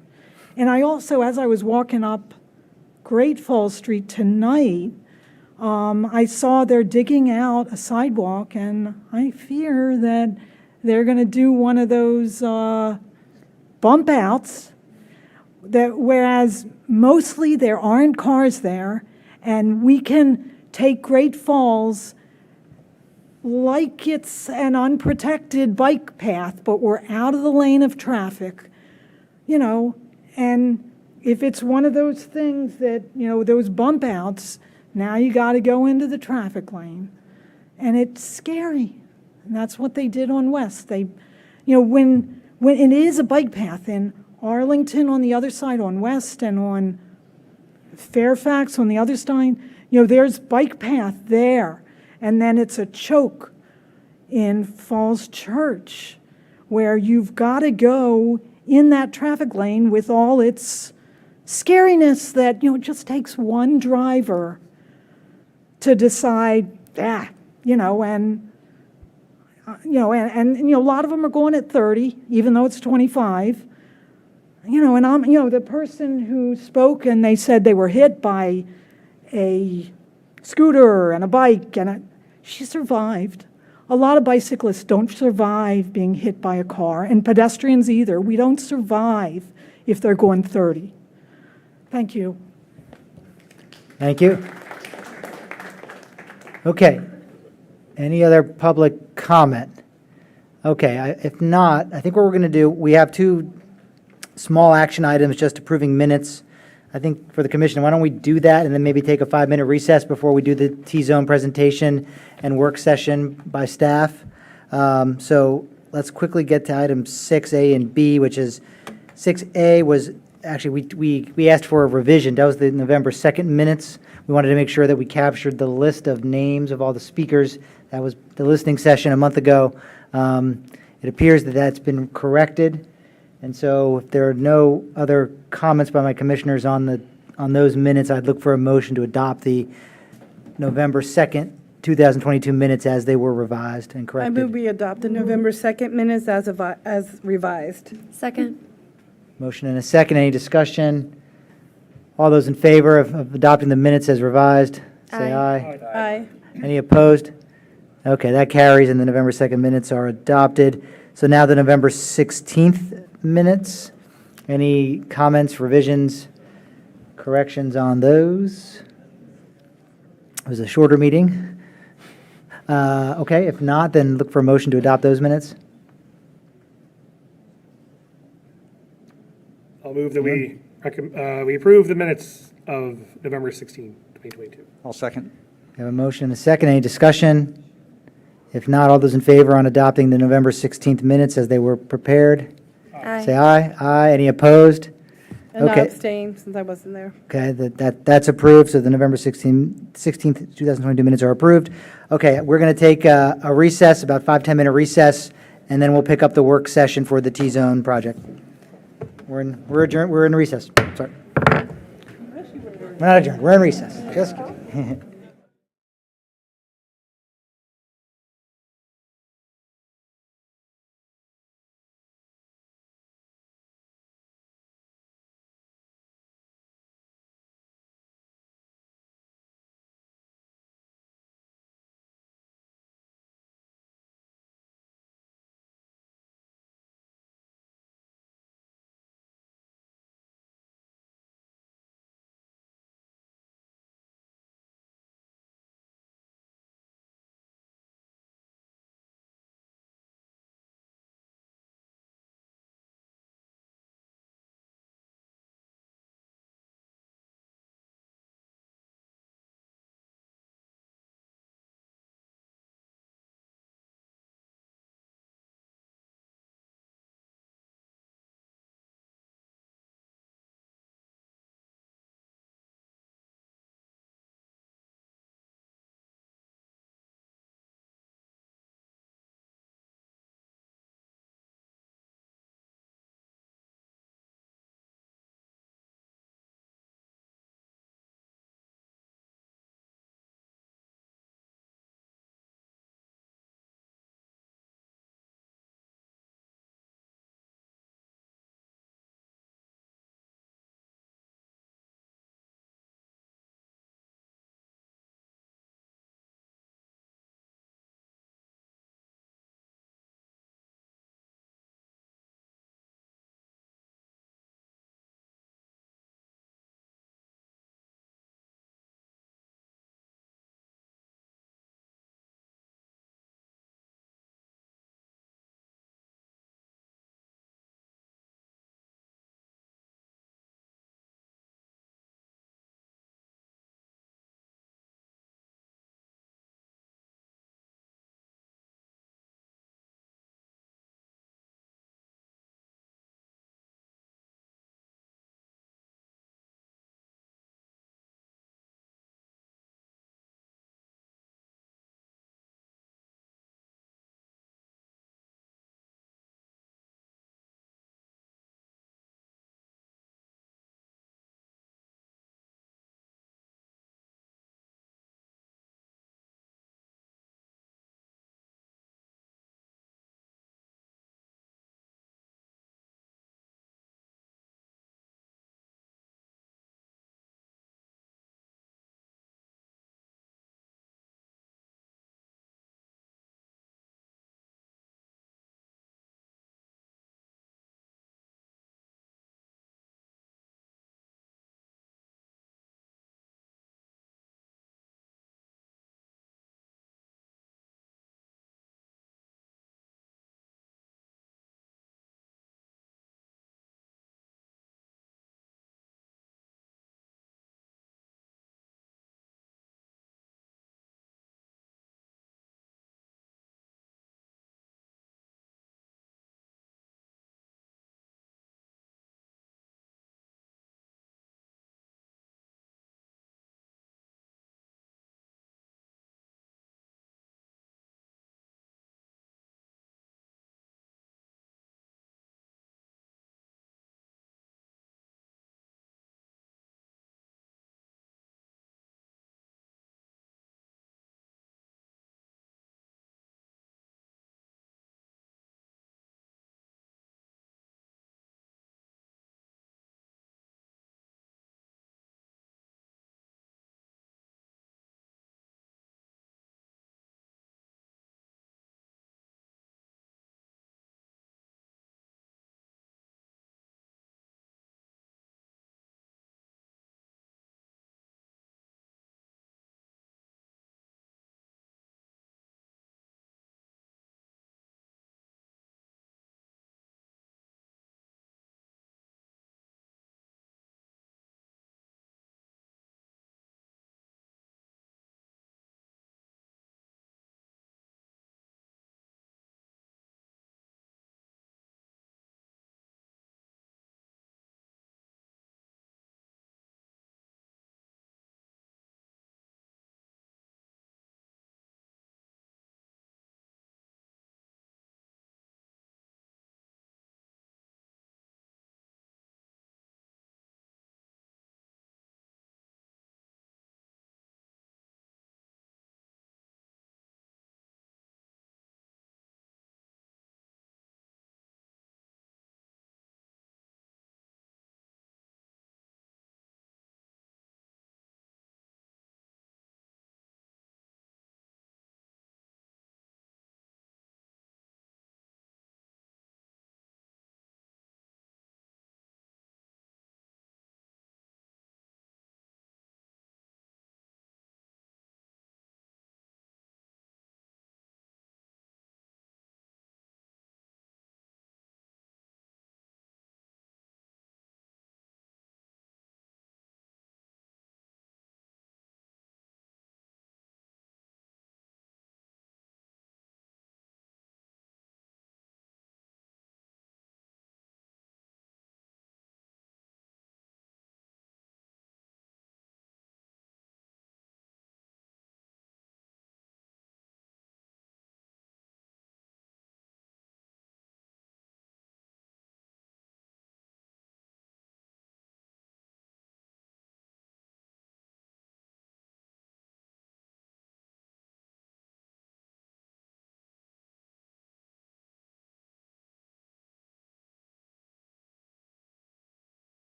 And I also, as I was walking up Great Falls Street tonight, I saw they're digging out a sidewalk, and I fear that they're going to do one of those bump outs, whereas mostly there aren't cars there, and we can take Great Falls like it's an unprotected bike path, but we're out of the lane of traffic, and if it's one of those things that, those bump outs, now you got to go into the traffic lane. And it's scary. And that's what they did on West. They, when it is a bike path in Arlington on the other side on West and on Fairfax on the other side, there's bike path there. And then it's a choke in Falls Church where you've got to go in that traffic lane with all its scariness that, it just takes one driver to decide, and a lot of them are going at 30, even though it's 25. And I'm, the person who spoke and they said they were hit by a scooter and a bike, and she survived. A lot of bicyclists don't survive being hit by a car, and pedestrians either. We don't survive if they're going 30. Thank you. Thank you. Okay. Any other public comment? Okay, if not, I think what we're going to do, we have two small action items, just approving minutes. I think for the commission, why don't we do that and then maybe take a 5-minute recess before we do the T-zone presentation and work session by staff. So let's quickly get to items 6A and B, which is 6A was actually, we asked for a revision. That was the November 2nd minutes. We wanted to make sure that we captured the list of names of all the speakers. That was the listening session a month ago. It appears that that's been corrected. And so if there are no other comments by my commissioners on those minutes, I'd look for a motion to adopt the November 2nd, 2022 minutes as they were revised and I corrected. move we adopt the November 2nd minutes as revised. Second. Motion and a second. Any discussion? All those in favor of adopting the minutes as revised, say aye. Aye. Any opposed? Okay, that carries, and the November 2nd minutes are adopted. So now the November 16th minutes. Any comments, revisions, corrections on those? It was a shorter meeting. Okay, if not, then look for a motion to adopt those minutes. I'll move that we approve the minutes of November 16, 2022. I'll second. We have a motion and a second. Any discussion? If not, all those in favor on adopting the November 16th minutes as they were prepared? Aye. Say aye. Aye. Any opposed? And I Okay. abstain since I wasn't there. Okay, that's approved, so the November 16th, 2022 minutes are approved. Okay, we're going to take a recess, about 5-10 minute recess, and then we'll pick up the work session for the T-zone project. We're adjourned, we're in recess, sorry. We're not adjourned, we're in recess, just kidding.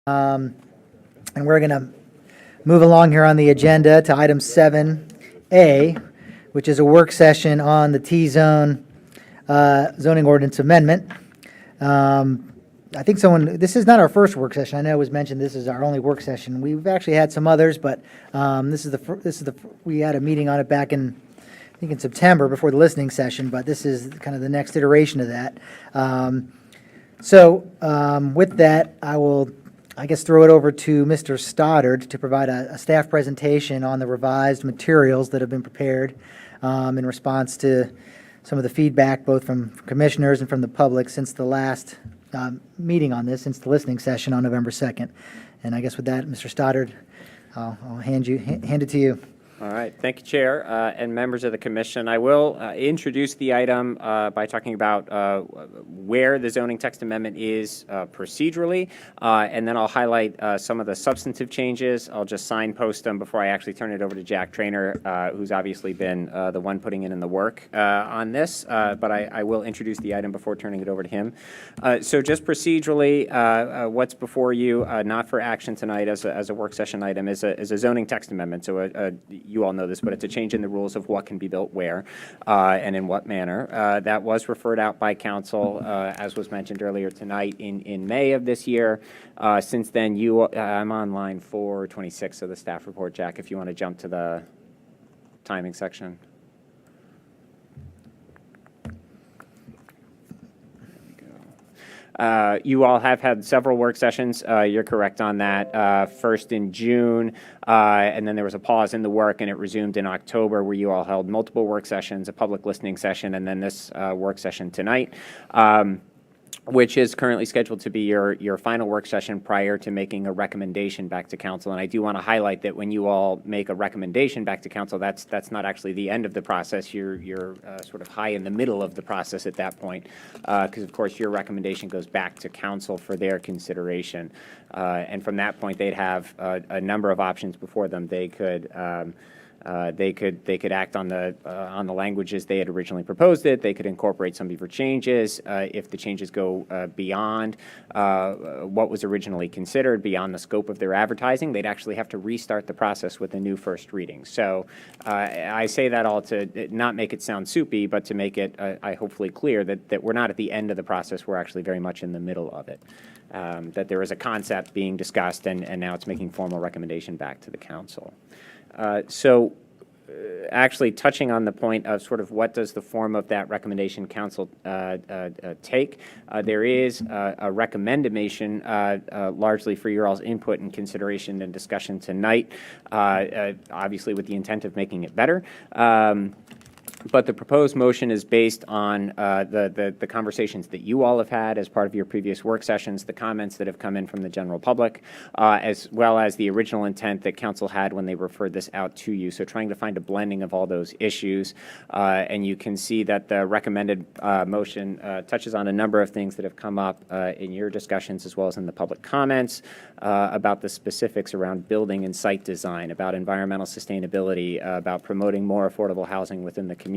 And we're going to move along here on the agenda to item 7A, which is a work session on the T-zone zoning ordinance amendment. I think this is not our first work session. I know it was mentioned this is our only work session. We've actually had some others, but we had a meeting on it back in, I think in September before the listening session, but this is kind of the next iteration of that. With that, I will, I guess, throw it over to Mr. Stoddard to provide a staff presentation on the revised materials that have been prepared in response to some of the feedback, both from commissioners and from the public since the last meeting on this, since the listening session on November 2nd. And I guess with that, Mr. Stoddard, I'll hand it to you. All right. Thank you, Chair, and members of the commission. I will introduce the item by talking about where the zoning text amendment is procedurally, and then I'll highlight some of the substantive changes. I'll just signpost them before I actually turn it over to Jack Trainer, who's obviously been the one putting in the work on this, but I will introduce the item before turning it over to him. So just procedurally, what's before you, not for action tonight as a work session item, is a zoning text amendment. So you all know this, but it's a change in the rules of what can be built where and in what manner. That was referred out by council, as was mentioned earlier tonight, in May of this year. Since then, I'm on line 426 of the staff report, Jack, if you want to jump to the timing section. You all have had several work sessions. You're correct on that. First in June, and then there was a pause in the work, and it resumed in October, where you all held multiple work sessions, a public listening session, and then this work session tonight, which is currently scheduled to be your final work session prior to making a recommendation back to council. And I do want to highlight that when you all make a recommendation back to council, that's not actually the end of the process. You're sort of high in the middle of the process at that point, because of course your recommendation goes back to council for their consideration. And from that point, they'd have a number of options before them. They could act on the languages they had originally proposed it. They could incorporate some of your changes. If the changes go beyond what was originally considered, beyond the scope of their advertising, they'd actually have to restart the process with a new first reading. So I say that all to not make it sound soupy, but to make it, hopefully clear that we're not at the end of the process. We're actually very much in the middle of it. That there is a concept being discussed, and now it's making formal recommendation back to the council. Actually touching on the point of sort of what does the form of that recommendation council take, there is a recommendation largely for your all's input and consideration and discussion tonight, obviously with the intent of making it better. But the proposed motion is based on the conversations that you all have had as part of your previous work sessions, the comments that have come in from the general public, as well as the original intent that council had when they referred this out to you. So trying to find a blending of all those issues. And you can see that the recommended motion touches on a number of things that have come up in your discussions as well as in the public comments about the specifics around building and site design, about environmental sustainability, about promoting more affordable housing within the community,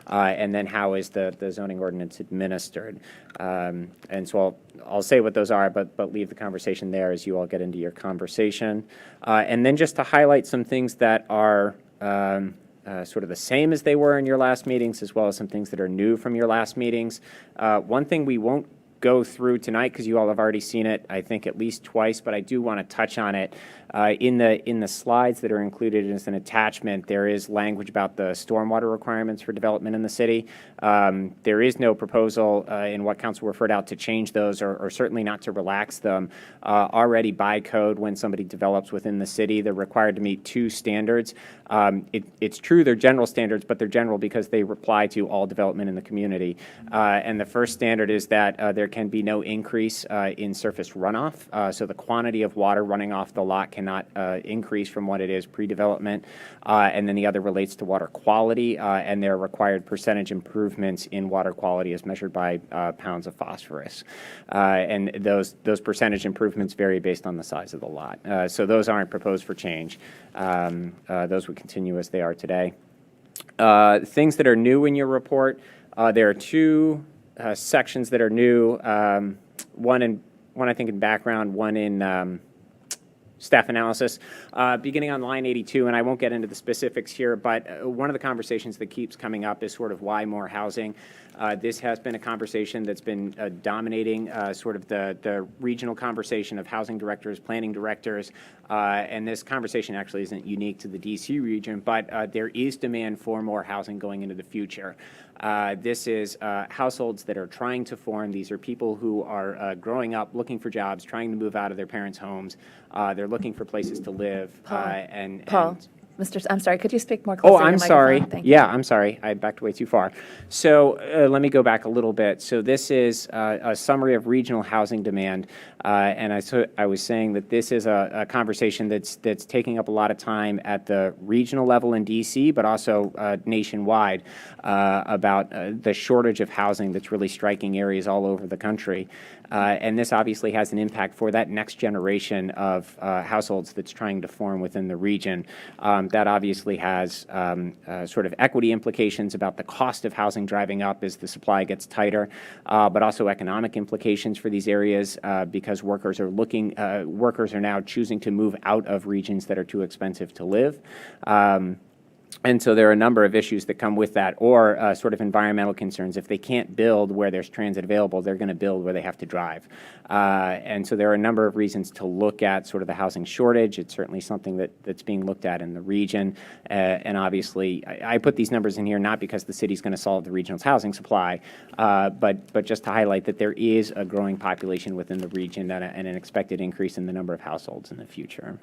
and then how is the zoning ordinance administered. And so I'll say what those are, but leave the conversation there as you all get into your conversation. And then just to highlight some things that are sort of the same as they were in your last meetings, as well as some things that are new from your last meetings. One thing we won't go through tonight, because you all have already seen it, I think, at least twice, but I do want to touch on it. In the slides that are included as an attachment, there is language about the stormwater requirements for development in the city. There is no proposal in what council referred out to change those, or certainly not to relax them. Already by code, when somebody develops within the city, they're required to meet two standards. It's true they're general standards, but they're general because they apply to all development in the community. And the first standard is that there can be no increase in surface runoff. So the quantity of water running off the lot cannot increase from what it is pre-development. And then the other relates to water quality, and there are required percentage improvements in water quality as measured by pounds of phosphorus. And those percentage improvements vary based on the size of the lot. So those aren't proposed for change. Those would continue as they are today. Things that are new in your report, there are two sections that are new. One one I think in background, one in staff analysis. Beginning on line 82, and I won't get into the specifics here, but one of the conversations that keeps coming up is sort of why more housing. This has been a conversation that's been dominating sort of the regional conversation of housing directors, planning directors, and this conversation actually isn't unique to the DC region, but there is demand for more housing going into the future. This is households that are trying to form. These are people who are growing up, looking for jobs, trying to move out of their parents' homes. They're looking for places to live. Paul, I'm sorry, could you speak more closely Oh, to your I'm sorry. microphone? Thank you. Yeah, I'm sorry. I backed way too far. So let me go back a little bit. So this is a summary of regional housing demand. And I was saying that this is a conversation that's taking up a lot of time at the regional level in DC, but also nationwide about the shortage of housing that's really striking areas all over the country. And this obviously has an impact for that next generation of households that's trying to form within the region. That obviously has sort of equity implications about the cost of housing driving up as the supply gets tighter, but also economic implications for these areas because workers are now choosing to move out of regions that are too expensive to live. And so there are a number of issues that come with that, or sort of environmental concerns. If they can't build where there's transit available, they're going to build where they have to drive. And so there are a number of reasons to look at sort of the housing shortage. It's certainly something that's being looked at in the region. And obviously, I put these numbers in here not because the city's going to solve the regional's housing supply, but just to highlight that there is a growing population within the region and an expected increase in the number of households in the future.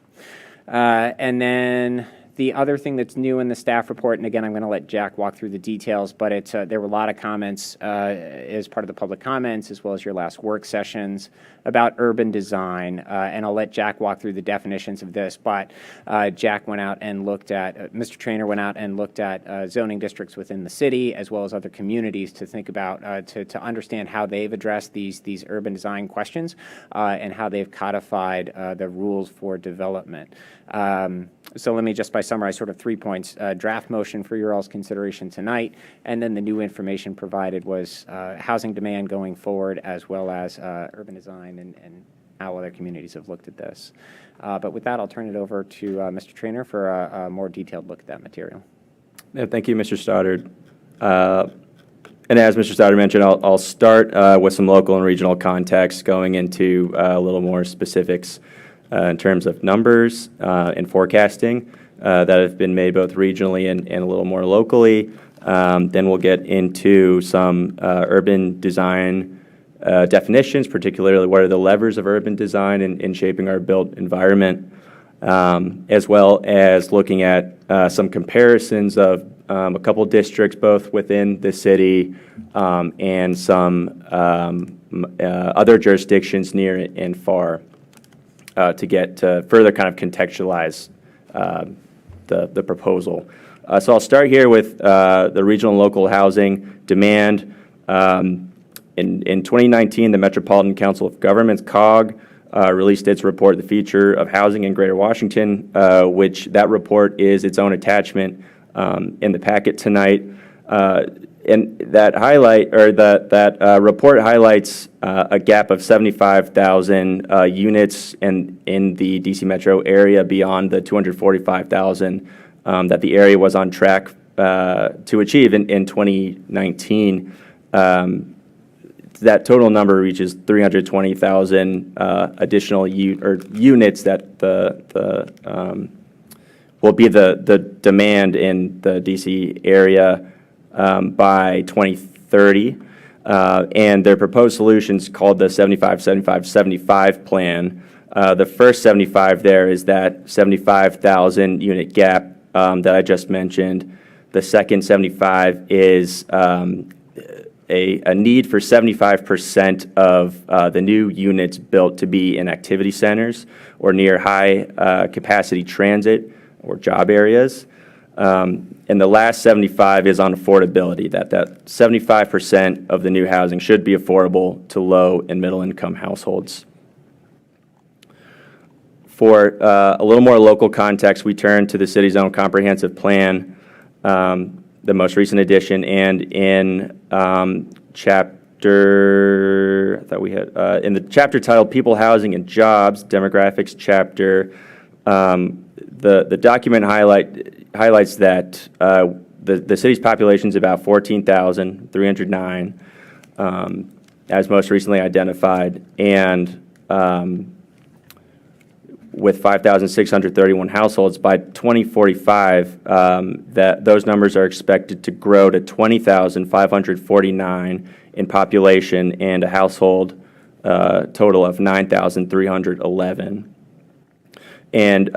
And then the other thing that's new in the staff report, and again, I'm going to let Jack walk through the details, but there were a lot of comments as part of the public comments, as well as your last work sessions, about urban design. And I'll let Jack walk through the definitions of this, but Jack went out and looked at, Mr. Trainer went out and looked at zoning districts within the city, as well as other communities to think about, to understand how they've addressed these urban design questions and how they've codified the rules for development. So let me just summarize sort of 3 points. Draft motion for your all's consideration tonight, and then the new information provided was housing demand going forward, as well as urban design and how other communities have looked at this. But with that, I'll turn it over to Mr. Trainer for a more detailed look at that material. Yeah, thank you, Mr. Stoddard. And as Mr. Stoddard mentioned, I'll start with some local and regional context, going into a little more specifics in terms of numbers and forecasting that have been made both regionally and a little more locally. Then we'll get into some urban design definitions, particularly what are the levers of urban design in shaping our built environment, as well as looking at some comparisons of a couple districts both within the city and some other jurisdictions near and far to get to further kind of contextualize the proposal. So I'll start here with the regional and local housing demand. In 2019, the Metropolitan Council of Governments, COG, released its report, The Future of Housing in Greater Washington, which that report is its own attachment in the packet tonight. And that report highlights a gap of 75,000 units in the DC metro area beyond the 245,000 that the area was on track to achieve in 2019. That total number reaches 320,000 additional units that will be the demand in the DC area by 2030. And their proposed solutions called the 75-75-75 plan. The first 75 there is that 75,000 unit gap that I just mentioned. The second 75 is a need for 75% of the new units built to be in activity centers or near high capacity transit or job areas. And the last 75 is on affordability, that 75% of the new housing should be affordable to low and middle income households. For a little more local context, we turn to the city's own comprehensive plan, the most recent edition, and in chapter thought we had, in the chapter titled People, Housing, and Jobs, Demographics chapter, the document highlights that the city's population is about 14,309, as most recently identified, and with 5,631 households. By 2045, those numbers are expected to grow to 20,549 in population and a household total of 9,311. And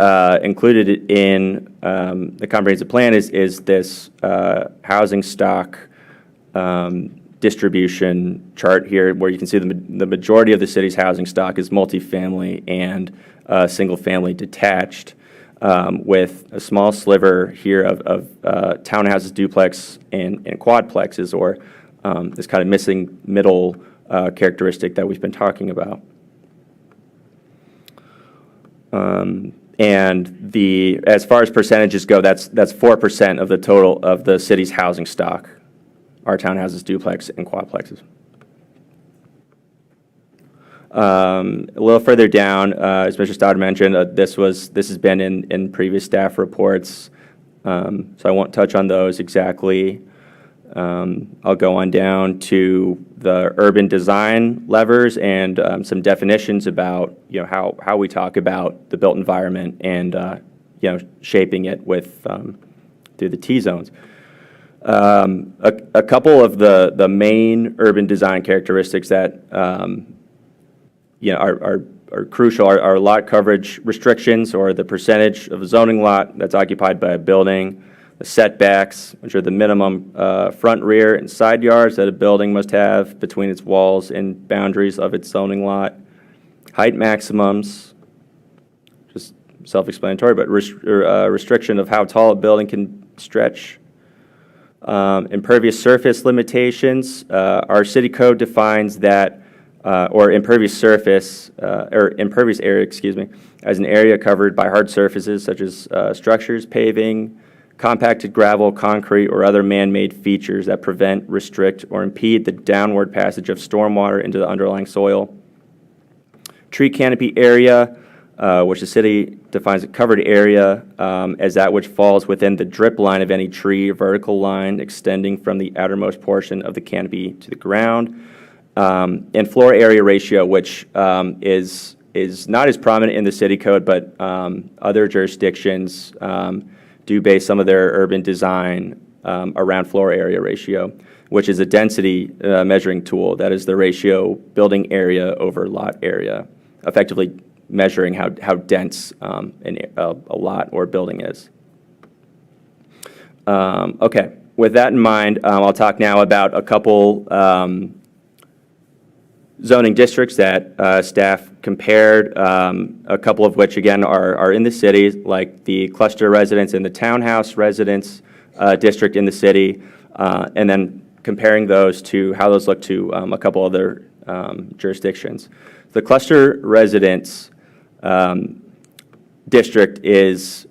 included in the comprehensive plan is this housing stock distribution chart here, where you can see the majority of the city's housing stock is multifamily and single-family detached, with a small sliver here of townhouses, duplex, and quadplexes, or this kind of missing middle characteristic that we've been talking about. And as far as percentages go, that's 4% of the total of the city's housing stock, are townhouses, duplex, and quadplexes. A little further down, as Mr. Stoddard mentioned, this has been in previous staff reports, so I won't touch on those exactly. I'll go on down to the urban design levers and some definitions about how we talk about the built environment and shaping it with through the T-zones. A couple of the main urban design characteristics that are crucial are lot coverage restrictions, or the percentage of a zoning lot that's occupied by a building, the setbacks, which are the minimum front, rear, and side yards that a building must have between its walls and boundaries of its zoning lot, height maximums, just self-explanatory, but restriction of how tall a building can stretch, impervious surface limitations. Our city code defines that, or impervious surface, or impervious area, as an area covered by hard surfaces such as structures, paving, compacted gravel, concrete, or other man-made features that prevent, restrict, or impede the downward passage of stormwater into the underlying soil. Tree canopy area, which the city defines a covered area as that which falls within the drip line of any tree, vertical line extending from the outermost portion of the canopy to the ground. And floor area ratio, which is not as prominent in the city code, but other jurisdictions do base some of their urban design around floor area ratio, which is a density measuring tool. That is the ratio building area over lot area, effectively measuring how dense a lot or building is. Okay, with that in mind, I'll talk now about a couple zoning districts that staff compared, a couple of which, again, are in the city, like the cluster residence and the townhouse residence district in the city, and then comparing those to how those look to a couple other jurisdictions. The cluster residence district is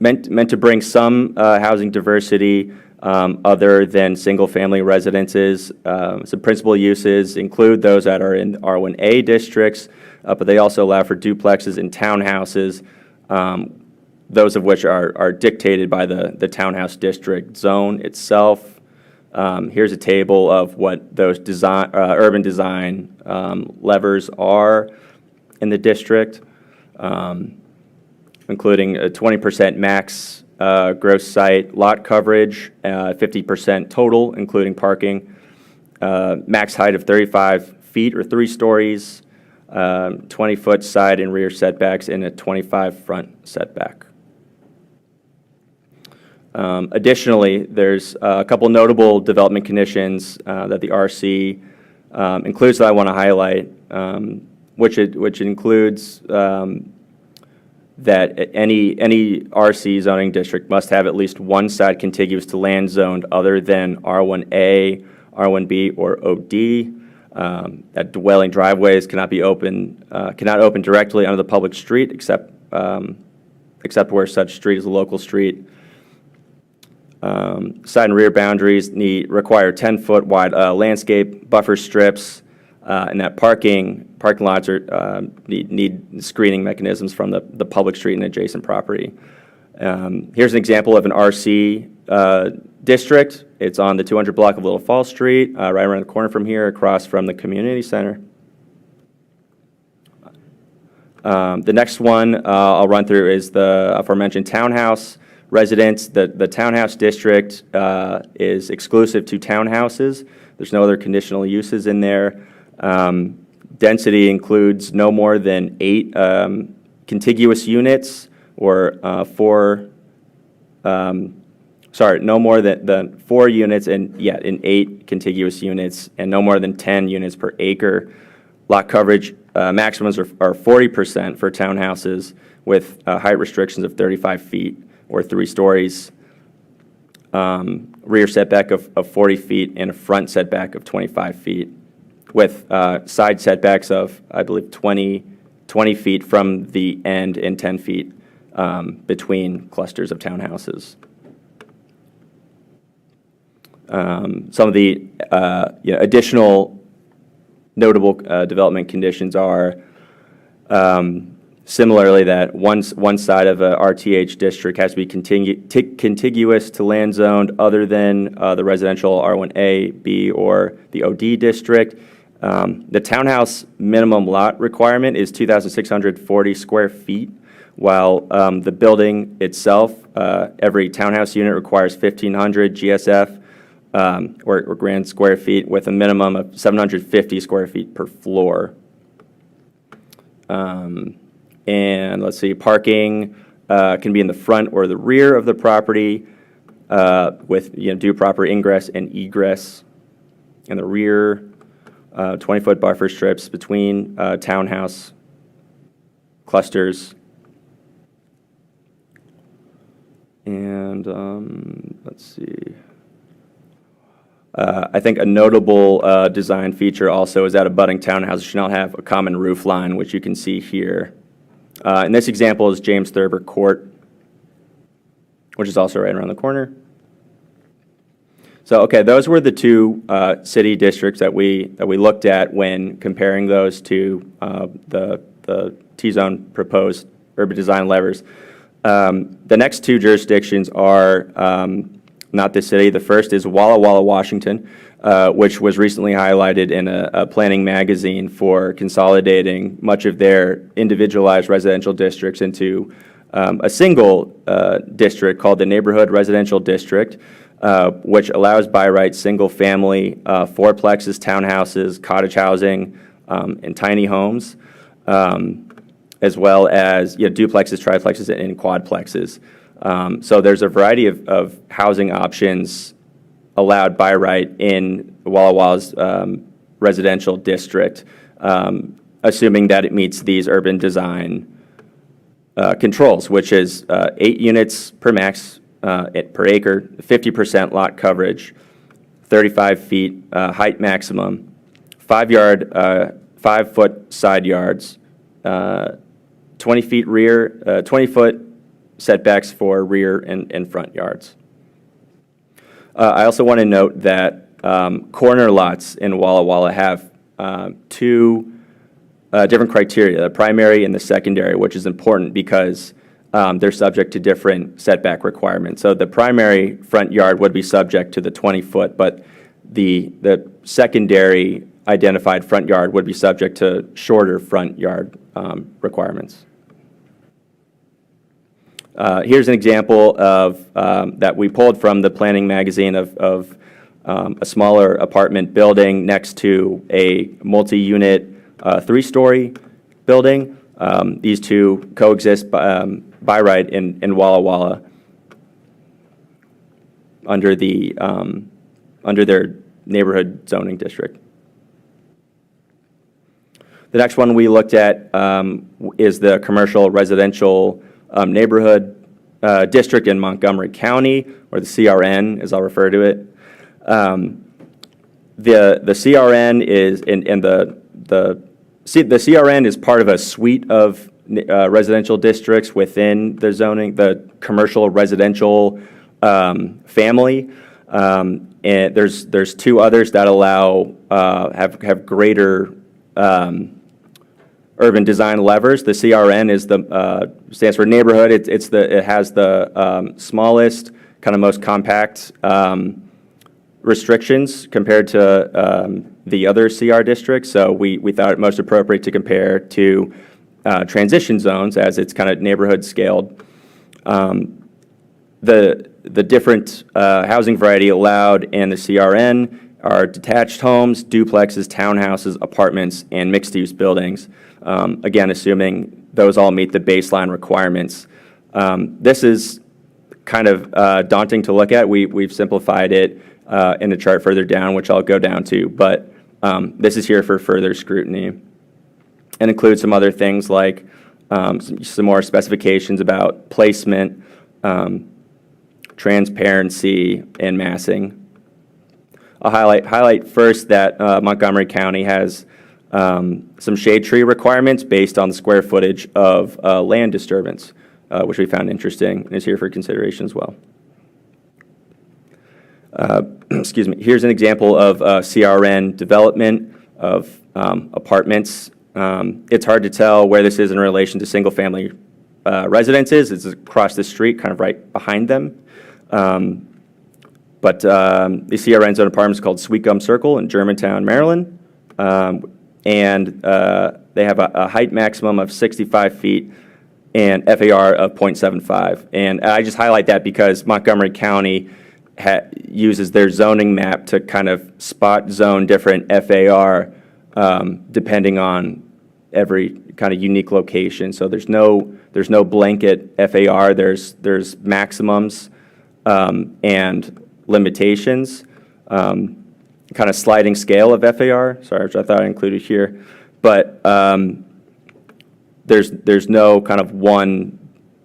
meant to bring some housing diversity other than single-family residences. Some principal uses include those that are in R1A districts, but they also allow for duplexes and townhouses, those of which are dictated by the townhouse district zone itself. Here's a table of what those urban design levers are in the district, including a 20% max gross site lot coverage, 50% total, including parking, max height of 35 feet or 3 stories, 20-foot side and rear setbacks, and a 25 front setback. Additionally, there's a couple notable development conditions that the RC includes that I want to highlight, which includes that any RC zoning district must have at least one side contiguous to land zoned other than R1A, R1B, or OD. That dwelling driveways cannot open directly onto the public street except where such street is a local street. Side and rear boundaries require 10-foot wide landscape buffer strips, and that parking lots need screening mechanisms from the public street and adjacent property. Here's an example of an RC district. It's on the 200 block of Little Falls Street, right around the corner from here, across from the community center. The next one I'll run through is the aforementioned townhouse residents. The townhouse district is exclusive to townhouses. There's no other conditional uses in there. Density includes no more than 8 contiguous units or no more than 4 units in 8 contiguous units, and no more than 10 units per acre. Lot coverage maximums are 40% for townhouses with height restrictions of 35 feet or 3 stories, rear setback of 40 feet, and a front setback of 25 feet, with side setbacks of, I believe, 20 feet from the end and 10 feet between clusters of townhouses. Some of the additional notable development conditions are similarly that one side of a RTH district has to be contiguous to land zoned other than the residential R1A, B, or the OD district. The townhouse minimum lot requirement is 2,640 square feet, while the building itself, every townhouse unit requires 1,500 GSF or grand square feet, with a minimum of 750 square feet per floor. And let's see, parking can be in the front or the rear of the property with due proper ingress and egress. In the rear, 20-foot buffer strips between townhouse clusters. And let's see. I think a notable design feature also is that abutting townhouses should not have a common roof line, which you can see here. And this example is James Thurber Court, which is also right around the corner. So, okay, those were the 2 city districts that we looked at when comparing those to the T-zone proposed urban design levers. The next 2 jurisdictions are not the city. The first is Walla Walla, Washington, which was recently highlighted in a planning magazine for consolidating much of their individualized residential districts into a single district called the Neighborhood Residential District, which allows by right single-family fourplexes, townhouses, cottage housing, and tiny homes, as well as duplexes, triplexes, and quadplexes. So there's a variety of housing options allowed by right in Walla Walla's residential district, assuming that it meets these urban design controls, which is 8 units per max per acre, 50% lot coverage, 35 feet height maximum, 5-foot side yards, 20 feet rear, 20-foot setbacks for rear and front yards. I also want to note that corner lots in Walla Walla have 2 different criteria, the primary and the secondary, which is important because they're subject to different setback requirements. So the primary front yard would be subject to the 20-foot, but the secondary identified front yard would be subject to shorter front yard requirements. Here's an example of that we pulled from the planning magazine of a smaller apartment building next to a multi-unit 3-story building. These 2 coexist by right in Walla Walla under their neighborhood zoning district. The next one we looked at is the commercial residential neighborhood district in Montgomery County, or the CRN, as I'll refer to it. The CRN is the CRN is part of a suite of residential districts within the zoning, the commercial residential family. And there's two others that allow, have greater urban design levers. The CRN is stands for neighborhood. It has the smallest, kind of most compact restrictions compared to the other CR districts. So we thought it most appropriate to compare to transition zones as it's kind of neighborhood scaled. The different housing variety allowed in the CRN are detached homes, duplexes, townhouses, apartments, and mixed-use buildings. Again, assuming those all meet the baseline requirements. This is kind of daunting to look at. We've simplified it in the chart further down, which I'll go down to, but this is here for further scrutiny and includes some other things like some more specifications about placement, transparency, and massing. I'll highlight first that Montgomery County has some shade tree requirements based on the square footage of land disturbance, which we found interesting and is here for consideration as well. Excuse me. Here's an example of CRN development of apartments. It's hard to tell where this is in relation to single-family residences. It's across the street, kind of right behind them. But the CRN zone apartment is called Sweet Gum Circle in Germantown, Maryland. And they have a height maximum of 65 feet and FAR of 0.75. And I just highlight that because Montgomery County uses their zoning map to kind of spot zone different FAR depending on every kind of unique location. So there's no blanket FAR. There's maximums and limitations, kind of sliding scale of FAR, sorry, which I thought I included here, but there's no kind of one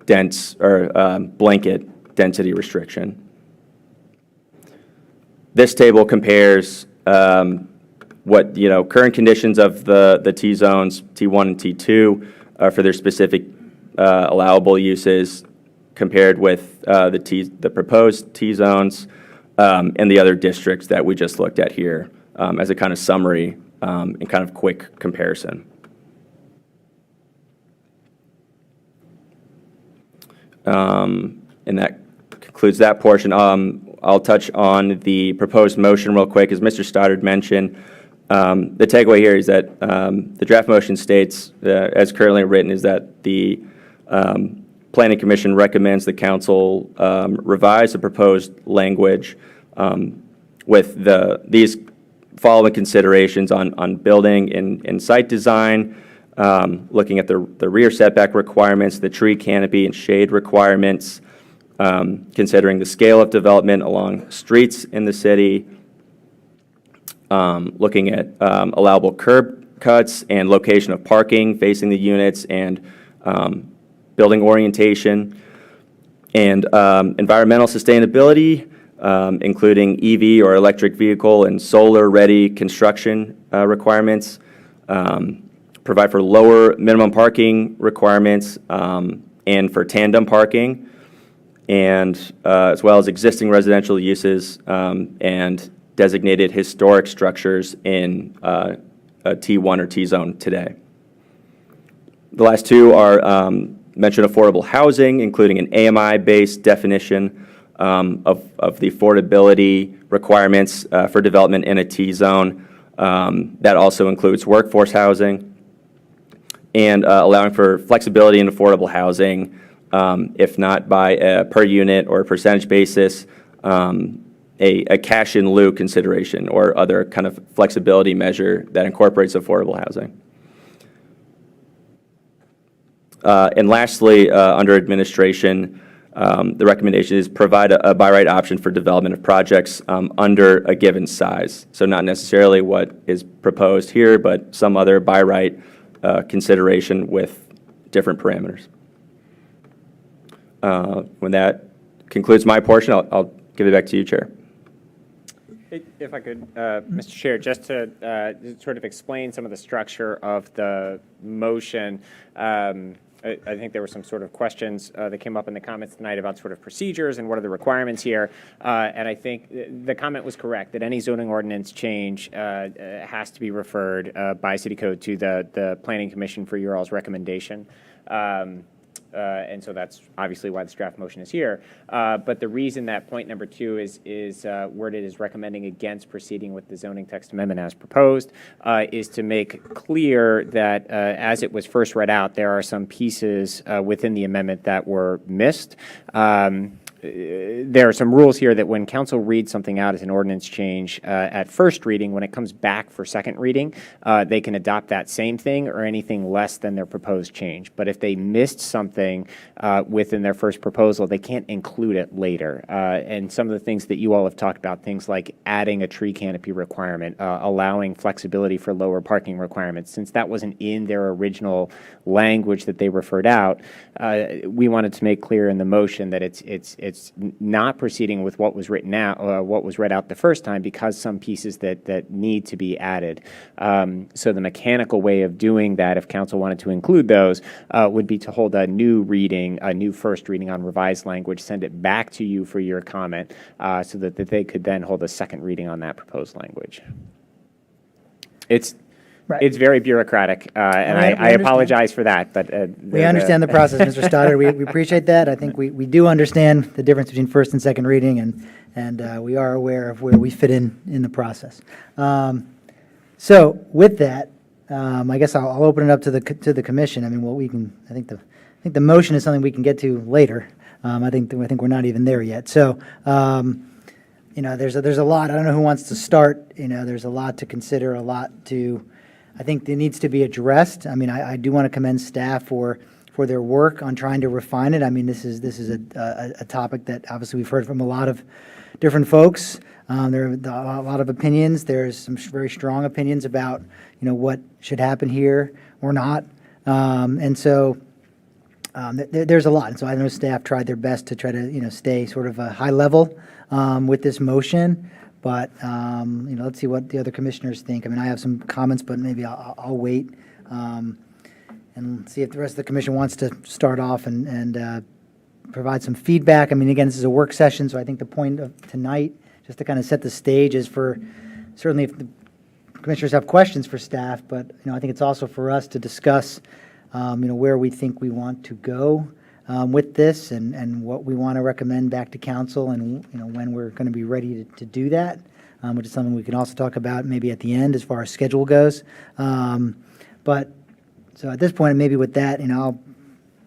dense or blanket density restriction. This table compares what current conditions of the T zones, T1 and T2, for their specific allowable uses, compared with the proposed T zones and the other districts that we just looked at here as a kind of summary and kind of quick comparison. And that concludes that portion. I'll touch on the proposed motion real quick. As Mr. Stoddard mentioned, the takeaway here is that the draft motion states, as currently written, is that the Planning Commission recommends the council revise the proposed language with these following considerations on building and site design, looking at the rear setback requirements, the tree canopy and shade requirements, considering the scale of development along streets in the city, looking at allowable curb cuts and location of parking facing the units and building orientation, and environmental sustainability, including EV or electric vehicle and solar-ready construction requirements, provide for lower minimum parking requirements and for tandem parking, and as well as existing residential uses and designated historic structures in a T1 or T zone today. The last two are mention affordable housing, including an AMI-based definition of the affordability requirements for development in a T zone. That also includes workforce housing and allowing for flexibility in affordable housing, if not by a per unit or a percentage basis, a cash in lieu consideration or other kind of flexibility measure that incorporates affordable housing. And lastly, under administration, the recommendation is provide a by right option for development of projects under a given size. So not necessarily what is proposed here, but some other by right consideration with different parameters. When that concludes my portion, I'll give it back to you, Chair. If I could, Mr. Chair, just to sort of explain some of the structure of the motion. I think there were some sort of questions that came up in the comments tonight about sort of procedures and what are the requirements here. And I think the comment was correct, that any zoning ordinance change has to be referred by city code to the Planning Commission for your all's recommendation. And so that's obviously why this draft motion is here. But the reason that point number 2 is worded as recommending against proceeding with the zoning text amendment as proposed is to make clear that as it was first read out, there are some pieces within the amendment that were missed. There are some rules here that when council reads something out as an ordinance change at first reading, when it comes back for second reading, they can adopt that same thing or anything less than their proposed change. But if they missed something within their first proposal, they can't include it later. And some of the things that you all have talked about, things like adding a tree canopy requirement, allowing flexibility for lower parking requirements, since that wasn't in their original language that they referred out, we wanted to make clear in the motion that it's not proceeding with what was written out, what was read out the first time, because some pieces that need to be added. So the mechanical way of doing that, if council wanted to include those, would be to hold a new reading, a new first reading on revised language, send it back to you for your comment, so that they could then hold a second reading on that proposed language. It's very bureaucratic, and I understand. apologize for that, but We understand the process, Mr. Stoddard. We appreciate that. I think we do understand the difference between first and second reading, and we are aware of where we fit in the process. So with that, I guess I'll open it up to the commission. I mean, what we can, I think the motion is something we can get to later. I think we're not even there yet. So, there's a lot. I don't know who wants to start. There's a lot to consider, a lot to. I think it needs to be addressed. I mean, I do want to commend staff for their work on trying to refine it. I mean, this is a topic that obviously we've heard from a lot of different folks. There are a lot of opinions. There's some very strong opinions about, what should happen here or not. And so there's a lot. And so I know staff tried their best to try to, stay sort of a high level with this motion. But, let's see what the other commissioners think. I mean, I have some comments, but maybe I'll wait and see if the rest of the commission wants to start off and provide some feedback. I mean, again, this is a work session, so I think the point of tonight, just to kind of set the stage, is for certainly if the commissioners have questions for staff, but, I think it's also for us to discuss, where we think we want to go with this and what we want to recommend back to council and, when we're going to be ready to do that, which is something we can also talk about maybe at the end as far as schedule goes. But so at this point, maybe with that,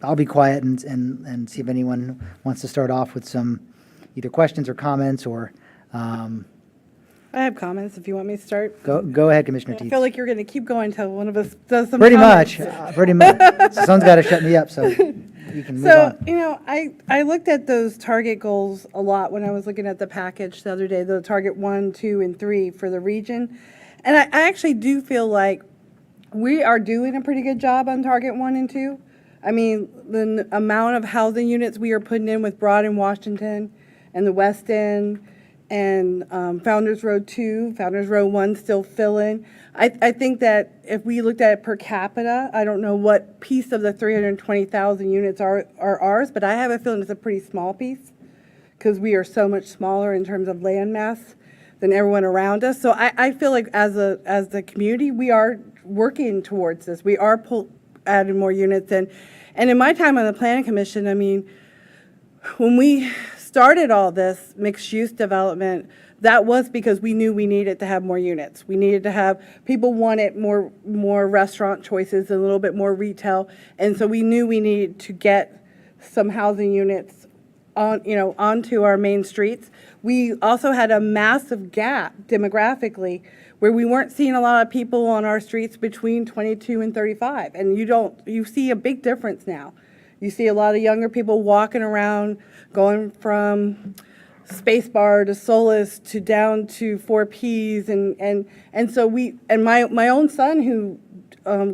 I'll be quiet and see if anyone wants to start off with some either questions or comments or. I have comments if you want me to start. Go ahead, Commissioner I Teets. feel like you're going to keep going until one of us does some Pretty comments. much. So someone's got to shut me up, so you can move on. I looked at those target goals a lot when I was looking at the package the other day, the target 1, 2, and 3 for the region. And I actually do feel like we are doing a pretty good job on target 1 and 2. I mean, the amount of housing units we are putting in with Broad and Washington and the West End and Founders Road 2, Founders Road 1 still filling. I think that if we looked at it per capita, I don't know what piece of the 320,000 units are ours, but I have a feeling it's a pretty small piece because we are so much smaller in terms of land mass than everyone around us. So I feel like as the community, we are working towards this. We are adding more units. And in my time on the Planning Commission, I mean, when we started all this mixed-use development, that was because we knew we needed to have more units. We needed to have, people wanted more restaurant choices and a little bit more retail, and so we knew we needed to get some housing units onto our main streets. We also had a massive gap demographically where we weren't seeing a lot of people on our streets between 22 and 35, and you see a big difference now. You see a lot of younger people walking around, going from Space Bar to Solus to down to 4Ps, and so my own son who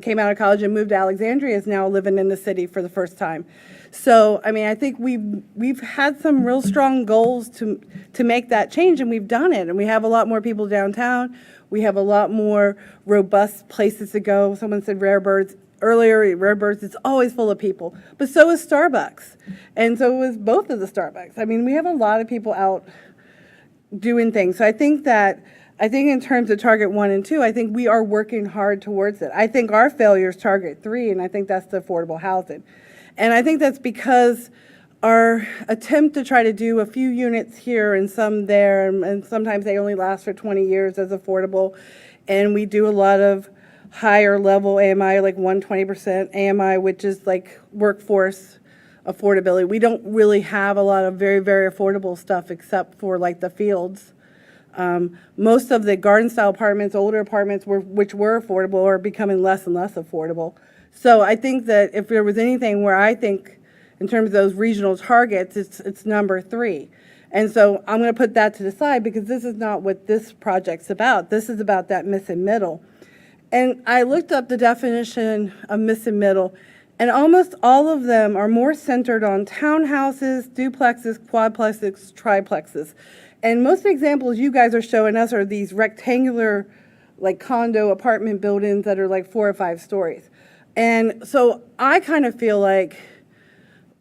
came out of college and moved to Alexandria is now living in the city for the first time. So I mean, I think we've had some real strong goals to make that change, and we've done it, and we have a lot more people downtown. We have a lot more robust places to go. Someone said Rare Birds. earlier, Redbirds, it's always full of people. But so is Starbucks. And so is both of the Starbucks. I mean, we have a lot of people out doing things. So I think in terms of target 1 and 2, I think we are working hard towards it. I think our failure is target 3, and I think that's the affordable housing. And I think that's because our attempt to try to do a few units here and some there, and sometimes they only last for 20 years as affordable, and we do a lot of higher level AMI, like 120% AMI, which is like workforce affordability. We don't really have a lot of very, very affordable stuff except for like the Fields. Most of the garden style apartments, older apartments, which were affordable, are becoming less and less affordable. So I think that if there was anything where I think in terms of those regional targets, it's number 3. And so I'm going to put that to the side because this is not what this project's about. This is about that missing middle. And I looked up the definition of missing middle, and almost all of them are more centered on townhouses, duplexes, quadplexes, triplexes. And most of the examples you guys are showing us are these rectangular, like condo apartment buildings that are like 4 or 5 stories. And so I kind of feel like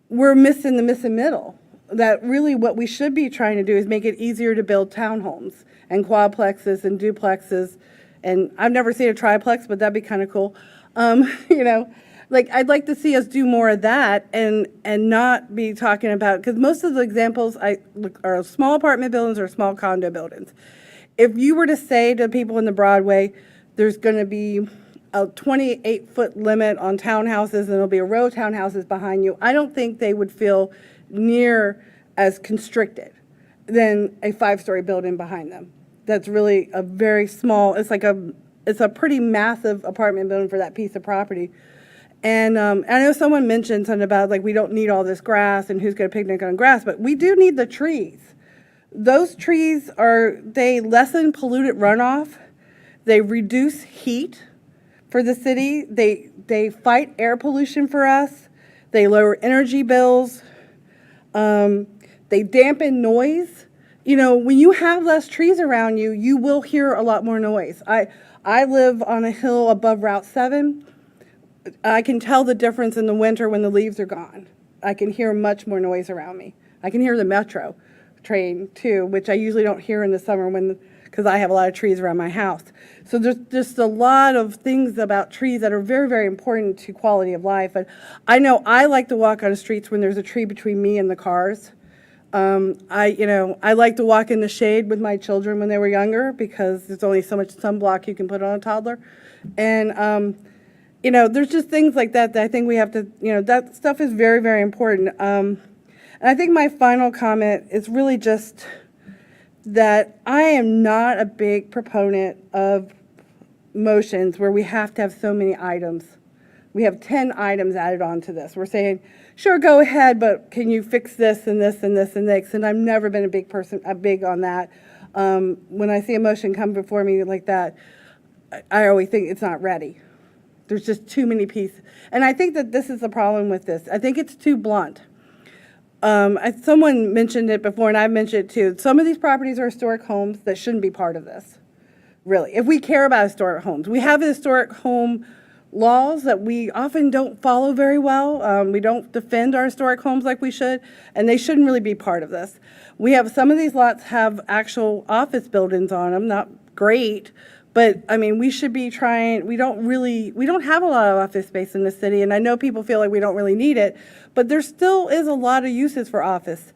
we're missing the missing middle. That really what we should be trying to do is make it easier to build townhomes and quadplexes and duplexes. And I've never seen a triplex, but that'd be kind of cool. You know, like I'd like to see us do more of that and not be talking about, because most of the examples are small apartment buildings or small condo buildings. If you were to say to people in the Broadway, there's going to be a 28-foot limit on townhouses and there'll be a row of townhouses behind you, I don't think they would feel near as constricted than a 5-story building behind them. That's really a very small, it's a pretty massive apartment building for that piece of property. And I know someone mentioned something about like we don't need all this grass and who's going to picnic on grass, but we do need the trees. Those trees they lessen polluted runoff, they reduce heat for the city, they fight air pollution for us, they lower energy bills, they dampen noise. You know, when you have less trees around you, you will hear a lot more noise. I live on a hill above Route 7. I can tell the difference in the winter when the leaves are gone. I can hear much more noise around me. I can hear the metro train too, which I usually don't hear in the summer because I have a lot of trees around my house. So there's just a lot of things about trees that are very, very important to quality of life. And I know I like to walk on the streets when there's a tree between me and the cars. I like to walk in the shade with my children when they were younger because there's only so much sunblock you can put on a toddler. And, there's just things like that I think we have to, that stuff is very, very important. And I think my final comment is really just that I am not a big proponent of motions where we have to have so many items. We have 10 items added on to this. We're saying, sure, go ahead, but can you fix this and this and this and this? And I've never been a big on that. When I see a motion come before me like that, I always think it's not ready. There's just too many pieces. And I think that this is the problem with this. I think it's too blunt. Someone mentioned it before, and I've mentioned it too. Some of these properties are historic homes that shouldn't be part of this, really. If we care about historic homes, we have historic home laws that we often don't follow very well. We don't defend our historic homes like we should, and they shouldn't really be part of this. We have some of these lots have actual office buildings on them, not great, but I mean, we should be trying, we don't have a lot of office space in the city, and I know people feel like we don't really need it, but there still is a lot of uses for office.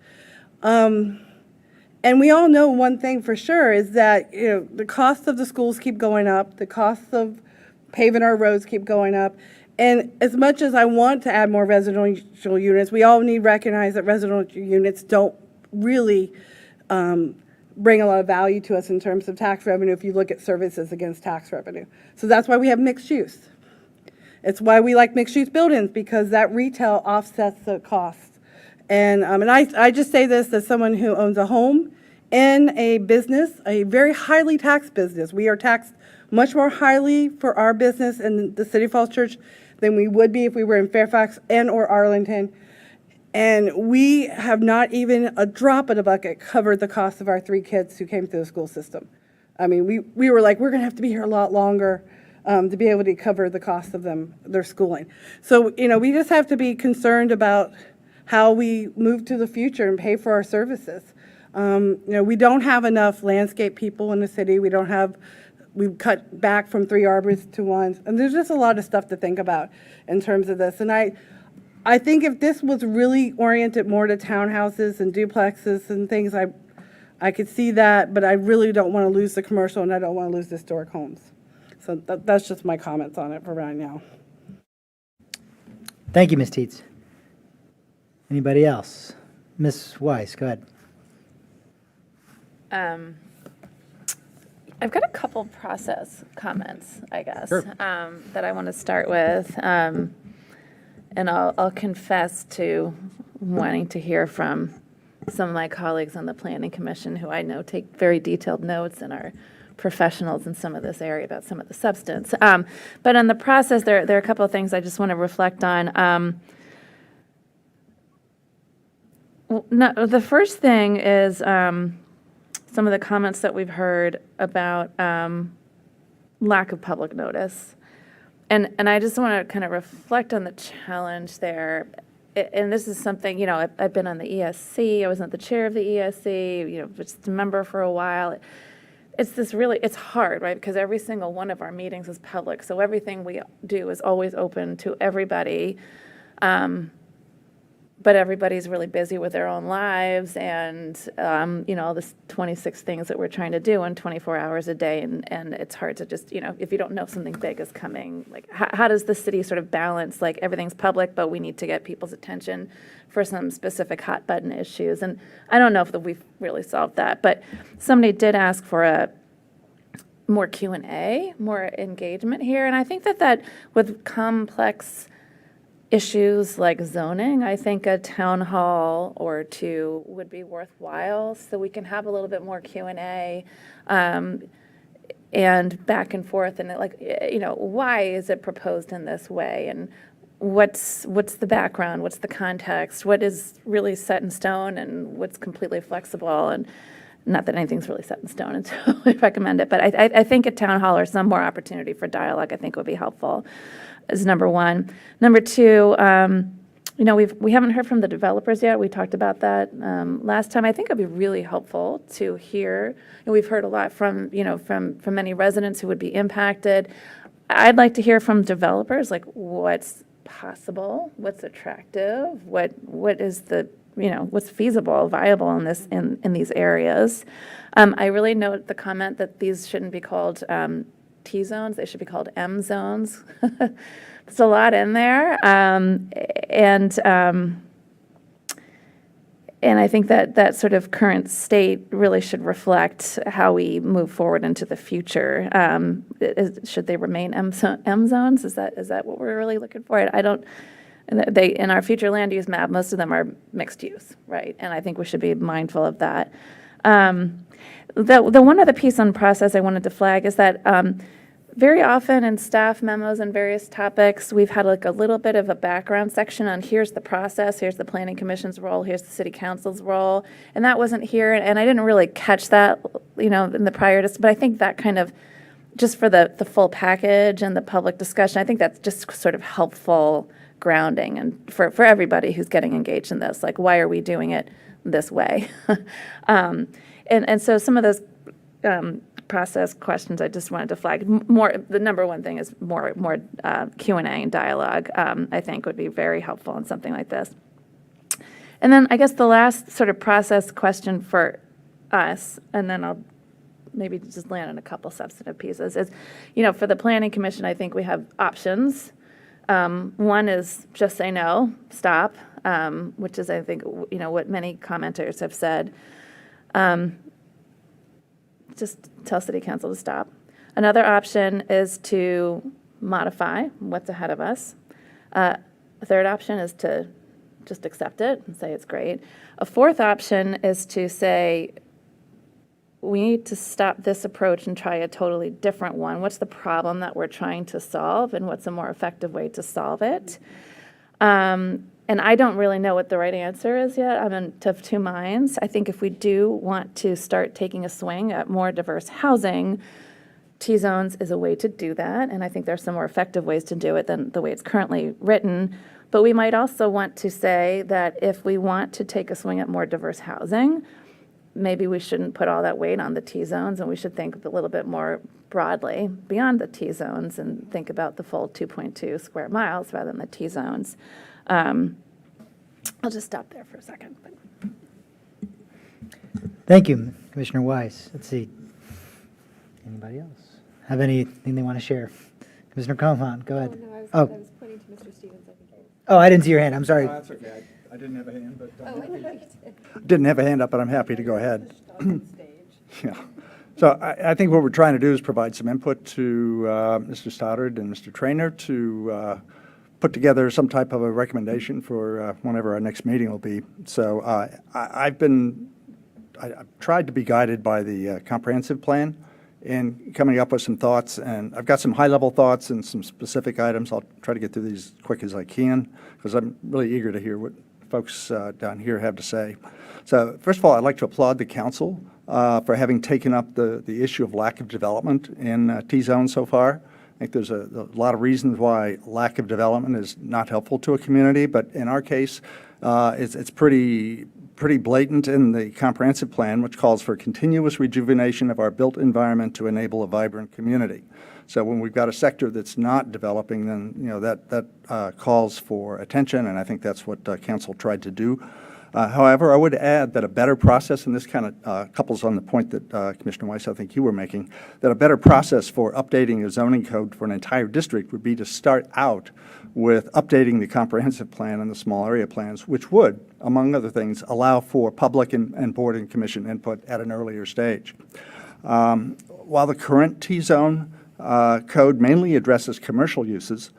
And we all know one thing for sure is that the costs of the schools keep going up, the costs of paving our roads keep going up, and as much as I want to add more residential units, we all need to recognize that residential units don't really bring a lot of value to us in terms of tax revenue if you look at services against tax revenue. So that's why we have mixed use. It's why we like mixed use buildings, because that retail offsets the costs. And I just say this as someone who owns a home and a business, a very highly taxed business. We are taxed much more highly for our business in the City of Falls Church than we would be if we were in Fairfax and or Arlington. And we have not even a drop in the bucket covered the cost of our 3 kids who came through the school system. I mean, we were like, we're going to have to be here a lot longer. to be able to cover the cost of their schooling. So, we just have to be concerned about how we move to the future and pay for our services. We don't have enough landscape people in the city. We've cut back from 3 arborists to 1. And there's just a lot of stuff to think about in terms of this. And I think if this was really oriented more to townhouses and duplexes and things, I could see that, but I really don't want to lose the commercial and I don't want to lose the historic homes. So that's just my comments on it for right now. Thank you, Ms. Teets. Anybody else? Ms. Weiss, go ahead. I've got a couple process comments, I guess, Sure. that I want to start with. And I'll confess to wanting to hear from some of my colleagues on the Planning Commission who I know take very detailed notes and are professionals in some of this area about some of the substance. But in the process, there are a couple of things I just want to reflect on. The first thing is some of the comments that we've heard about lack of public notice. And I just want to kind of reflect on the challenge there. And this is something, I've been on the ESC. I was not the chair of the ESC, just a member for a while. It's hard, right? Because every single one of our meetings is public. So everything we do is always open to everybody. But everybody's really busy with their own lives and, all this 26 things that we're trying to do in 24 hours a day. And it's hard to just, if you don't know something big is coming, like how does the city sort of balance, like everything's public, but we need to get people's attention for some specific hot button issues. And I don't know if we've really solved that, but somebody did ask for a more Q&A, more engagement here. And I think that with complex issues like zoning, I think a town hall or two would be worthwhile so we can have a little bit more Q&A and back and forth and why is it proposed in this way and what's the background, what's the context, what is really set in stone and what's completely flexible. And not that anything's really set in stone until we recommend it, but I think a town hall or some more opportunity for dialogue I think would be helpful. Is number one. Number two, we haven't heard from the developers yet. We talked about that last time. I think it'd be really helpful to hear, and we've heard a lot from many residents who would be impacted. I'd like to hear from developers, like what's possible, what's attractive, what is the, what's feasible, viable in these areas. I really note the comment that these shouldn't be called T zones, they should be called M zones. There's a lot in there. And I think that sort of current state really should reflect how we move forward into the future. Should they remain M zones? Is that what we're really looking for? In our future land use map, most of them are mixed use, right? And I think we should be mindful of that. The one other piece on process I wanted to flag is that very often in staff memos and various topics, we've had like a little bit of a background section on here's the process, here's the Planning Commission's role, here's the City Council's role, and that wasn't here, and I didn't really catch that, in the prior, but I think that kind of, just for the full package and the public discussion, I think that's just sort of helpful grounding and for everybody who's getting engaged in this, like why are we doing it this way? And so some of those process questions I just wanted to flag. The number one thing is more Q&A and dialogue, I think would be very helpful in something like this. And then I guess the last sort of process question for us, and then I'll maybe just land on a couple substantive pieces, is, for the Planning Commission, I think we have options. One is just say no, stop, which is, I think, what many commenters have said. Just tell City Council to stop. Another option is to modify what's ahead of us. A third option is to just accept it and say it's great. A fourth option is to say, we need to stop this approach and try a totally different one. What's the problem that we're trying to solve, and what's a more effective way to solve it? And I don't really know what the right answer is yet. I'm of two minds. I think if we do want to start taking a swing at more diverse housing, T-zones is a way to do that, and I think there's some more effective ways to do it than the way it's currently written. But we might also want to say that if we want to take a swing at more diverse housing, maybe we shouldn't put all that weight on the T-zones, and we should think a little bit more broadly beyond the T-zones and think about the full 2.2 square miles rather than the T-zones. I'll just stop there for a second. Thank you, Commissioner Weiss. Let's see. Anybody else have anything they want to share? Commissioner Cohan, go ahead. I was pointing to Mr. Stevens. I think. Oh, I didn't see your hand. I'm sorry. That's okay. I didn't have a hand, but Oh, didn't have a hand up, but I'm happy to go ahead. Yeah. So I think what we're trying to do is provide some input to Mr. Stoddard and Mr. Trainer to put together some type of a recommendation for whenever our next meeting will be. So I've tried to be guided by the comprehensive plan in coming up with some thoughts, and I've got some high-level thoughts and some specific items. I'll try to get through these as quick as I can because I'm really eager to hear what folks down here have to say. So first of all, I'd like to applaud the council for having taken up the issue of lack of development in T-zone so far. I think there's a lot of reasons why lack of development is not helpful to a community, but in our case, it's pretty blatant in the comprehensive plan, which calls for continuous rejuvenation of our built environment to enable a vibrant community. So when we've got a sector that's not developing, then that calls for attention, and I think that's what council tried to do. However, I would add that a better process, and this kind of couples on the point that Commissioner Weiss, I think you were making, that a better process for updating a zoning code for an entire district would be to start out with updating the comprehensive plan and the small area plans, which would, among other things, allow for public and board and commission input at an earlier stage. While the current T-zone code mainly addresses commercial uses,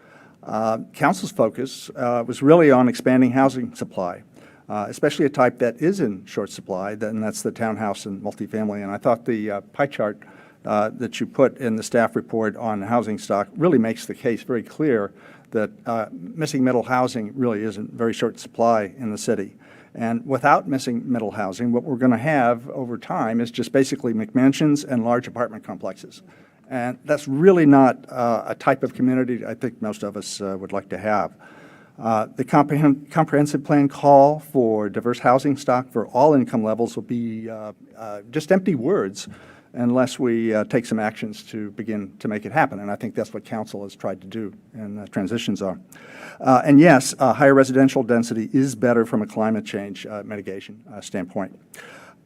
council's focus was really on expanding housing supply. Especially a type that is in short supply, and that's the townhouse and multifamily. And I thought the pie chart that you put in the staff report on housing stock really makes the case very clear that missing middle housing really is in very short supply in the city. And without missing middle housing, what we're going to have over time is just basically McMansions and large apartment complexes. And that's really not a type of community I think most of us would like to have. The comprehensive plan call for diverse housing stock for all income levels will be just empty words unless we take some actions to begin to make it happen. And I think that's what council has tried to do in the transition zone. And yes, higher residential density is better from a climate change mitigation standpoint.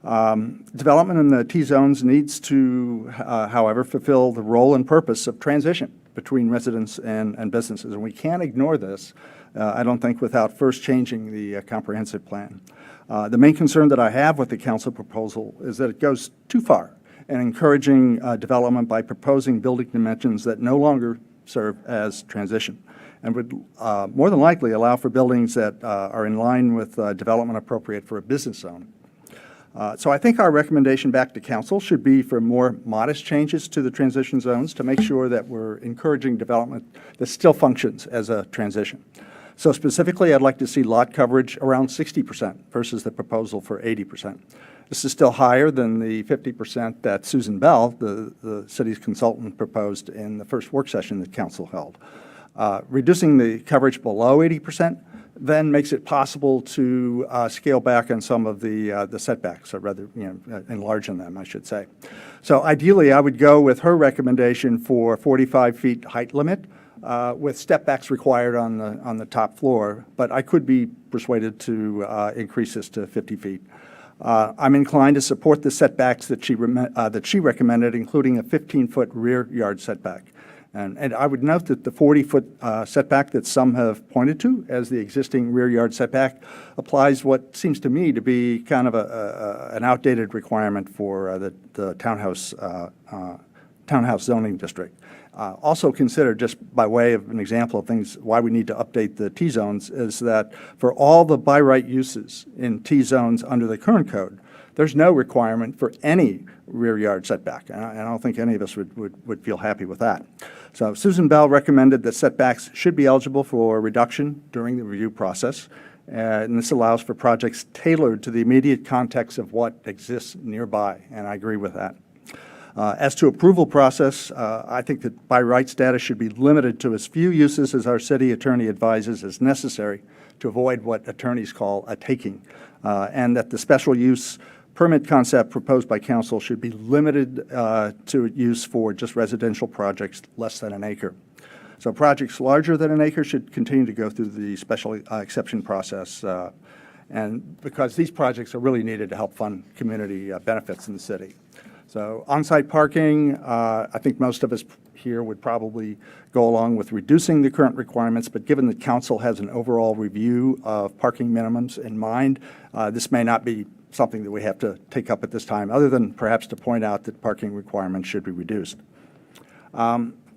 Development in the T-zones needs to, however, fulfill the role and purpose of transition between residents and businesses. And we can't ignore this, I don't think, without first changing the comprehensive plan. The main concern that I have with the council proposal is that it goes too far in encouraging development by proposing building dimensions that no longer serve as transition and would more than likely allow for buildings that are in line with development appropriate for a business zone. So I think our recommendation back to council should be for more modest changes to the transition zones to make sure that we're encouraging development that still functions as a transition. So specifically, I'd like to see lot coverage around 60% versus the proposal for 80%. This is still higher than the 50% that Susan Bell, the city's consultant, proposed in the first work session that council held. Reducing the coverage below 80% then makes it possible to scale back on some of the setbacks, or rather, enlarge them, I should say. So ideally, I would go with her recommendation for 45 feet height limit, with step backs required on the top floor, but I could be persuaded to increase this to 50 feet. I'm inclined to support the setbacks that she recommended, including a 15-foot rear yard setback. And I would note that the 40-foot setback that some have pointed to as the existing rear yard setback applies what seems to me to be kind of an outdated requirement for the townhouse zoning district. Also consider, just by way of an example of things, why we need to update the T-zones is that for all the by right uses in T-zones under the current code, there's no requirement for any rear yard setback. And I don't think any of us would feel happy with that. So Susan Bell recommended that setbacks should be eligible for reduction during the review process. And this allows for projects tailored to the immediate context of what exists nearby. And I agree with that. As to approval process, I think that by right status should be limited to as few uses as our city attorney advises is necessary to avoid what attorneys call a taking, and that the special use permit concept proposed by council should be limited to use for just residential projects less than an acre. So projects larger than an acre should continue to go through the special exception process, and because these projects are really needed to help fund community benefits in the city. So on-site parking, I think most of us here would probably go along with reducing the current requirements, but given that council has an overall review of parking minimums in mind, this may not be something that we have to take up at this time, other than perhaps to point out that parking requirements should be reduced.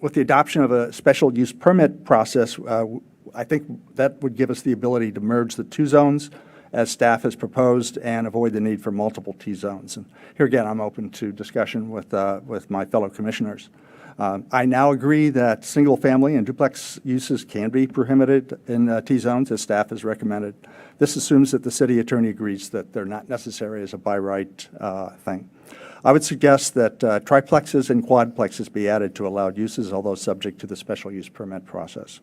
With the adoption of a special use permit process, I think that would give us the ability to merge the two zones as staff has proposed and avoid the need for multiple T-zones. And here again, I'm open to discussion with my fellow commissioners. I now agree that single-family and duplex uses can be prohibited in T-zones, as staff has recommended. This assumes that the city attorney agrees that they're not necessary as a by right thing. I would suggest that triplexes and quadplexes be added to allowed uses, although subject to the special use permit process.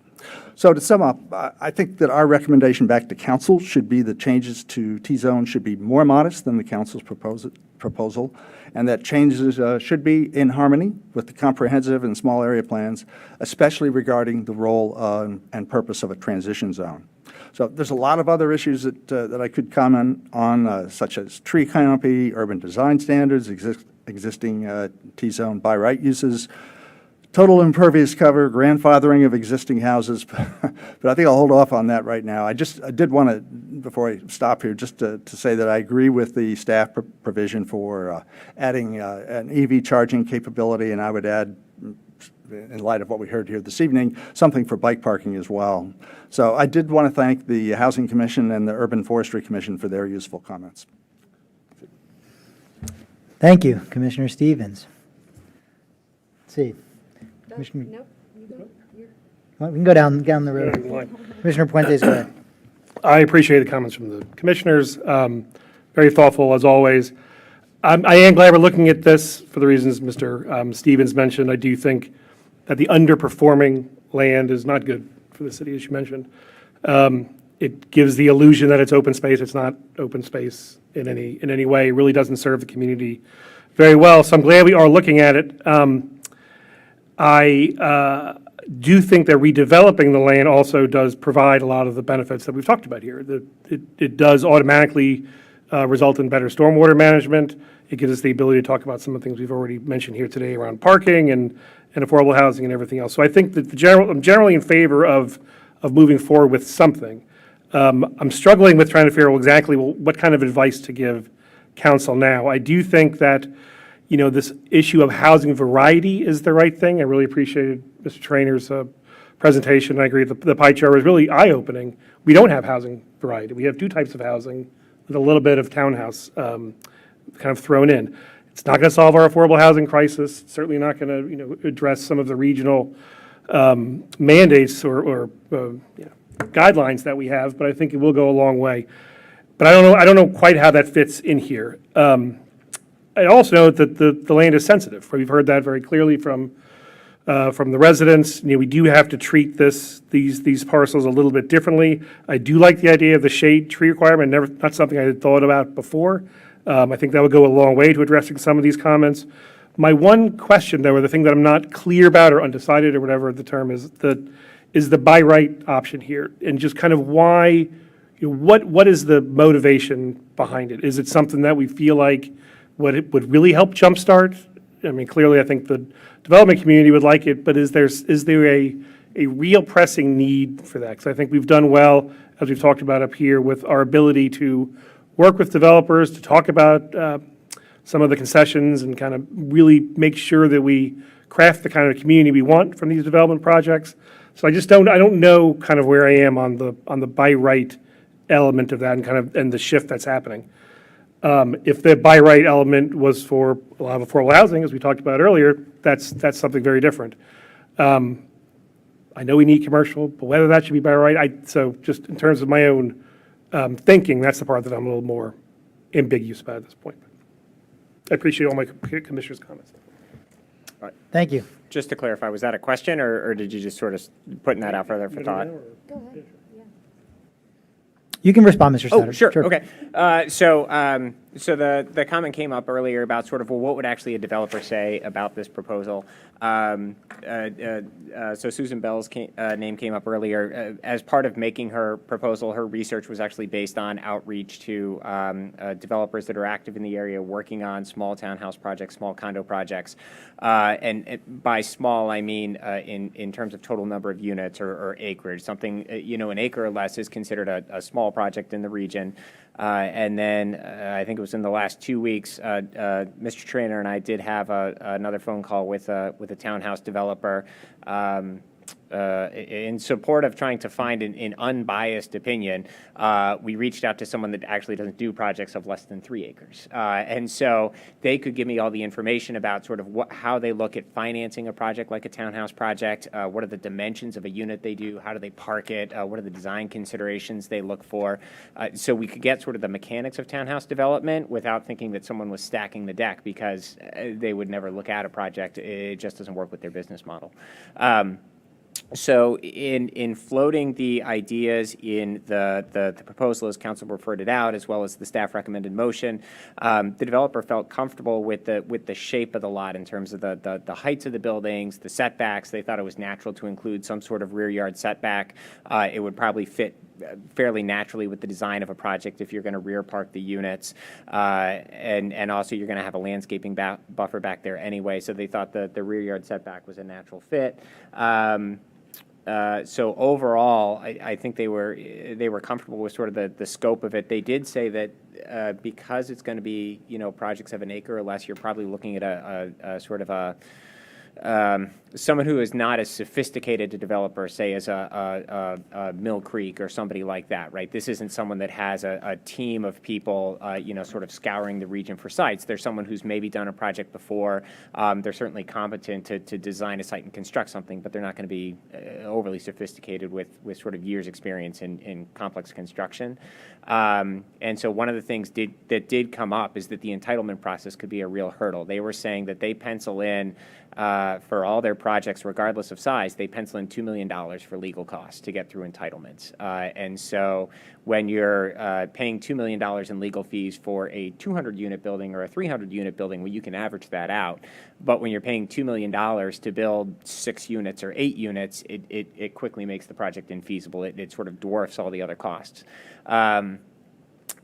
So to sum up, I think that our recommendation back to council should be that changes to T-zone should be more modest than the council's proposal, and that changes should be in harmony with the comprehensive and small area plans, especially regarding the role and purpose of a transition zone. So there's a lot of other issues that I could comment on, such as tree canopy, urban design standards, existing T-zone by right uses, total impervious cover, grandfathering of existing houses, but I think I'll hold off on that right now. I did want to, before I stop here, just to say that I agree with the staff provision for adding an EV charging capability, and I would add, in light of what we heard here this evening, something for bike parking as well. So I did want to thank the Housing Commission and the Urban Forestry Commission for their useful comments. Thank you, Commissioner Stevens. Let's see. Commissioner, Nope, you go, you're. well, we can go down the road. Commissioner Puentes, go ahead. I appreciate the comments from the commissioners. Very thoughtful, as always. I am glad we're looking at this for the reasons Mr. Stevens mentioned. I do think that the underperforming land is not good for the city, as you mentioned. It gives the illusion that it's open space. It's not open space in any way. It really doesn't serve the community very well. So I'm glad we are looking at it. I do think that redeveloping the land also does provide a lot of the benefits that we've talked about here. It does automatically result in better stormwater management. It gives us the ability to talk about some of the things we've already mentioned here today around parking and affordable housing and everything else. So I think that I'm generally in favor of moving forward with something. I'm struggling with trying to figure out exactly what kind of advice to give council now. I do think that, this issue of housing variety is the right thing. I really appreciated Mr. Trainer's presentation. I agree the pie chart was really eye-opening. We don't have housing variety. We have two types of housing with a little bit of townhouse kind of thrown in. It's not going to solve our affordable housing crisis. It's certainly not going to address some of the regional mandates or guidelines that we have, but I think it will go a long way. But I don't know quite how that fits in here. I also know that the land is sensitive. We've heard that very clearly from the residents. We do have to treat these parcels a little bit differently. I do like the idea of the shade tree requirement. Not something I had thought about before. I think that would go a long way to addressing some of these comments. My one question, though, or the thing that I'm not clear about or undecided or whatever the term is the by right option here, and just kind of why. What is the motivation behind it? Is it something that we feel like would really help jumpstart? I mean, clearly, I think the development community would like it, but is there a real pressing need for that? Because I think we've done well, as we've talked about up here, with our ability to work with developers, to talk about some of the concessions and kind of really make sure that we craft the kind of community we want from these development projects. So I don't know kind of where I am on the by right element of that and the shift that's happening. If the by right element was for a lot of affordable housing, as we talked about earlier, that's something very different. I know we need commercial, but whether that should be by right, so just in terms of my own thinking, that's the part that I'm a little more ambiguous about at this point. I appreciate all my commissioners' comments. Thank you. Just to clarify, was that a question, or did you just sort of putting that out further for thought? You can respond, Mr. Oh, Stoddard. sure, okay. So the comment came up earlier about sort of, well, what would actually a developer say about this proposal? So Susan Bell's name came up earlier. As part of making her proposal, her research was actually based on outreach to developers that are active in the area working on small townhouse projects, small condo projects. And by small, I mean in terms of total number of units or acreage. Something, an acre or less is considered a small project in the region. And then I think it was in the last 2 weeks, Mr. Trainer and I did have another phone call with a townhouse developer in support of trying to find an unbiased opinion. We reached out to someone that actually doesn't do projects of less than 3 acres. And so they could give me all the information about sort of how they look at financing a project like a townhouse project, what are the dimensions of a unit they do, how do they park it, what are the design considerations they look for. So we could get sort of the mechanics of townhouse development without thinking that someone was stacking the deck, because they would never look at a project. It just doesn't work with their business model. So in floating the ideas in the proposal as council referred it out, as well as the staff recommended motion, the developer felt comfortable with the shape of the lot in terms of the heights of the buildings, the setbacks. They thought it was natural to include some sort of rear yard setback. It would probably fit fairly naturally with the design of a project if you're going to rear park the units. And also you're going to have a landscaping buffer back there anyway, so they thought the rear yard setback was a natural fit. So overall, I think they were comfortable with sort of the scope of it. They did say that because it's going to be, projects of an acre or less, you're probably looking at a sort of a someone who is not as sophisticated a developer, say, as a Mill Creek or somebody like that, right? This isn't someone that has a team of people, sort of scouring the region for sites. There's someone who's maybe done a project before. They're certainly competent to design a site and construct something, but they're not going to be overly sophisticated with sort of years' experience in complex construction. And so one of the things that did come up is that the entitlement process could be a real hurdle. They were saying that they pencil in, for all their projects, regardless of size, they pencil in $2 million for legal costs to get through entitlements. And so when you're paying $2 million in legal fees for a 200-unit building or a 300-unit building, well, you can average that out. But when you're paying $2 million to build 6 units or 8 units, it quickly makes the project infeasible. It sort of dwarfs all the other costs.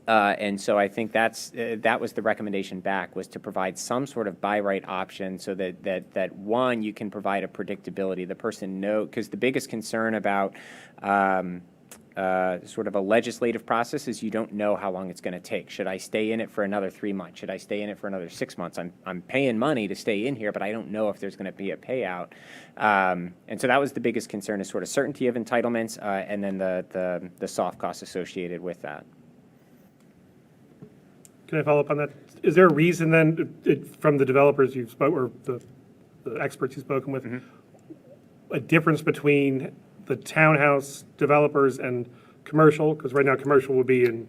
And so I think that was the recommendation back, was to provide some sort of buy right option so that one, you can provide a predictability. The person because the biggest concern about sort of a legislative process is you don't know how long it's going to take. Should I stay in it for another 3 months? Should I stay in it for another 6 months? I'm paying money to stay in here, but I don't know if there's going to be a payout. And so that was the biggest concern, is sort of certainty of entitlements, and then the soft costs associated with that. Can I follow up on that? Is there a reason then, from the developers you've spoken, or the experts you've spoken with, a difference between the townhouse developers and commercial? Because right now, commercial would be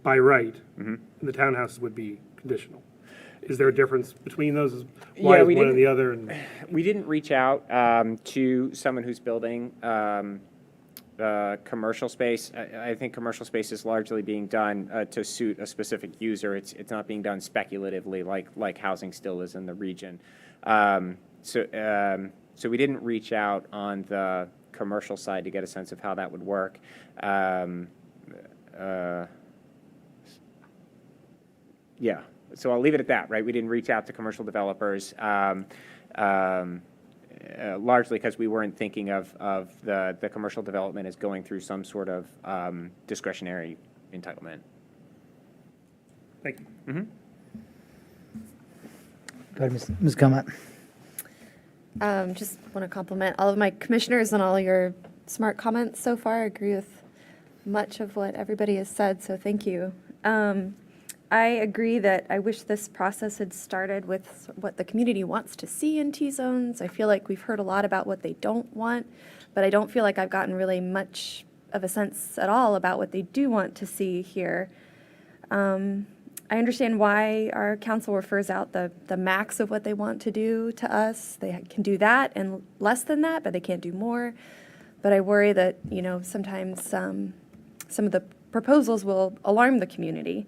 by right, and the townhouses would be conditional. Is there a difference between those? Why is one and the other? And we didn't reach out to someone who's building commercial space. I think commercial space is largely being done to suit a specific user. It's not being done speculatively like housing still is in the region. So we didn't reach out on the commercial side to get a sense of how that would work. Yeah, so I'll leave it at that, right? We didn't reach out to commercial developers. Largely because we weren't thinking of the commercial development as going through some sort of discretionary entitlement. Thank you. Mm-hmm. Go ahead, Ms. Comet. Just want to compliment all of my commissioners on all your smart comments so far. I agree with much of what everybody has said, so thank you. I agree that I wish this process had started with what the community wants to see in T-zones. I feel like we've heard a lot about what they don't want, but I don't feel like I've gotten really much of a sense at all about what they do want to see here. I understand why our council refers out the max of what they want to do to us. They can do that and less than that, but they can't do more. But I worry that, sometimes some of the proposals will alarm the community.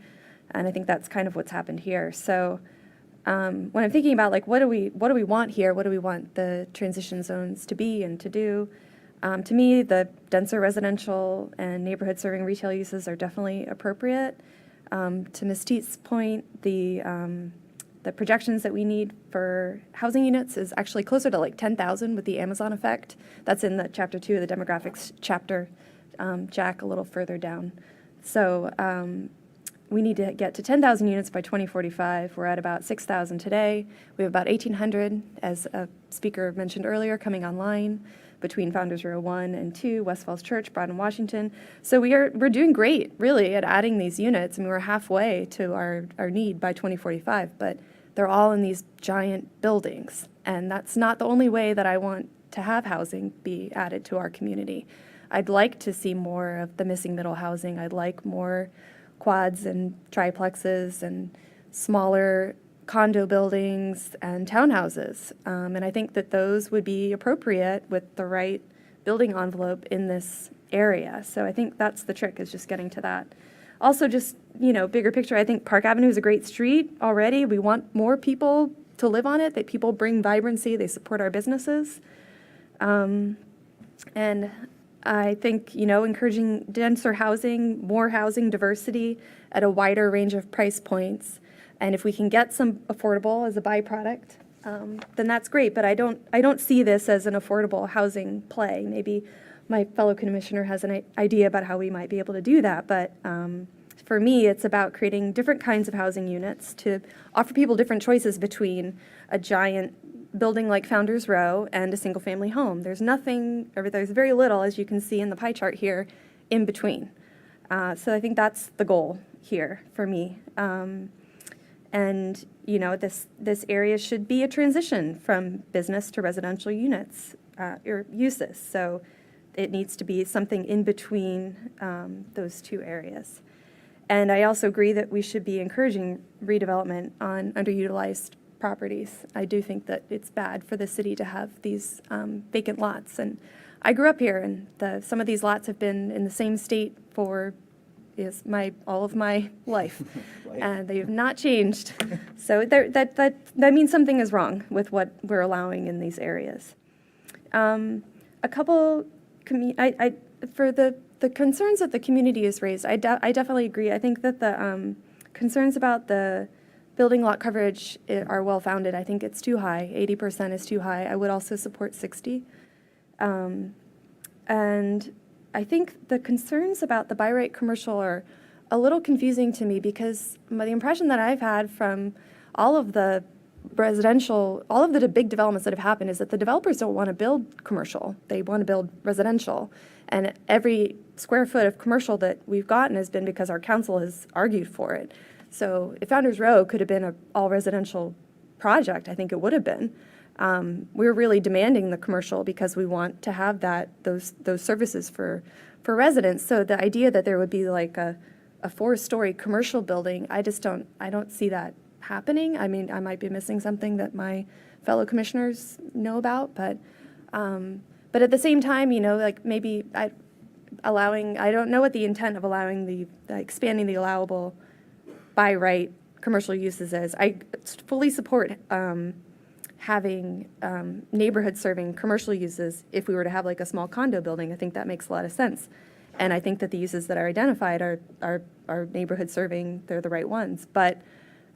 And I think that's kind of what's happened here. So when I'm thinking about like, what do we want here? What do we want the transition zones to be and to do? To me, the denser residential and neighborhood serving retail uses are definitely appropriate. To Ms. Teet's point, the projections that we need for housing units is actually closer to like 10,000 with the Amazon effect. That's in the chapter 2 of the demographics chapter, Jack, a little further down. So we need to get to 10,000 units by 2045. We're at about 6,000 today. We have about 1,800, as a speaker mentioned earlier, coming online between Founders Row 1 and 2, West Falls Church, Broad and Washington. So we're doing great, really, at adding these units. I mean, we're halfway to our need by 2045, but they're all in these giant buildings. And that's not the only way that I want to have housing be added to our community. I'd like to see more of the missing middle housing. I'd like more quads and triplexes and smaller condo buildings and townhouses. And I think that those would be appropriate with the right building envelope in this area. So I think that's the trick, is just getting to that. Also, just, bigger picture, I think Park Avenue is a great street already. We want more people to live on it, that people bring vibrancy, they support our businesses. And I think, encouraging denser housing, more housing diversity at a wider range of price points. And if we can get some affordable as a byproduct, then that's great. But I don't see this as an affordable housing play. Maybe my fellow commissioner has an idea about how we might be able to do that. But for me, it's about creating different kinds of housing units to offer people different choices between a giant building like Founders Row and a single-family home. There's very little, as you can see in the pie chart here, in between. So I think that's the goal here for me. And this area should be a transition from business to residential units or uses. So it needs to be something in between those two areas. And I also agree that we should be encouraging redevelopment on underutilized properties. I do think that it's bad for the city to have these vacant lots. And I grew up here, and some of these lots have been in the same state for all of my life, and they have not changed. So that means something is wrong with what we're allowing in these areas. A couple, for the concerns that the community has raised, I definitely agree. I think that the concerns about the building lot coverage are well-founded. I think it's too high. 80% is too high. I would also support 60. And I think the concerns about the by right commercial are a little confusing to me, because the impression that I've had from all of the big developments that have happened is that the developers don't want to build commercial. They want to build residential. And every square foot of commercial that we've gotten has been because our council has argued for it. So if Founders Row could have been an all-residential project, I think it would have been. We're really demanding the commercial because we want to have those services for residents. So the idea that there would be like a 4-story commercial building, I don't see that happening. I mean, I might be missing something that my fellow commissioners know about, but at the same time, like maybe I don't know what the intent of allowing expanding the allowable by right commercial uses is. I fully support having neighborhood serving commercial uses if we were to have like a small condo building. I think that makes a lot of sense. And I think that the uses that are identified are neighborhood serving, they're the right ones. But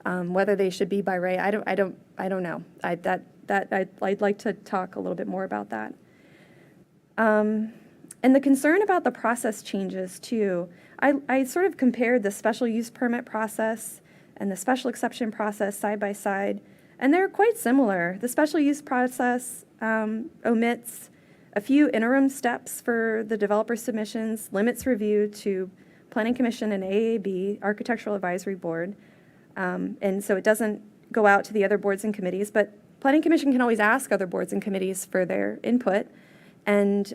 whether they should be by right, I don't know. I'd like to talk a little bit more about that. And the concern about the process changes too, I sort of compared the special use permit process and the special exception process side by side, and they're quite similar. The special use process omits a few interim steps for the developer submissions, limits review to Planning Commission and AAB, Architectural Advisory Board, and so it doesn't go out to the other boards and committees, but Planning Commission can always ask other boards and committees for their input, and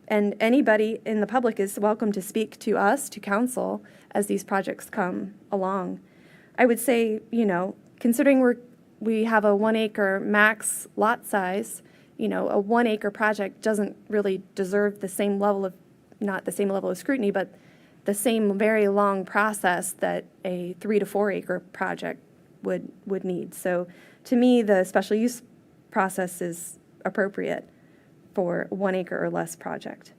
anybody in the public is welcome to speak to us, to council, as these projects come along. I would say, considering we have a 1 acre max lot size, a 1 acre project doesn't really deserve the same level of, not the same level of scrutiny, but the same very long process that a 3 to 4 acre project would need. So to me, the special use process is appropriate for 1 acre or less project.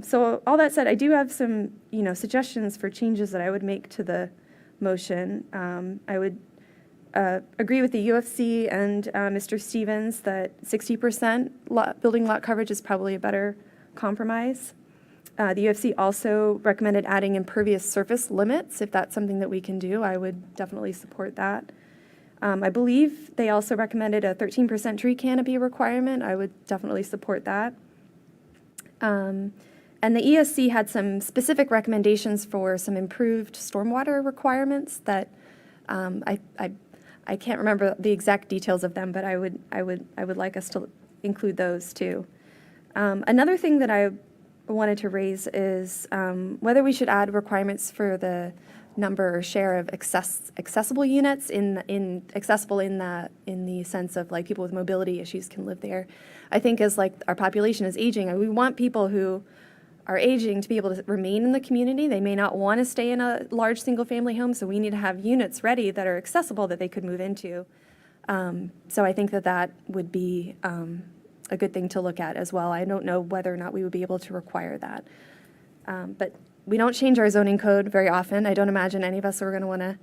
So all that said, I do have some, suggestions for changes that I would make to the motion. I would agree with the UFC and Mr. Stevens that 60% building lot coverage is probably a better compromise. The UFC also recommended adding impervious surface limits. If that's something that we can do, I would definitely support that. I believe they also recommended a 13% tree canopy requirement. I would definitely support that. And the ESC had some specific recommendations for some improved stormwater requirements that I can't remember the exact details of them, but I would like us to include those too. Another thing that I wanted to raise is whether we should add requirements for the number or share of accessible units accessible in the sense of like people with mobility issues can live there. I think as like our population is aging, we want people who are aging to be able to remain in the community. They may not want to stay in a large single-family home, so we need to have units ready that are accessible that they could move into. So I think that would be a good thing to look at as well. I don't know whether or not we would be able to require that. But we don't change our zoning code very often. I don't imagine any of us are going to want to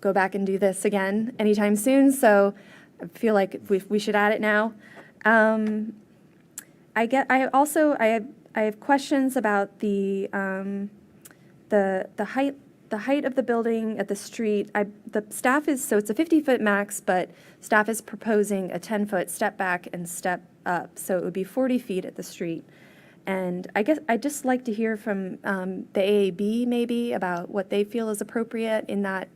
go back and do this again anytime soon, so I feel like we should add it now. I have questions about the height of the building at the street. The staff is, so it's a 50-foot max, but staff is proposing a 10-foot step back and step up, so it would be 40 feet at the street. And I guess I'd just like to hear from the AAB maybe about what they feel is appropriate in that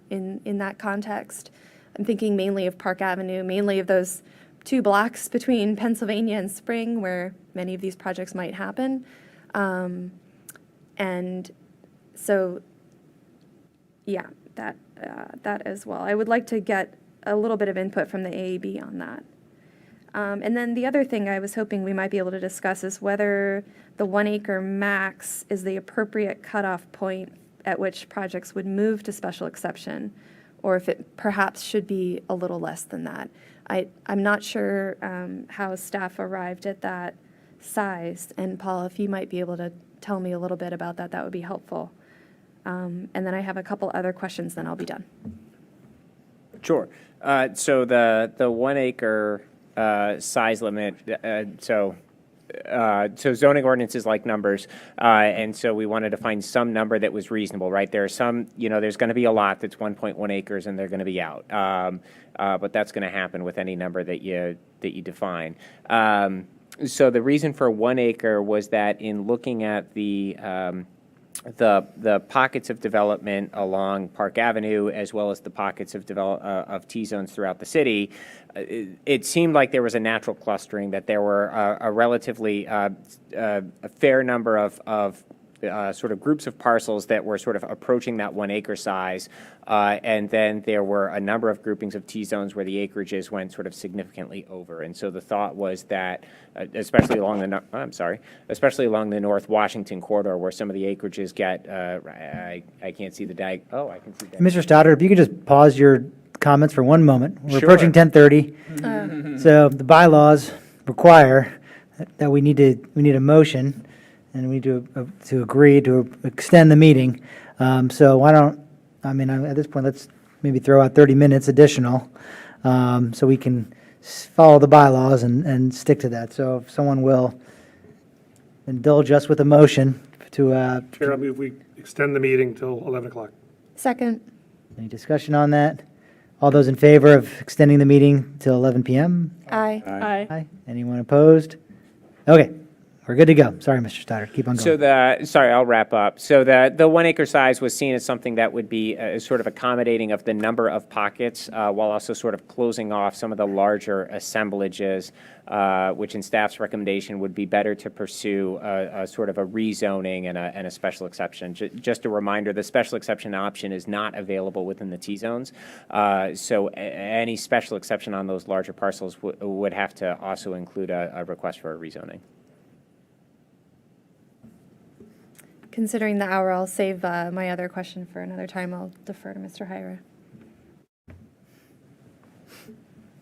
context. I'm thinking mainly of Park Avenue, mainly of those 2 blocks between Pennsylvania and Spring where many of these projects might happen. And so, yeah, that as well. I would like to get a little bit of input from the AAB on that. And then the other thing I was hoping we might be able to discuss is whether the 1 acre max is the appropriate cutoff point at which projects would move to special exception, or if it perhaps should be a little less than that. I'm not sure how staff arrived at that size, and Paul, if you might be able to tell me a little bit about that, that would be helpful. And then I have a couple other questions, then I'll be done. Sure. So the 1 acre size limit, so zoning ordinances like numbers, and so we wanted to find some number that was reasonable, right? There are some, there's going to be a lot that's 1.1 acres and they're going to be out, but that's going to happen with any number that you define. So the reason for 1 acre was that in looking at the pockets of development along Park Avenue, as well as the pockets of T-zones throughout the city, it seemed like there was a natural clustering, that there were a relatively a fair number of sort of groups of parcels that were sort of approaching that 1 acre size, and then there were a number of groupings of T-zones where the acreages went sort of significantly over. And so the thought was that, especially along the North Washington corridor, where some of the acreages get, I can't see the I can see that. Mr. Stoddard, if you could just pause your comments for one moment. We're Sure. approaching 10:30, so the bylaws require that we need a motion, and we need to agree to extend the meeting. So why don't, at this point, let's maybe throw out 30 minutes additional, so we can follow the bylaws and stick to that. So if someone will indulge us with a motion to, Chair, I move we extend the meeting till 11 o'clock. Second. any discussion on that? All those in favor of extending the meeting till 11 p.m.? Aye. Aye. Anyone opposed? Okay, We're good to go. Sorry, Mr. Stoddard. Keep on going. So sorry, I'll wrap up. So the 1 acre size was seen as something that would be sort of accommodating of the number of pockets, while also sort of closing off some of the larger assemblages, which in staff's recommendation would be better to pursue a sort of a rezoning and a special exception. Just a reminder, the special exception option is not available within the T-zones. So any special exception on those larger parcels would have to also include a request for a rezoning. Considering the hour, I'll save my other question for another time. I'll defer to Mr. Hyra.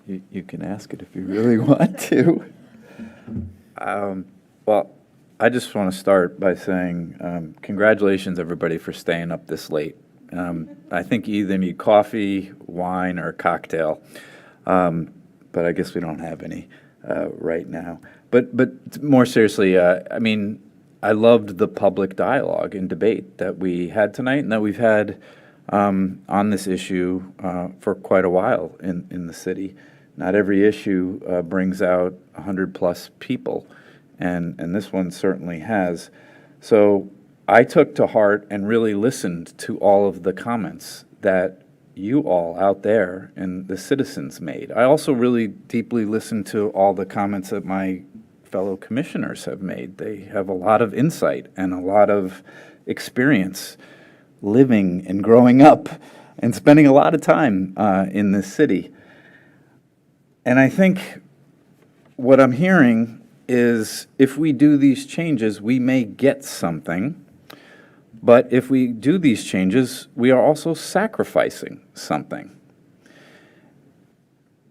You can ask it if you really want to. Well, I just want to start by saying congratulations, everybody, for staying up this late. I think you either need coffee, wine, or a cocktail, but I guess we don't have any right now. But more seriously, I mean, I loved the public dialogue and debate that we had tonight and that we've had on this issue for quite a while in the city. Not every issue brings out 100+ people, and this one certainly has. So I took to heart and really listened to all of the comments that you all out there and the citizens made. I also really deeply listened to all the comments that my fellow commissioners have made. They have a lot of insight and a lot of experience living and growing up and spending a lot of time in this city. And I think what I'm hearing is if we do these changes, we may get something, but if we do these changes, we are also sacrificing something.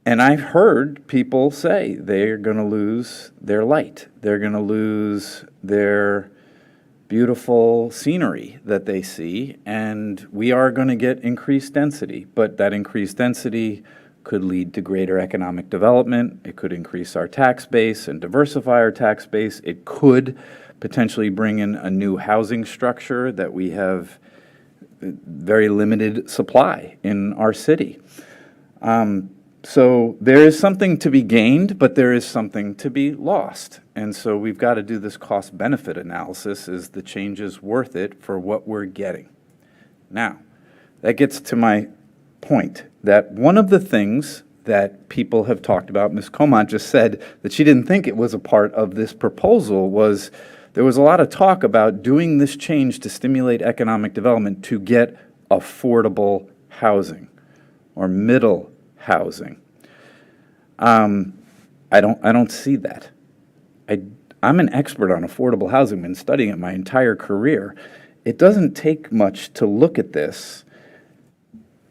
And I've heard people say they're going to lose their light. They're going to lose their beautiful scenery that they see, and we are going to get increased density. But that increased density could lead to greater economic development. It could increase our tax base and diversify our tax base. It could potentially bring in a new housing structure that we have very limited supply in our city. So there is something to be gained, but there is something to be lost. And so we've got to do this cost-benefit analysis. Is the changes worth it for what we're getting? Now, that gets to my point, that one of the things that people have talked about, Ms. Comont just said that she didn't think it was a part of this proposal, was there was a lot of talk about doing this change to stimulate economic development to get affordable housing or middle housing. I don't see that. I'm an expert on affordable housing, been studying it my entire career. It doesn't take much to look at this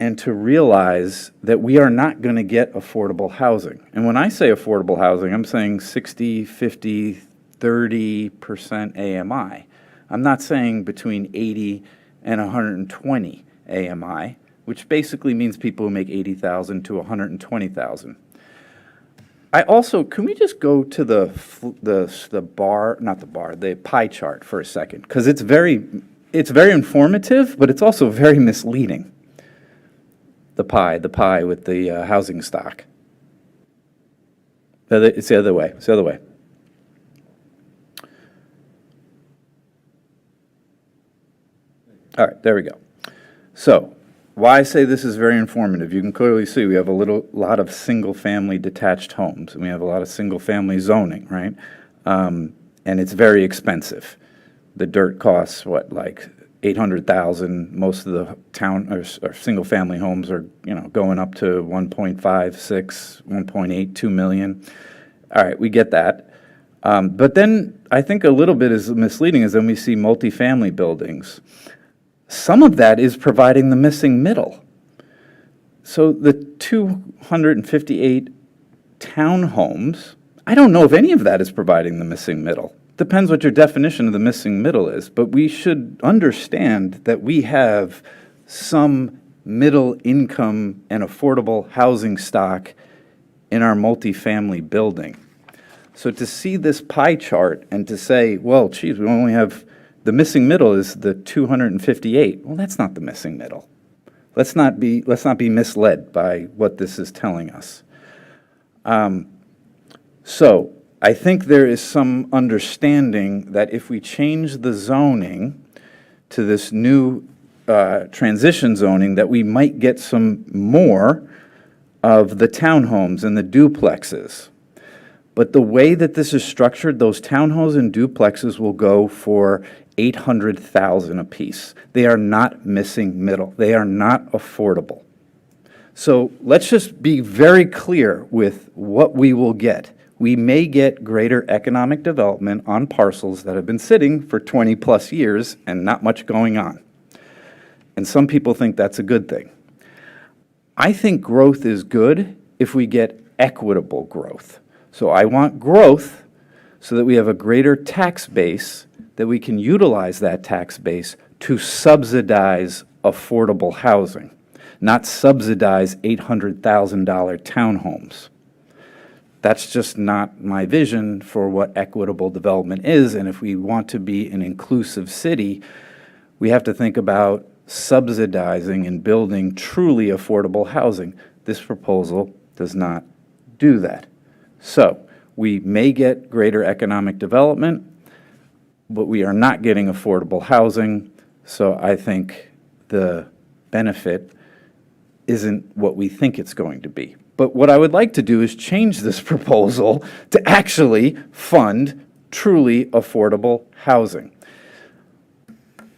and to realize that we are not going to get affordable housing. And when I say affordable housing, I'm saying 60, 50, 30% AMI. I'm not saying between 80 and 120 AMI, which basically means people who make 80,000 to 120,000. I also, can we just go to the pie chart for a second? Because it's very informative, but it's also very misleading. The pie with the housing stock. It's the other way. It's the other way. All right, there we go. So, why I say this is very informative, you can clearly see we have a lot of single-family detached homes, and we have a lot of single-family zoning, right? And it's very expensive. The dirt costs, what, like $800,000. Most of the town or single-family homes are, going up to 1.5, 6, 1.8, $2 million. All right, we get that. But then I think a little bit is misleading is then we see multifamily buildings. Some of that is providing the missing middle. So the 258 townhomes, I don't know if any of that is providing the missing middle. Depends what your definition of the missing middle is, but we should understand that we have some middle income and affordable housing stock in our multifamily building. So to see this pie chart and to say, well, geez, we only have the missing middle is the 258. Well, that's not the missing middle. Let's not be misled by what this is telling us. So I think there is some understanding that if we change the zoning to this new transition zoning, that we might get some more of the townhomes and the duplexes. But the way that this is structured, those townhomes and duplexes will go for $800,000 apiece. They are not missing middle. They are not affordable. So let's just be very clear with what we will get. We may get greater economic development on parcels that have been sitting for 20-plus years and not much going on. And some people think that's a good thing. I think growth is good if we get equitable growth. So I want growth so that we have a greater tax base, that we can utilize that tax base to subsidize affordable housing, not subsidize $800,000 townhomes. That's just not my vision for what equitable development is, and if we want to be an inclusive city, we have to think about subsidizing and building truly affordable housing. This proposal does not do that. So we may get greater economic development, but we are not getting affordable housing, so I think the benefit isn't what we think it's going to be. But what I would like to do is change this proposal to actually fund truly affordable housing.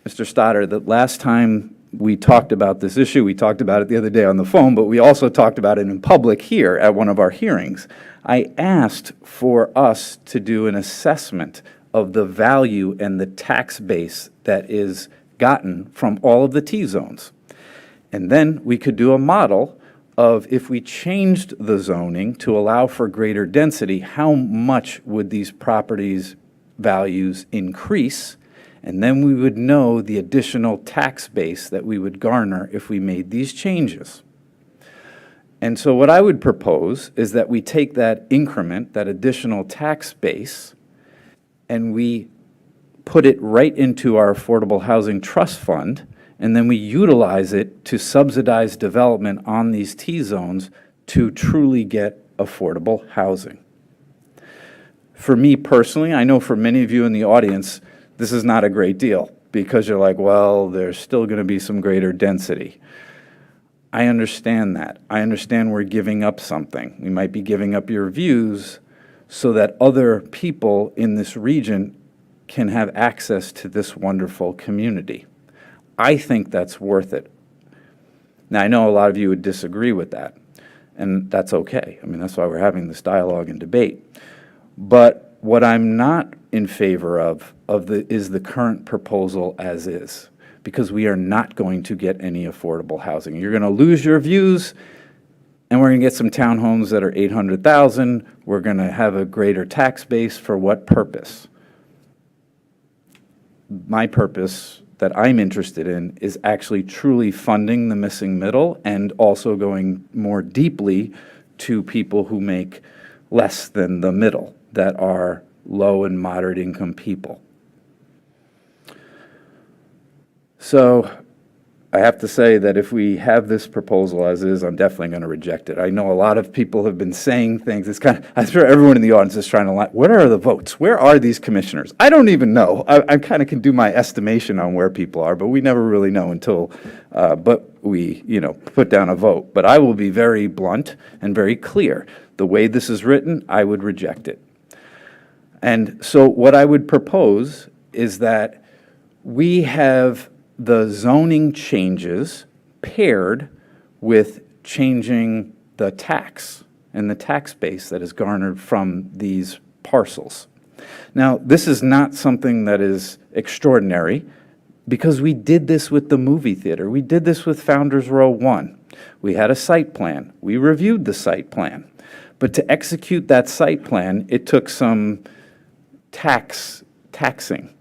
Mr. Stoddard, the last time we talked about this issue, we talked about it the other day on the phone, but we also talked about it in public here at one of our hearings. I asked for us to do an assessment of the value and the tax base that is gotten from all of the T-zones. And then we could do a model of if we changed the zoning to allow for greater density, how much would these properties' values increase? And then we would know the additional tax base that we would garner if we made these changes. And so what I would propose is that we take that increment, that additional tax base, and we put it right into our Affordable Housing Trust Fund, and then we utilize it to subsidize development on these T-zones to truly get affordable housing. For me personally, I know for many of you in the audience, this is not a great deal because you're like, well, there's still going to be some greater density. I understand that. I understand we're giving up something. We might be giving up your views so that other people in this region can have access to this wonderful community. I think that's worth it. Now, I know a lot of you would disagree with that, and that's okay. I mean, that's why we're having this dialogue and debate. But what I'm not in favor of is the current proposal as is, because we are not going to get any affordable housing. You're going to lose your views, and we're going to get some townhomes that are $800,000. We're going to have a greater tax base. For what purpose? My purpose that I'm interested in is actually truly funding the missing middle and also going more deeply to people who make less than the middle, that are low and moderate income people. So I have to say that if we have this proposal as is, I'm definitely going to reject it. I know a lot of people have been saying things. It's kind of, I'm sure everyone in the audience is trying to line, where are the votes? Where are these commissioners? I don't even know. I kind of can do my estimation on where people are, but we never really know until, but we, put down a vote. But I will be very blunt and very clear. The way this is written, I would reject it. And so what I would propose is that we have the zoning changes paired with changing the tax and the tax base that is garnered from these parcels. Now, this is not something that is extraordinary because we did this with the movie theater. We did this with Founders Row 1. We had a site plan. We reviewed the site plan. But to execute that site plan, it took some taxing.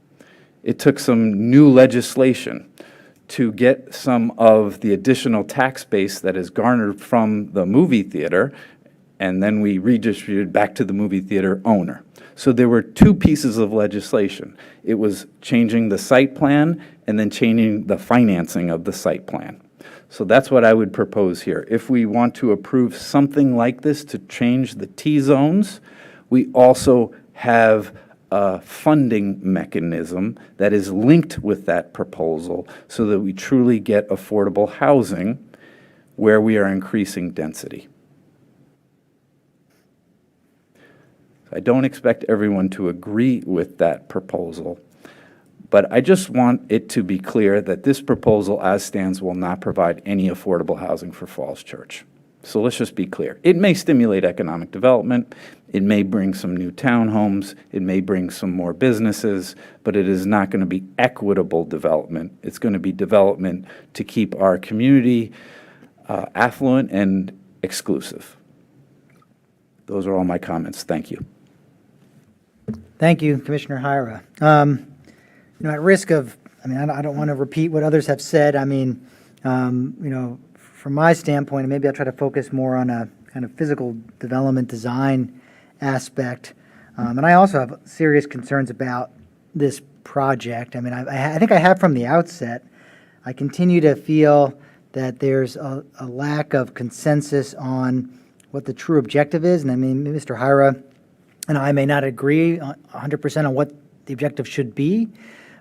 It took some new legislation to get some of the additional tax base that is garnered from the movie theater, and then we redistributed back to the movie theater owner. So there were two pieces of legislation. It was changing the site plan and then changing the financing of the site plan. So that's what I would propose here. If we want to approve something like this to change the T-zones, we also have a funding mechanism that is linked with that proposal so that we truly get affordable housing where we are increasing density. I don't expect everyone to agree with that proposal, but I just want it to be clear that this proposal as stands will not provide any affordable housing for Falls Church. So let's just be clear. It may stimulate economic development, it may bring some new townhomes, it may bring some more businesses, but it is not going to be equitable development. It's going to be development to keep our community affluent and exclusive. Those are all my comments. Thank you. Thank you, Commissioner Hyra. At risk of, I don't want to repeat what others have said. From my standpoint, and maybe I'll try to focus more on a kind of physical development design aspect. And I also have serious concerns about this project. I think I have from the outset. I continue to feel that there's a lack of consensus on what the true objective is. And Mr. Hyra and I may not agree 100% on what the objective should be,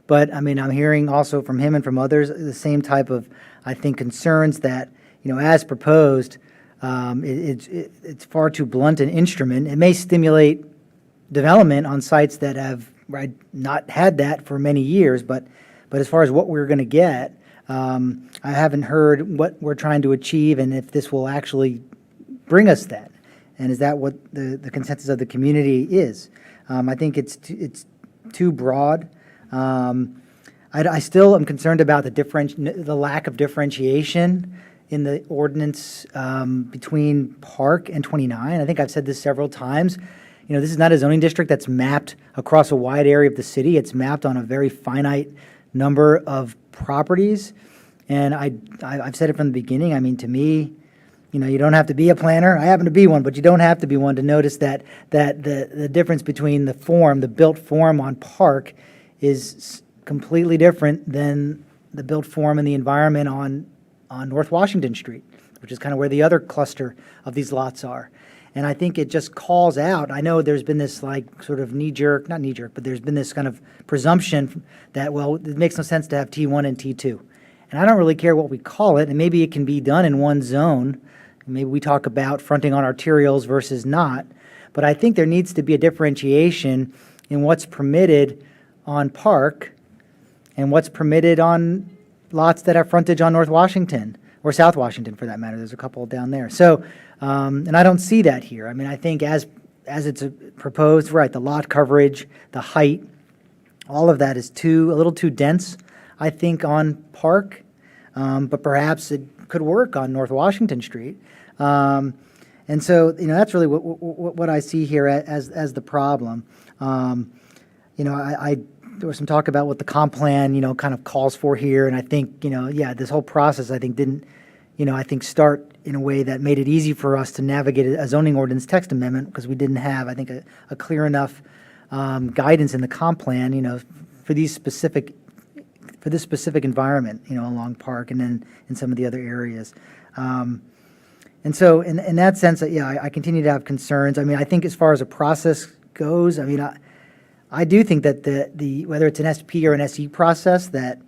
but I'm hearing also from him and from others the same type of, I think, concerns that, as proposed, it's far too blunt an instrument. It may stimulate development on sites that have not had that for many years, but as far as what we're going to get, I haven't heard what we're trying to achieve and if this will actually bring us that. And is that what the consensus of the community is? I think it's too broad. I still am concerned about the lack of differentiation in the ordinance between Park and 29. I think I've said this several times. This is not a zoning district that's mapped across a wide area of the city. It's mapped on a very finite number of properties. And I've said it from the beginning. To me, you don't have to be a planner. I happen to be one, but you don't have to be one to notice that the difference between the built form on Park is completely different than the built form and the environment on North Washington Street, which is kind of where the other cluster of these lots are. And I think it just calls out. I know there's been this sort of not knee-jerk, but there's been this kind of presumption that, well, it makes no sense to have T1 and T2. And I don't really care what we call it, and maybe it can be done in one zone. Maybe we talk about fronting on arterials versus not, but I think there needs to be a differentiation in what's permitted on Park and what's permitted on lots that have frontage on North Washington, or South Washington for that matter. There's a couple down there. So, and I don't see that here. I think as it's proposed, the lot coverage, the height, all of that is a little too dense, I think, on Park, but perhaps it could work on North Washington Street. And so, that's really what I see here as the problem. There was some talk about what the comp plan, kind of calls for here, and I think, this whole process, I think, didn't, start in a way that made it easy for us to navigate a zoning ordinance text amendment because we didn't have, I think, a clear enough guidance in the comp plan, for this specific environment, along Park and then in some of the other areas. And so in that sense, I continue to have concerns. I think as far as a process goes, I do think that the whether it's an SP or an SE process, that,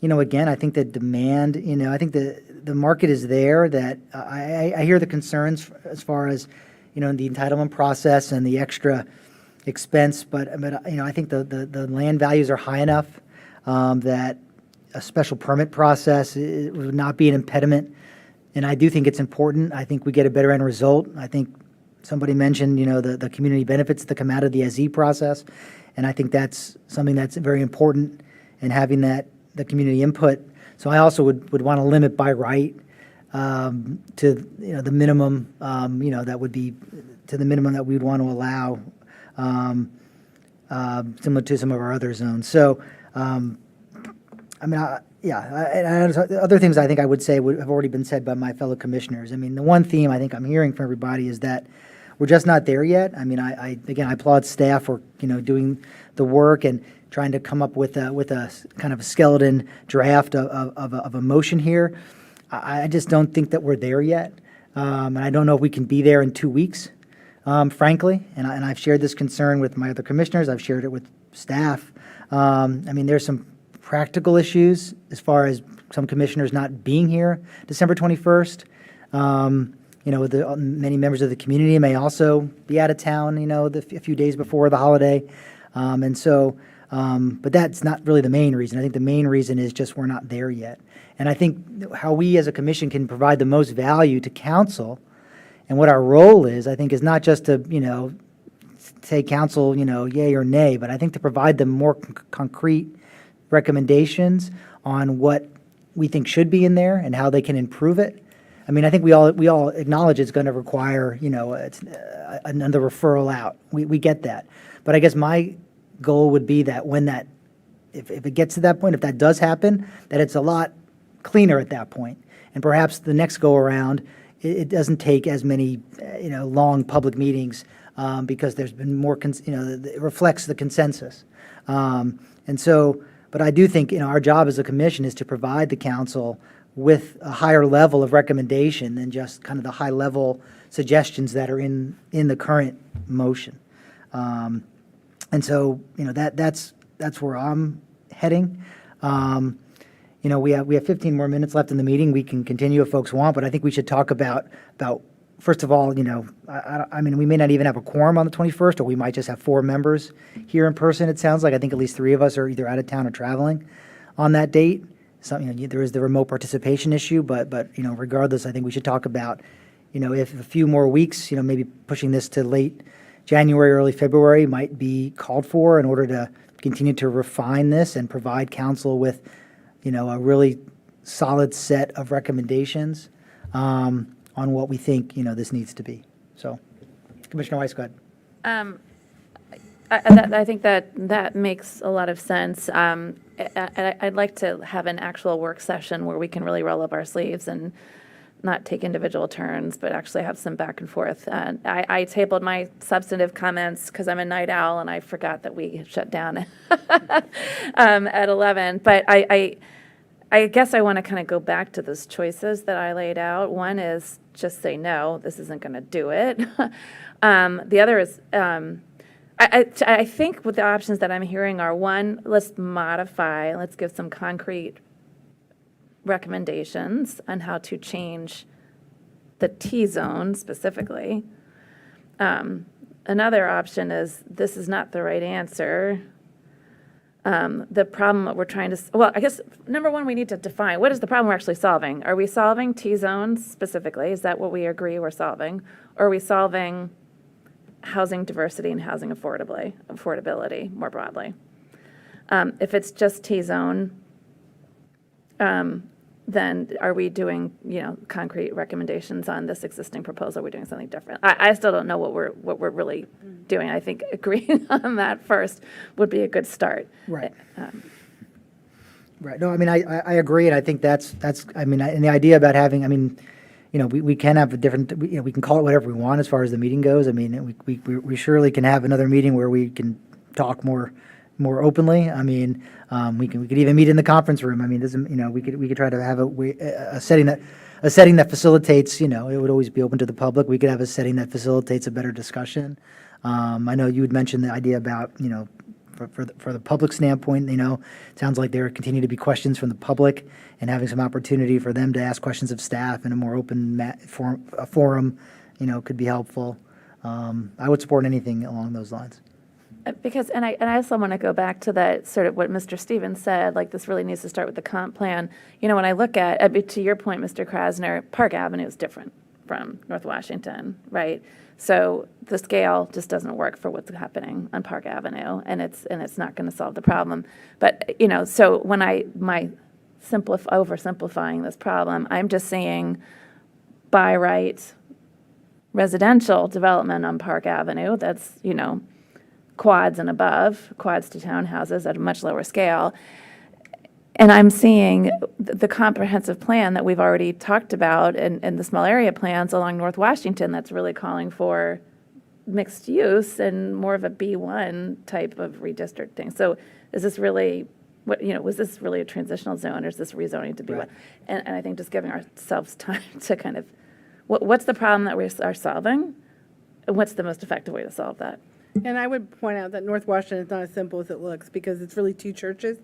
again, I think the demand, I think the market is there, that I hear the concerns as far as, the entitlement process and the extra expense, but I think the land values are high enough that a special permit process would not be an impediment. And I do think it's important. I think we get a better end result. I think somebody mentioned, the community benefits that come out of the SE process. And I think that's something that's very important, and having the community input. So I also would want to limit by right to, the minimum, that would be to the minimum that we would want to allow, similar to some of our other zones. So, other things I think I would say have already been said by my fellow commissioners. The one theme I think I'm hearing from everybody is that we're just not there yet. I applaud staff for, doing the work and trying to come up with a kind of a skeleton draft of a motion here. I just don't think that we're there yet. And I don't know if we can be there in 2 weeks. frankly, and I've shared this concern with my other commissioners, I've shared it with staff. I mean, there's some practical issues as far as some commissioners not being here December 21st. You know, many members of the community may also be out of town, you know, a few days before the holiday. And so, but that's not really the main reason. I think the main reason is just we're not there yet. And I think how we as a commission can provide the most value to council and what our role is, I think, is not just to, you know, say council, you know, yay or nay, but I think to provide them more concrete recommendations on what we think should be in there and how they can improve it. I mean, I think we all acknowledge it's going to require, you know, another referral out. We get that. But I guess my goal would be that when that, if it gets to that point, if that does happen, that it's a lot cleaner at that point. And perhaps the next go around, it doesn't take as many, you know, long public meetings because there's been more, you know, it reflects the consensus. And so, but I do think, you know, our job as a commission is to provide the council with a higher level of recommendation than just kind of the high level suggestions that are in the current motion. And so, you know, that's where I'm heading. You know, we have 15 more minutes left in the meeting. We can continue if folks want, but I think we should talk about first of all, you know, I mean, we may not even have a quorum on the 21st, or we might just have 4 members here in person, it sounds like. I think at least 3 of us are either out of town or traveling on that date. So, you know, there is the remote participation issue, but you know, regardless, I think we should talk about, you know, if a few more weeks, you know, maybe pushing this to late January, early February might be called for in order to continue to refine this and provide council with, you know, a really solid set of recommendations on what we think, you know, this needs to be. So, Commissioner Weiss, go ahead. I think that makes a lot of sense. I'd like to have an actual work session where we can really roll up our sleeves and not take individual turns, but actually have some back and forth. I tabled my substantive comments because I'm a night owl and I forgot that we shut down at 11. But I guess I want to kind of go back to those choices that I laid out. One is just say, no, this isn't going to do it. The other is, I think what the options that I'm hearing are, one, let's modify, let's give some concrete recommendations on how to change the T-zone specifically. Another option is, this is not the right answer. The problem that we're trying to, well, I guess, number one, we need to define, what is the problem we're actually solving? Are we solving T-zones specifically? Is that what we agree we're solving? Or are we solving housing diversity and housing affordability more broadly? If it's just T-zone, then are we doing, you know, concrete recommendations on this existing proposal? We're doing something different. I still don't know what we're really doing. I think agreeing on that first would be a good start. Right. Right. No, I mean, I agree, and I think that's, I mean, and the idea about having, I mean, you know, we can have a different, you know, we can call it whatever we want as far as the meeting goes. I mean, we surely can have another meeting where we can talk more openly. I mean, we could even meet in the conference room. I mean, doesn't, you know, we could try to have a setting that facilitates, you know, it would always be open to the public. We could have a setting that facilitates a better discussion. I know you had mentioned the idea about, you know, for the public standpoint, you know, it sounds like there continue to be questions from the public, and having some opportunity for them to ask questions of staff in a more open forum, you know, could be helpful. I would support anything along those lines. Because, and I also want to go back to that sort of what Mr. Stevens said, like this really needs to start with the comp plan. You know, when I look at, to your point, Mr. Krasner, Park Avenue is different from North Washington, right? So the scale just doesn't work for what's happening on Park Avenue, and it's not going to solve the problem. But, you know, so when oversimplifying this problem, I'm just saying by right residential development on Park Avenue, that's, you know, quads and above, quads to townhouses at a much lower scale. And I'm seeing the comprehensive plan that we've already talked about and the small area plans along North Washington that's really calling for mixed use and more of a B1 type of redistricting. So is this really, was this really a transitional zone, or is this rezoning to B1? Right. And I think just giving ourselves time to kind of, what's the problem that we are solving? what's the most effective way to solve that? And I would point out that North Washington is not as simple as it looks because it's really two churches,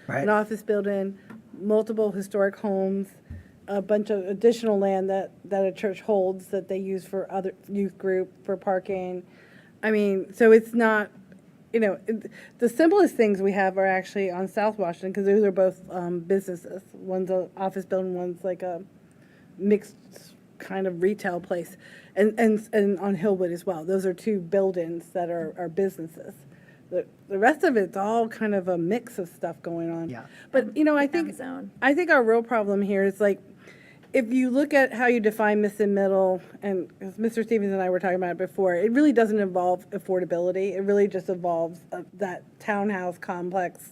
Right. an office building, multiple historic homes, a bunch of additional land that a church holds that they use for other youth group, for parking. I mean, so it's not, the simplest things we have are actually on South Washington because those are both businesses. One's an office building, one's like a mixed kind of retail place, and on Hillwood as well. Those are two buildings that are businesses. The rest of it's all kind of a mix of stuff going on. Yeah. But I think our real problem here is like, if you look at how you define missing middle, and as Mr. Stevens and I were talking about it before, it really doesn't involve affordability. It really just involves that townhouse complex,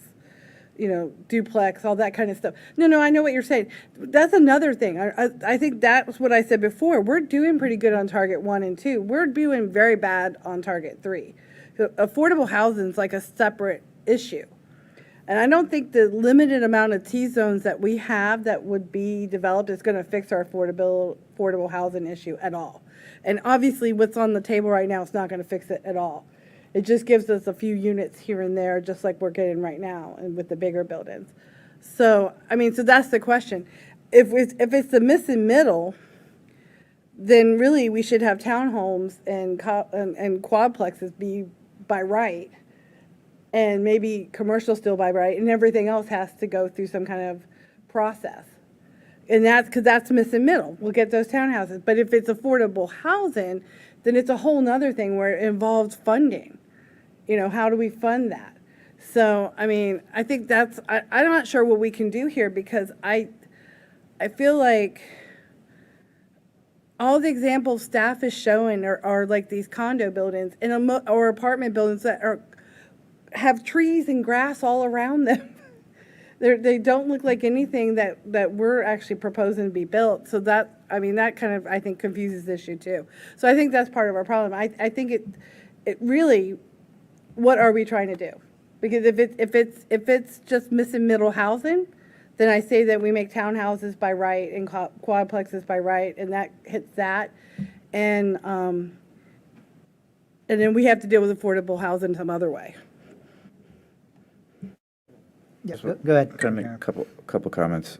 duplex, all that kind of stuff. No, I know what you're saying. That's another thing. I think that's what I said before. We're doing pretty good on target 1 and 2. We're doing very bad on target 3. So affordable housing is like a separate issue. And I don't think the limited amount of T-zones that we have that would be developed is going to fix our affordable housing issue at all. And obviously what's on the table right now is not going to fix it at all. It just gives us a few units here and there, just like we're getting right now and with the bigger buildings. So, so that's the question. If it's the missing middle, then really we should have townhomes and quadplexes be by right, and maybe commercial still by right, and everything else has to go through some kind of process. And that's because that's missing middle. We'll get those townhouses. But if it's affordable housing, then it's a whole nother thing where it involves funding. How do we fund that? So, I think that's, I'm not sure what we can do here because I feel like all the examples staff is showing are like these condo buildings or apartment buildings that have trees and grass all around them. They don't look like anything that we're actually proposing to be built. So that kind of, I think, confuses the issue too. So I think that's part of our problem. I think it really, what are we trying to do? Because if it's just missing middle housing, then I say that we make townhouses by right and quadplexes by right, and that hits that. And then we have to deal with affordable housing some other way. Yeah, go ahead. Can I make a couple comments?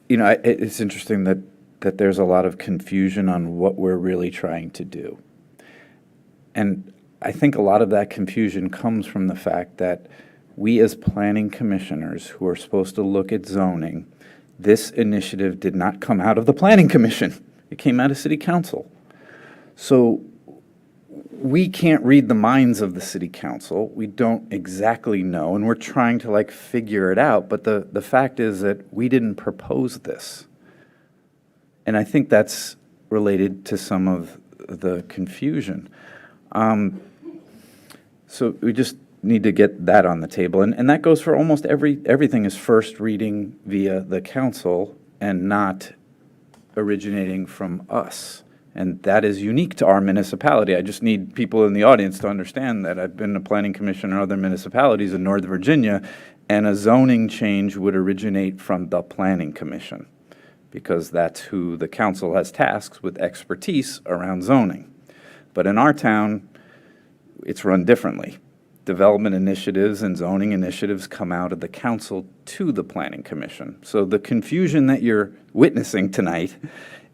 It's interesting that there's a lot of confusion on what we're really trying to do. And I think a lot of that confusion comes from the fact that we as planning commissioners who are supposed to look at zoning, this initiative did not come out of the planning commission. It came out of city council. So we can't read the minds of the city council. We don't exactly know, and we're trying to figure it out. But the fact is that we didn't propose this. And I think that's related to some of the confusion. So we just need to get that on the table. And that goes for almost everything is first reading via the council and not originating from us. And that is unique to our municipality. I just need people in the audience to understand that I've been a planning commissioner in other municipalities in Northern Virginia, and a zoning change would originate from the planning commission because that's who the council has tasks with expertise around zoning. But in our town, it's run differently. Development initiatives and zoning initiatives come out of the council to the planning commission. So the confusion that you're witnessing tonight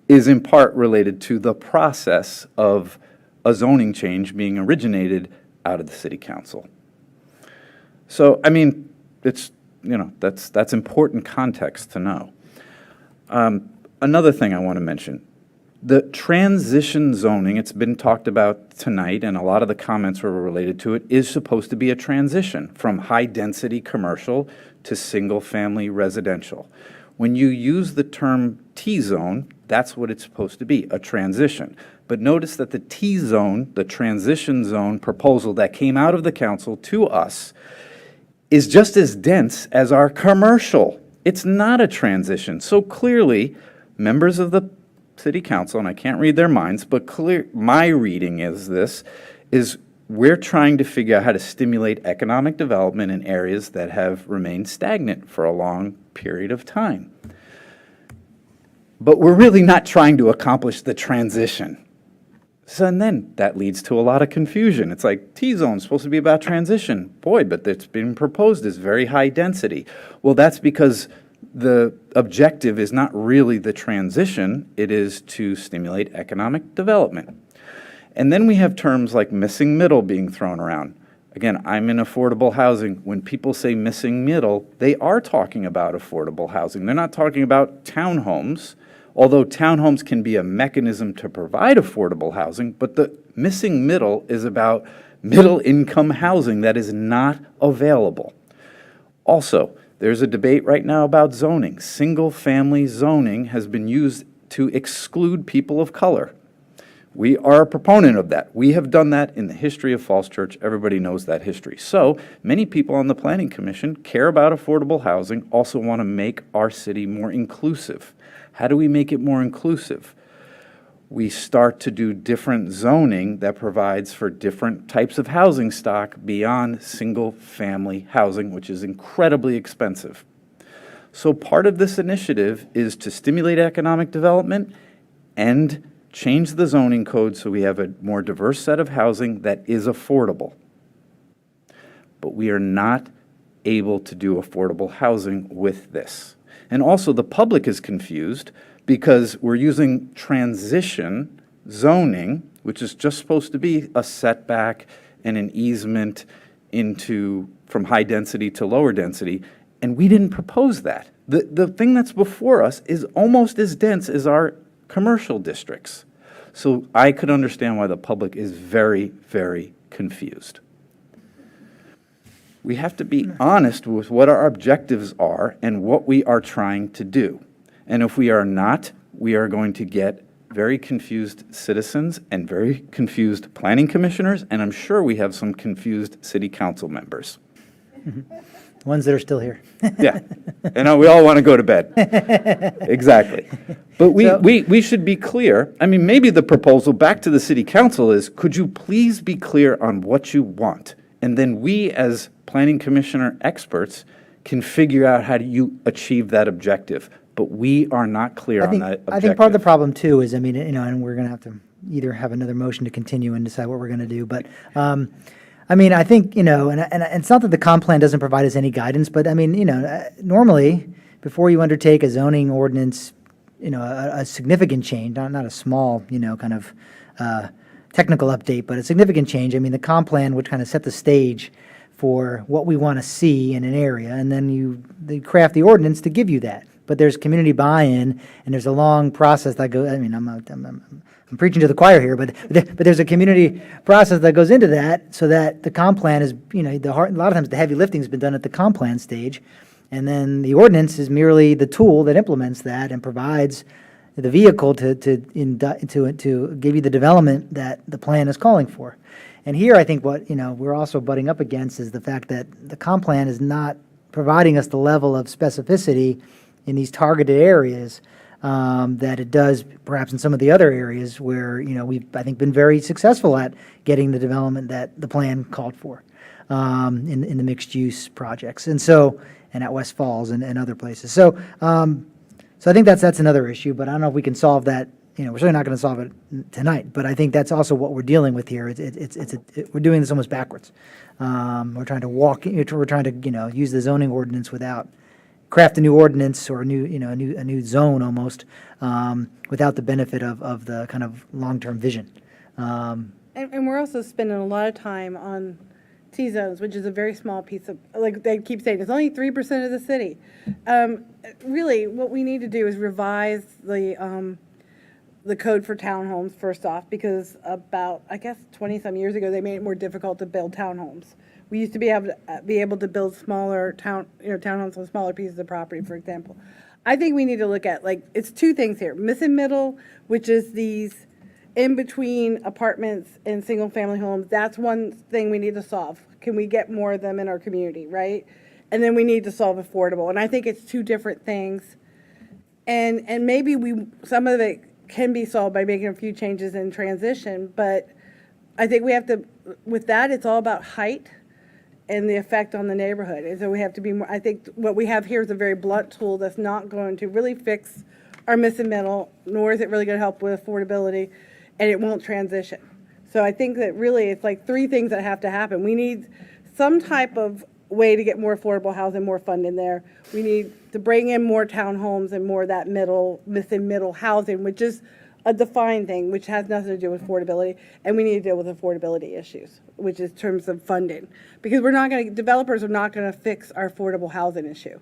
is in part related to the process of a zoning change being originated out of the city council. So, it's, that's important context to know. Another thing I want to mention, the transition zoning, it's been talked about tonight, and a lot of the comments were related to it, is supposed to be a transition from high-density commercial to single-family residential. When you use the term T-zone, that's what it's supposed to be, a transition. But notice that the T-zone, the transition zone proposal that came out of the council to us, is just as dense as our commercial. It's not a transition. So clearly, members of the city council, and I can't read their minds, but my reading is we're trying to figure out how to stimulate economic development in areas that have remained stagnant for a long period of time. But we're really not trying to accomplish the transition. So and then that leads to a lot of confusion. It's like T-zone's supposed to be about transition. Boy, but it's been proposed as very high density. Well, that's because the objective is not really the transition, it is to stimulate economic development. And then we have terms like missing middle being thrown around. Again, I'm in affordable housing. When people say missing middle, they are talking about affordable housing. They're not talking about townhomes, although townhomes can be a mechanism to provide affordable housing, but the missing middle is about middle income housing that is not available. Also, there's a debate right now about zoning. Single-family zoning has been used to exclude people of color. We are a proponent of that. We have done that in the history of Falls Church. Everybody knows that history. So many people on the Planning Commission care about affordable housing, also want to make our city more inclusive. How do we make it more inclusive? We start to do different zoning that provides for different types of housing stock beyond single-family housing, which is incredibly expensive. So part of this initiative is to stimulate economic development and change the zoning code so we have a more diverse set of housing that is affordable. But we are not able to do affordable housing with this. And also the public is confused because we're using transition zoning, which is just supposed to be a setback and an easement from high density to lower density, and we didn't propose that. The thing that's before us is almost as dense as our commercial districts. So I could understand why the public is very, very confused. We have to be honest with what our objectives are and what we are trying to do. And if we are not, we are going to get very confused citizens and very confused planning commissioners, and I'm sure we have some confused city council members. Ones that are still here. Yeah, and we all want to go to bed. Exactly. But we should be clear. I mean, maybe the proposal back to the city council is, could you please be clear on what you want? And then we, as planning commissioner experts, can figure out how do you achieve that objective. But we are not clear on that objective. I think part of the problem too is, I mean, and we're going to have to either have another motion to continue and decide what we're going to do. But I mean, I think, and it's not that the comp plan doesn't provide us any guidance, but I mean, normally before you undertake a zoning ordinance, a significant change, not a small, kind of technical update, but a significant change. I mean, the comp plan would kind of set the stage for what we want to see in an area, and then they craft the ordinance to give you that. But there's community buy-in, and there's a long process that goes. I mean, I'm preaching to the choir here, but there's a community process that goes into that, so that the comp plan is, a lot of times the heavy lifting has been done at the comp plan stage, and then the ordinance is merely the tool that implements that and provides the vehicle to give you the development that the plan is calling for. And here, I think what we're also butting up against is the fact that the comp plan is not providing us the level of specificity in these targeted areas that it does perhaps in some of the other areas where, we've, I think, been very successful at getting the development that the plan called for in the mixed-use projects. And at West Falls and other places. So I think that's another issue, but I don't know if we can solve that. We're certainly not going to solve it tonight, but I think that's also what we're dealing with here. We're doing this almost backwards. We're trying to use the zoning ordinance without craft a new ordinance or a new zone almost without the benefit of the kind of long-term vision. And we're also spending a lot of time on T-zones, which is a very small piece of, like they keep saying, it's only 3% of the city. Really, what we need to do is revise the code for townhomes first off, because about, I guess, 20-some years ago, they made it more difficult to build townhomes. We used to be able to build smaller townhomes on smaller pieces of property, for example. I think we need to look at, it's two things here. Missing middle, which is these in-between apartments and single-family homes. That's one thing we need to solve. Can we get more of them in our community, right? And then we need to solve affordable. And I think it's two different things. And maybe some of it can be solved by making a few changes in transition, but I think we have to, with that, it's all about height and the effect on the neighborhood. And so we have to be more, I think what we have here is a very blunt tool that's not going to really fix our missing middle, nor is it really going to help with affordability. and it won't transition. So I think that really it's like three things that have to happen. We need some type of way to get more affordable housing, more fund in there. We need to bring in more townhomes and more of that missing middle housing, which is a defined thing, which has nothing to do with affordability. And we need to deal with affordability issues, which is terms of funding. Because developers are not going to fix our affordable housing issue.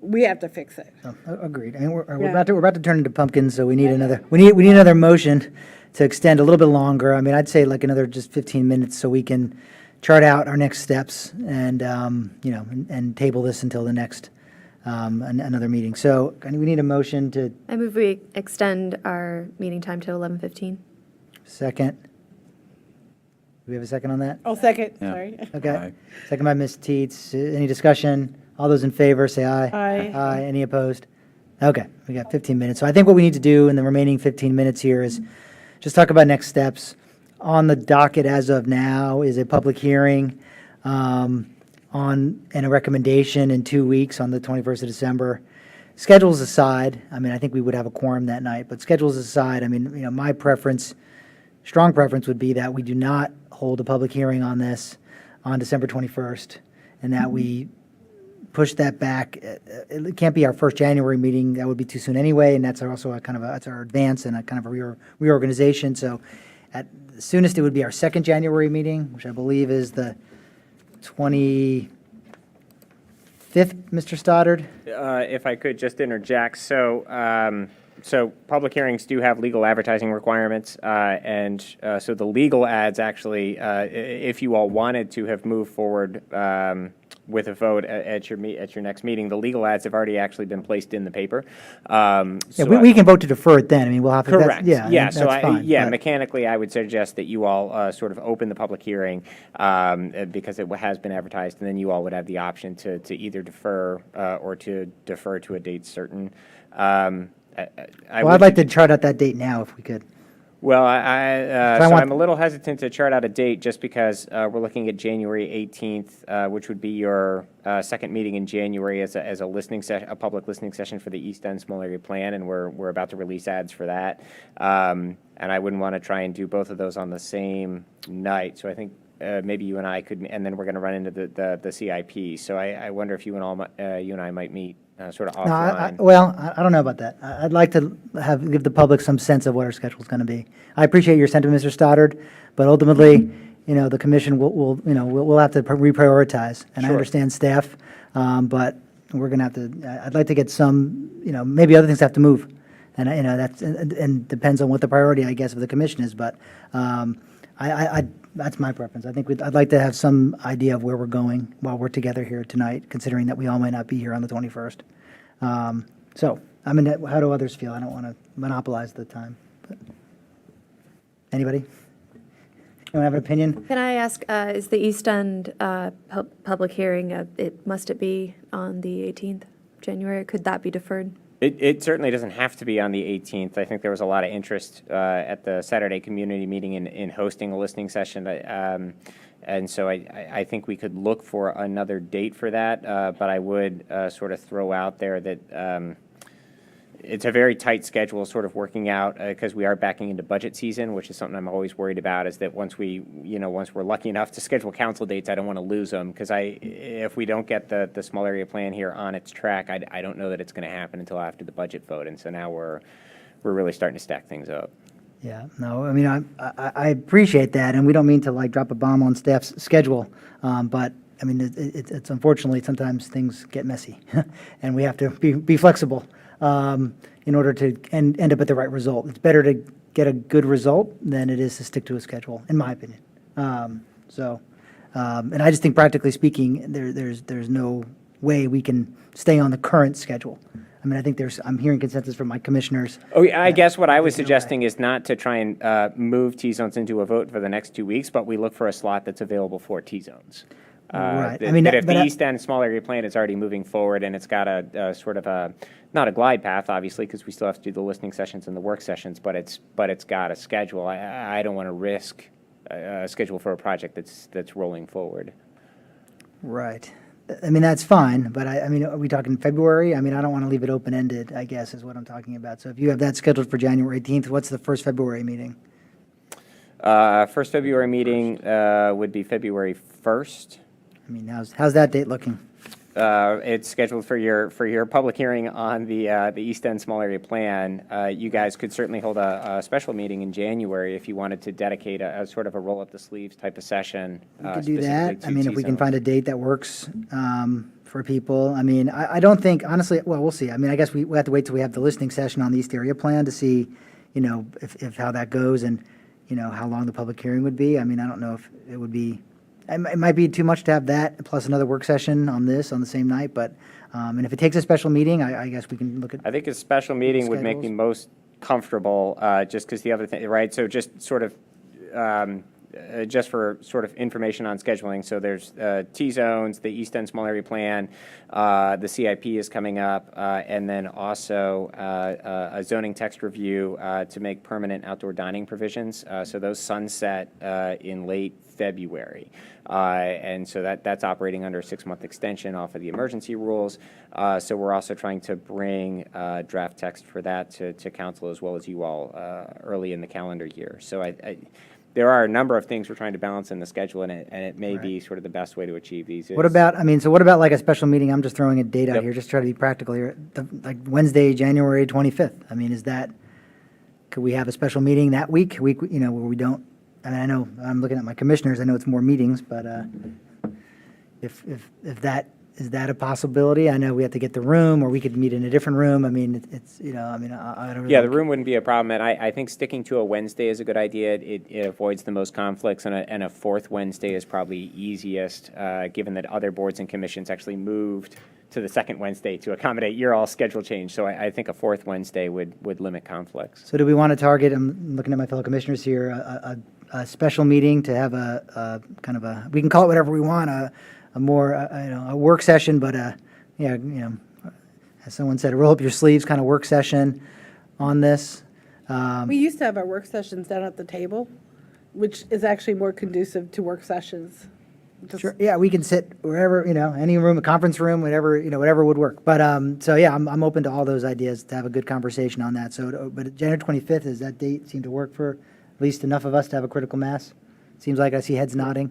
We have to fix it. Agreed. I mean, we're about to turn into pumpkins, so we need another motion to extend a little bit longer. I mean, I'd say like another just 15 minutes so we can chart out our next steps and, and table this until the next, another meeting. So we need a motion to I move we extend our meeting time to 11:15. second. Do we have a second on that? Oh, second, Yeah. sorry. Okay. Aye. Second by Ms. Teets. Any discussion? All those in favor, say aye. Aye. Aye. Any opposed? Okay, we got 15 minutes. So I think what we need to do in the remaining 15 minutes here is just talk about next steps. On the docket as of now is a public hearing and a recommendation in 2 weeks on the 21st of December. Schedules aside, I mean, I think we would have a quorum that night, but schedules aside, I mean, my preference, strong preference would be that we do not hold a public hearing on this on December 21st and that we push that back. It can't be our first January meeting. That would be too soon anyway, and that's also that's our advance and a kind of a reorganization. So at the soonest, it would be our second January meeting, which I believe is the 25th, Mr. Stoddard? If I could just interject, so public hearings do have legal advertising requirements, and so the legal ads actually, if you all wanted to have moved forward with a vote at your next meeting, the legal ads have already actually been placed in the paper. We can vote to defer it then. I mean, we'll have to. Correct. Yeah, Yeah. So that's fine. but- mechanically, I would suggest that you all sort of open the public hearing because it has been advertised, and then you all would have the option to either defer or to defer to a date certain. I'd like to chart out that date now if we could. Well, I so want- I'm a little hesitant to chart out a date just because we're looking at January 18th, which would be your second meeting in January as a listening session, a public listening session for the East End Small Area Plan, and we're about to release ads for that. And I wouldn't want to try and do both of those on the same night. So I think maybe you and I could, and then we're going to run into the CIP. So I wonder if you and I might meet sort of No, offline. I don't know about that. I'd like to give the public some sense of what our schedule is going to be. I appreciate your sentiment, Mr. Stoddard, but ultimately, the commission we'll have to reprioritize. And I Sure. understand staff, but we're going to have to. I'd like to get some. Maybe other things have to move, and that's and depends on what the priority, I guess, of the commission is. But that's my preference. I think I'd like to have some idea of where we're going while we're together here tonight, considering that we all might not be here on the 21st. So, I mean, how do others feel? I don't want to monopolize the time. But anybody? Anyone have an opinion? Can I ask, is the East End public hearing, must it be on the 18th of January? Could that be deferred? It certainly doesn't have to be on the 18th. I think there was a lot of interest at the Saturday community meeting in hosting a listening session. And so I think we could look for another date for that. But I would sort of throw out there that it's a very tight schedule sort of working out because we are backing into budget season, which is something I'm always worried about, is that once we're lucky enough to schedule council dates, I don't want to lose them because if we don't get the small area plan here on its track, I don't know that it's going to happen until after the budget vote. And so now we're really starting to stack things up. Yeah, no, I mean, I appreciate that, and we don't mean to like drop a bomb on staff's schedule, but I mean, it's unfortunately sometimes things get messy, and we have to be flexible in order to end up at the right result. It's better to get a good result than it is to stick to a schedule, in my opinion. And I just think practically speaking, there's no way we can stay on the current schedule. I mean, I think I'm hearing consensus from my commissioners. Oh, yeah, I guess what I was suggesting is not to try and move T-zones into a vote for the next 2 weeks, but we look for a slot that's available for T-zones. Right. That, I mean, that if but the East End Small Area Plan is already moving forward and it's got a sort of a, not a glide path, obviously, because we still have to do the listening sessions and the work sessions, but it's got a schedule. I don't want to risk a schedule for a project that's rolling forward. Right. I mean, that's fine, but I mean, are we talking February? I mean, I don't want to leave it open-ended, I guess, is what I'm talking about. So if you have that scheduled for January 18th, what's the first February meeting? First February meeting would be February 1st. I mean, how's that date looking? It's scheduled for your public hearing on the East End Small Area Plan. You guys could certainly hold a special meeting in January if you wanted to dedicate a sort of a roll-up-the-sleeves type of session. We could do that. specifically I to mean, if we can T-zones. find a date that works for people. I mean, I don't think, honestly, well, we'll see. I mean, I guess we have to wait till we have the listening session on the East Area Plan to see, you know, if how that goes and, you know, how long the public hearing would be. I mean, I don't know if it would be, it might be too much to have that plus another work session on this on the same night, but, and if it takes a special meeting, I guess we can look at. I think a special meeting would make me schedules. most comfortable, just because the other thing, right? So just sort of, just for sort of information on scheduling, so there's T-zones, the East End Small Area Plan, the CIP is coming up, and then also a zoning text review to make permanent outdoor dining provisions. So those sunset in late February. And so that's operating under a 6-month extension off of the emergency rules. So we're also trying to bring draft text for that to council as well as you all early in the calendar year. So there are a number of things we're trying to balance in the schedule, and it may be sort of the best way to achieve these. What about, I mean, so what about like a special meeting? I'm just throwing a date out Yep. here, just try to be practical here. Like Wednesday, January 25th. I mean, could we have a special meeting that week, you know, where we don't, I mean, I know, I'm looking at my commissioners, I know it's more meetings, but if is that a possibility? I know we have to get the room, or we could meet in a different room. I mean, it's, you know, I mean, I don't really. Yeah, the room wouldn't be a problem, and I think sticking to a Wednesday is a good idea. It avoids the most conflicts, and a fourth Wednesday is probably easiest, given that other boards and commissions actually moved to the second Wednesday to accommodate your all schedule change. So I think a fourth Wednesday would limit conflicts. So do we want to target, I'm looking at my fellow commissioners here, a special meeting to have a kind of a, we can call it whatever we want, a more, you know, a work session, but yeah, you know, as someone said, a roll up your sleeves kind of work session on this. We used to have our work sessions down at the table, which is actually more conducive to work sessions. Just- Sure, yeah, we can sit wherever, you know, any room, a conference room, whatever, you know, whatever would work. But, so yeah, I'm open to all those ideas to have a good conversation on that. So, but January 25th, does that date seem to work for at least enough of us to have a critical mass? Seems like I see heads nodding.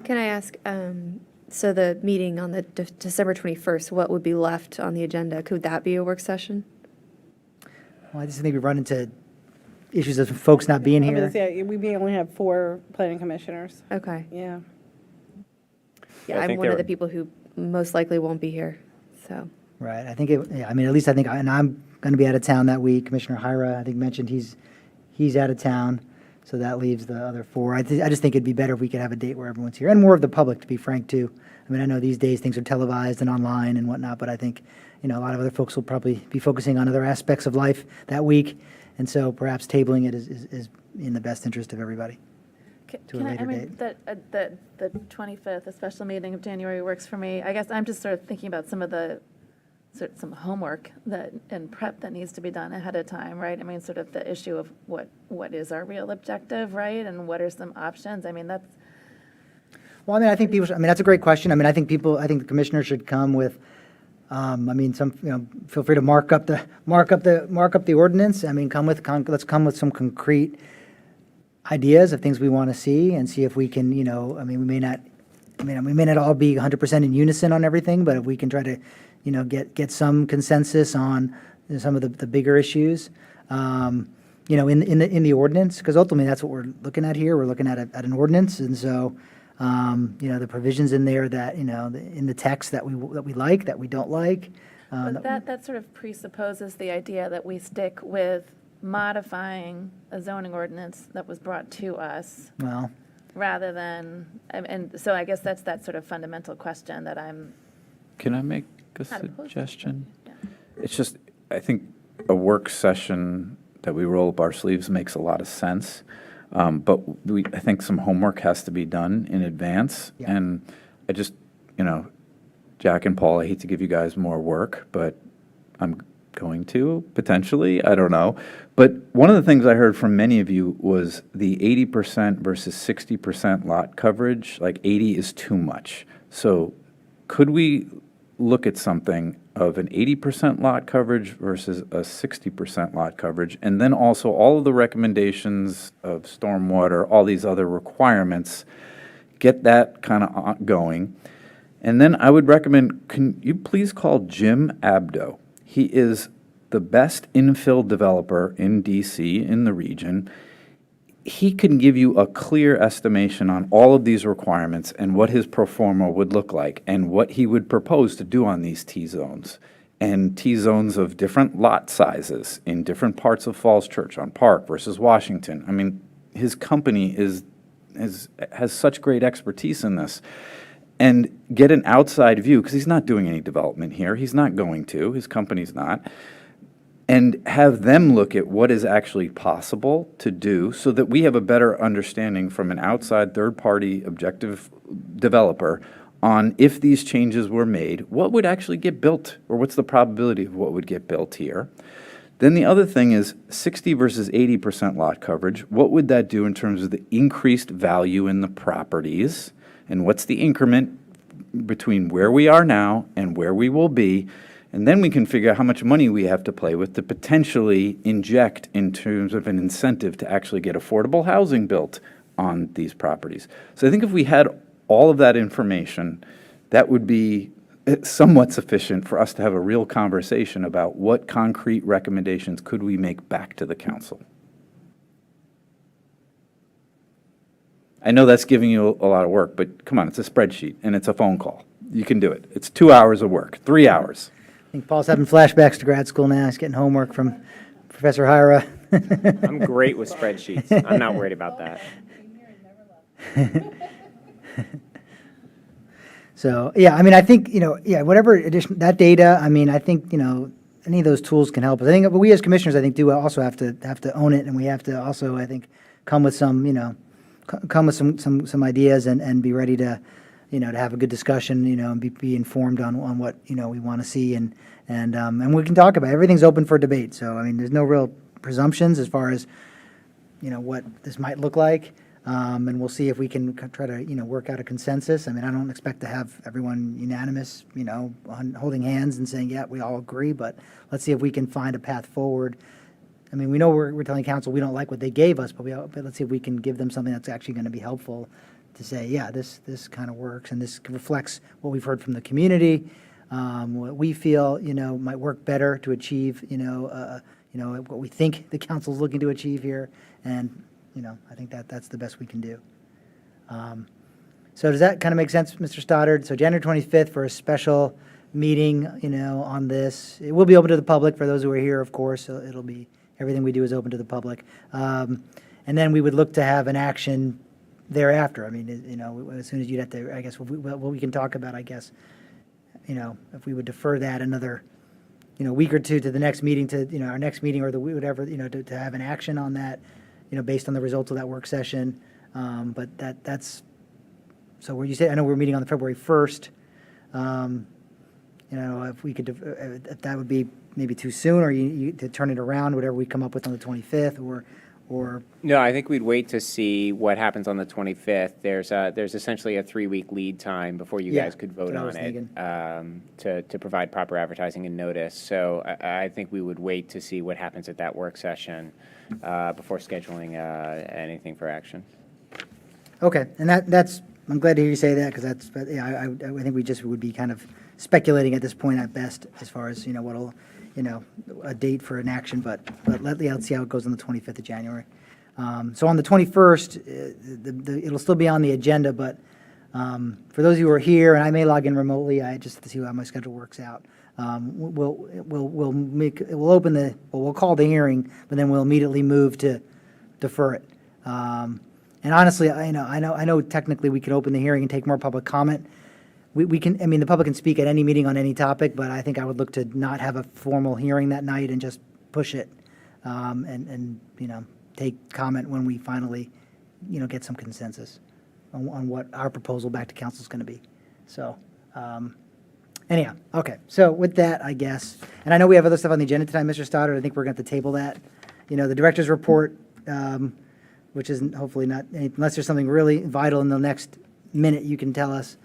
Can I ask, so the meeting on the December 21st, what would be left on the agenda? Could that be a work session? Well, I just think we run into issues of folks not being I mean, here. yeah, we may only have 4 planning commissioners. Okay. Yeah. Yeah, I I'm think one of there- the people who most likely won't be here, so. Right, I think, yeah, I mean, at least I think, and I'm going to be out of town that week. Commissioner Hyra, I think, mentioned he's out of town, so that leaves the other 4. I just think it'd be better if we could have a date where everyone's here, and more of the public, to be frank, too. I mean, I know these days things are televised and online and whatnot, but I think, you know, a lot of other folks will probably be focusing on other aspects of life that week, and so perhaps tabling it is in the best interest of everybody. To a Can I later mean, the 25th, a special meeting of January works for me. I guess I'm just sort of thinking about some of the, some homework and prep that needs to be done ahead of time, right? I mean, sort of the issue of what is our real objective, right? And what are some options? I mean, that's. Well, I mean, I think people, I mean, that's a great question. I mean, I think the commissioners should come with, I mean, some, you know, feel free to mark up the ordinance. I mean, let's come with some concrete ideas of things we want to see and see if we can, you know, I mean, we may not all be 100% in unison on everything, but if we can try to, you know, get some consensus on some of the bigger issues, you know, in the ordinance, because ultimately that's what we're looking at here. We're looking at an ordinance, and so, you know, the provisions in there that, you know, in the text that we like, that we don't like. But that sort of presupposes the idea that we stick with modifying a zoning ordinance that was brought to us, Well, rather than, and so I guess that's that sort of fundamental question that I'm. Can I make a Not opposed to it, suggestion? yeah. It's just, I think a work session that we roll up our sleeves makes a lot of sense. But I think some homework has to be done in advance. Yeah. And I just, you know, Jack and Paul, I hate to give you guys more work, but I'm going to, potentially, I don't know. But one of the things I heard from many of you was the 80% versus 60% lot coverage, like 80 is too much. So could we look at something of an 80% lot coverage versus a 60% lot coverage, and then also all of the recommendations of stormwater, all these other requirements, get that kind of going. And then I would recommend, can you please call Jim Abdo? He is the best infill developer in DC, in the region. He can give you a clear estimation on all of these requirements and what his pro forma would look like and what he would propose to do on these T-zones. And T-zones of different lot sizes in different parts of Falls Church, on Park versus Washington. I mean, his company has such great expertise in this. And get an outside view, because he's not doing any development here. He's not going to. His company's not. And have them look at what is actually possible to do so that we have a better understanding from an outside third-party objective developer on if these changes were made, what would actually get built, or what's the probability of what would get built here. Then the other thing is 60 versus 80% lot coverage. What would that do in terms of the increased value in the properties? And what's the increment between where we are now and where we will be? And then we can figure out how much money we have to play with to potentially inject in terms of an incentive to actually get affordable housing built on these properties. So I think if we had all of that information, that would be somewhat sufficient for us to have a real conversation about what concrete recommendations could we make back to the council. I know that's giving you a lot of work, but come on, it's a spreadsheet and it's a phone call. You can do it. It's 2 hours of work, 3 hours. I think Paul's having flashbacks to grad school now. He's getting homework from Professor Hyra. I'm great with spreadsheets. I'm not worried about that. So, yeah, I mean, I think, whatever addition, that data, I mean, I think, any of those tools can help us. I think, but we as commissioners, I think, do also have to own it, and we have to also, I think, come with some, some ideas and be ready to, to have a good discussion, and be informed on what, we want to see, and we can talk about it. Everything's open for debate. So, I mean, there's no real presumptions as far as, what this might look like. And we'll see if we can try to, work out a consensus. I mean, I don't expect to have everyone unanimous, holding hands and saying, yeah, we all agree, but let's see if we can find a path forward. I mean, we know we're telling council we don't like what they gave us, but let's see if we can give them something that's actually going to be helpful to say, yeah, this kind of works, and this reflects what we've heard from the community, what we feel, might work better to achieve, what we think the council's looking to achieve here, and I think that's the best we can do. So does that kind of make sense, Mr. Stoddard? So January 25th for a special meeting, on this. It will be open to the public for those who are here, of course. So it'll be, everything we do is open to the public. And then we would look to have an action thereafter. I mean, as soon as you'd have to, I guess, what we can talk about, I guess, if we would defer that another, week or two to the next meeting, to, our next meeting or whatever, to have an action on that, based on the results of that work session. But that's, so where you say, I know we're meeting on the February 1st. If we could, if that would be maybe too soon, or you to turn it around, whatever we come up with on the 25th, or. No, I think we'd wait to see what happens on the 25th. There's essentially a 3-week lead time before you guys could vote on it, to provide proper advertising and notice. So I think we would wait to see what happens at that work session before scheduling anything for action. Okay, and that's, I'm glad to hear you say that, because I think we just would be kind of speculating at this point at best, as far as, what'll, a date for an action, but let's see how it goes on the 25th of January. So on the 21st, it'll still be on the agenda, but for those who are here, and I may log in remotely, just to see how my schedule works out. We'll call the hearing, but then we'll immediately move to defer it. And honestly, I know technically we can open the hearing and take more public comment. We can, I mean, the public can speak at any meeting on any topic, but I think I would look to not have a formal hearing that night and just push it, and take comment when we finally, get some consensus on what our proposal back to council is going to be. So, anyhow, okay. So with that, I guess, and I know we have other stuff on the agenda tonight, Mr. Stoddard. I think we're going to have to table that. The director's report, which is hopefully not, unless there's something really vital in the next minute you can tell us.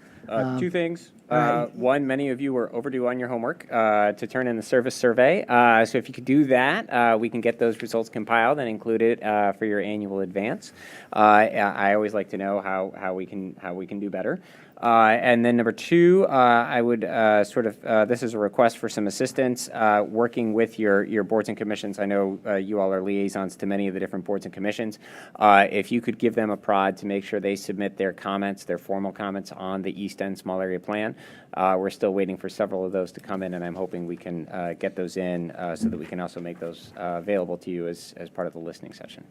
Two things. One, many of you were overdue on your homework to turn in the service survey. So if you could do that, we can get those results compiled and include it for your annual advance. I always like to know how we can do better. And then number two, I would this is a request for some assistance working with your boards and commissions. I know you all are liaisons to many of the different boards and commissions. If you could give them a prod to make sure they submit their comments, their formal comments on the East End Small Area Plan. We're still waiting for several of those to come in, and I'm hoping we can get those in so that we can also make those available to you as part of the listening session.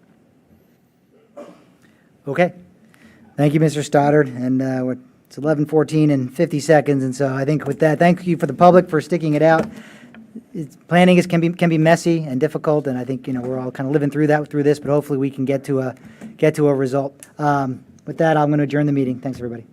Okay. Thank you, Mr. Stoddard. And it's 11:14 and 50 seconds, and so I think with that, thank you for the public for sticking it out. Planning can be messy and difficult, and I think we're all kind of living through this, but hopefully we can get to a result. With that, I'm going to adjourn the meeting. Thanks, everybody.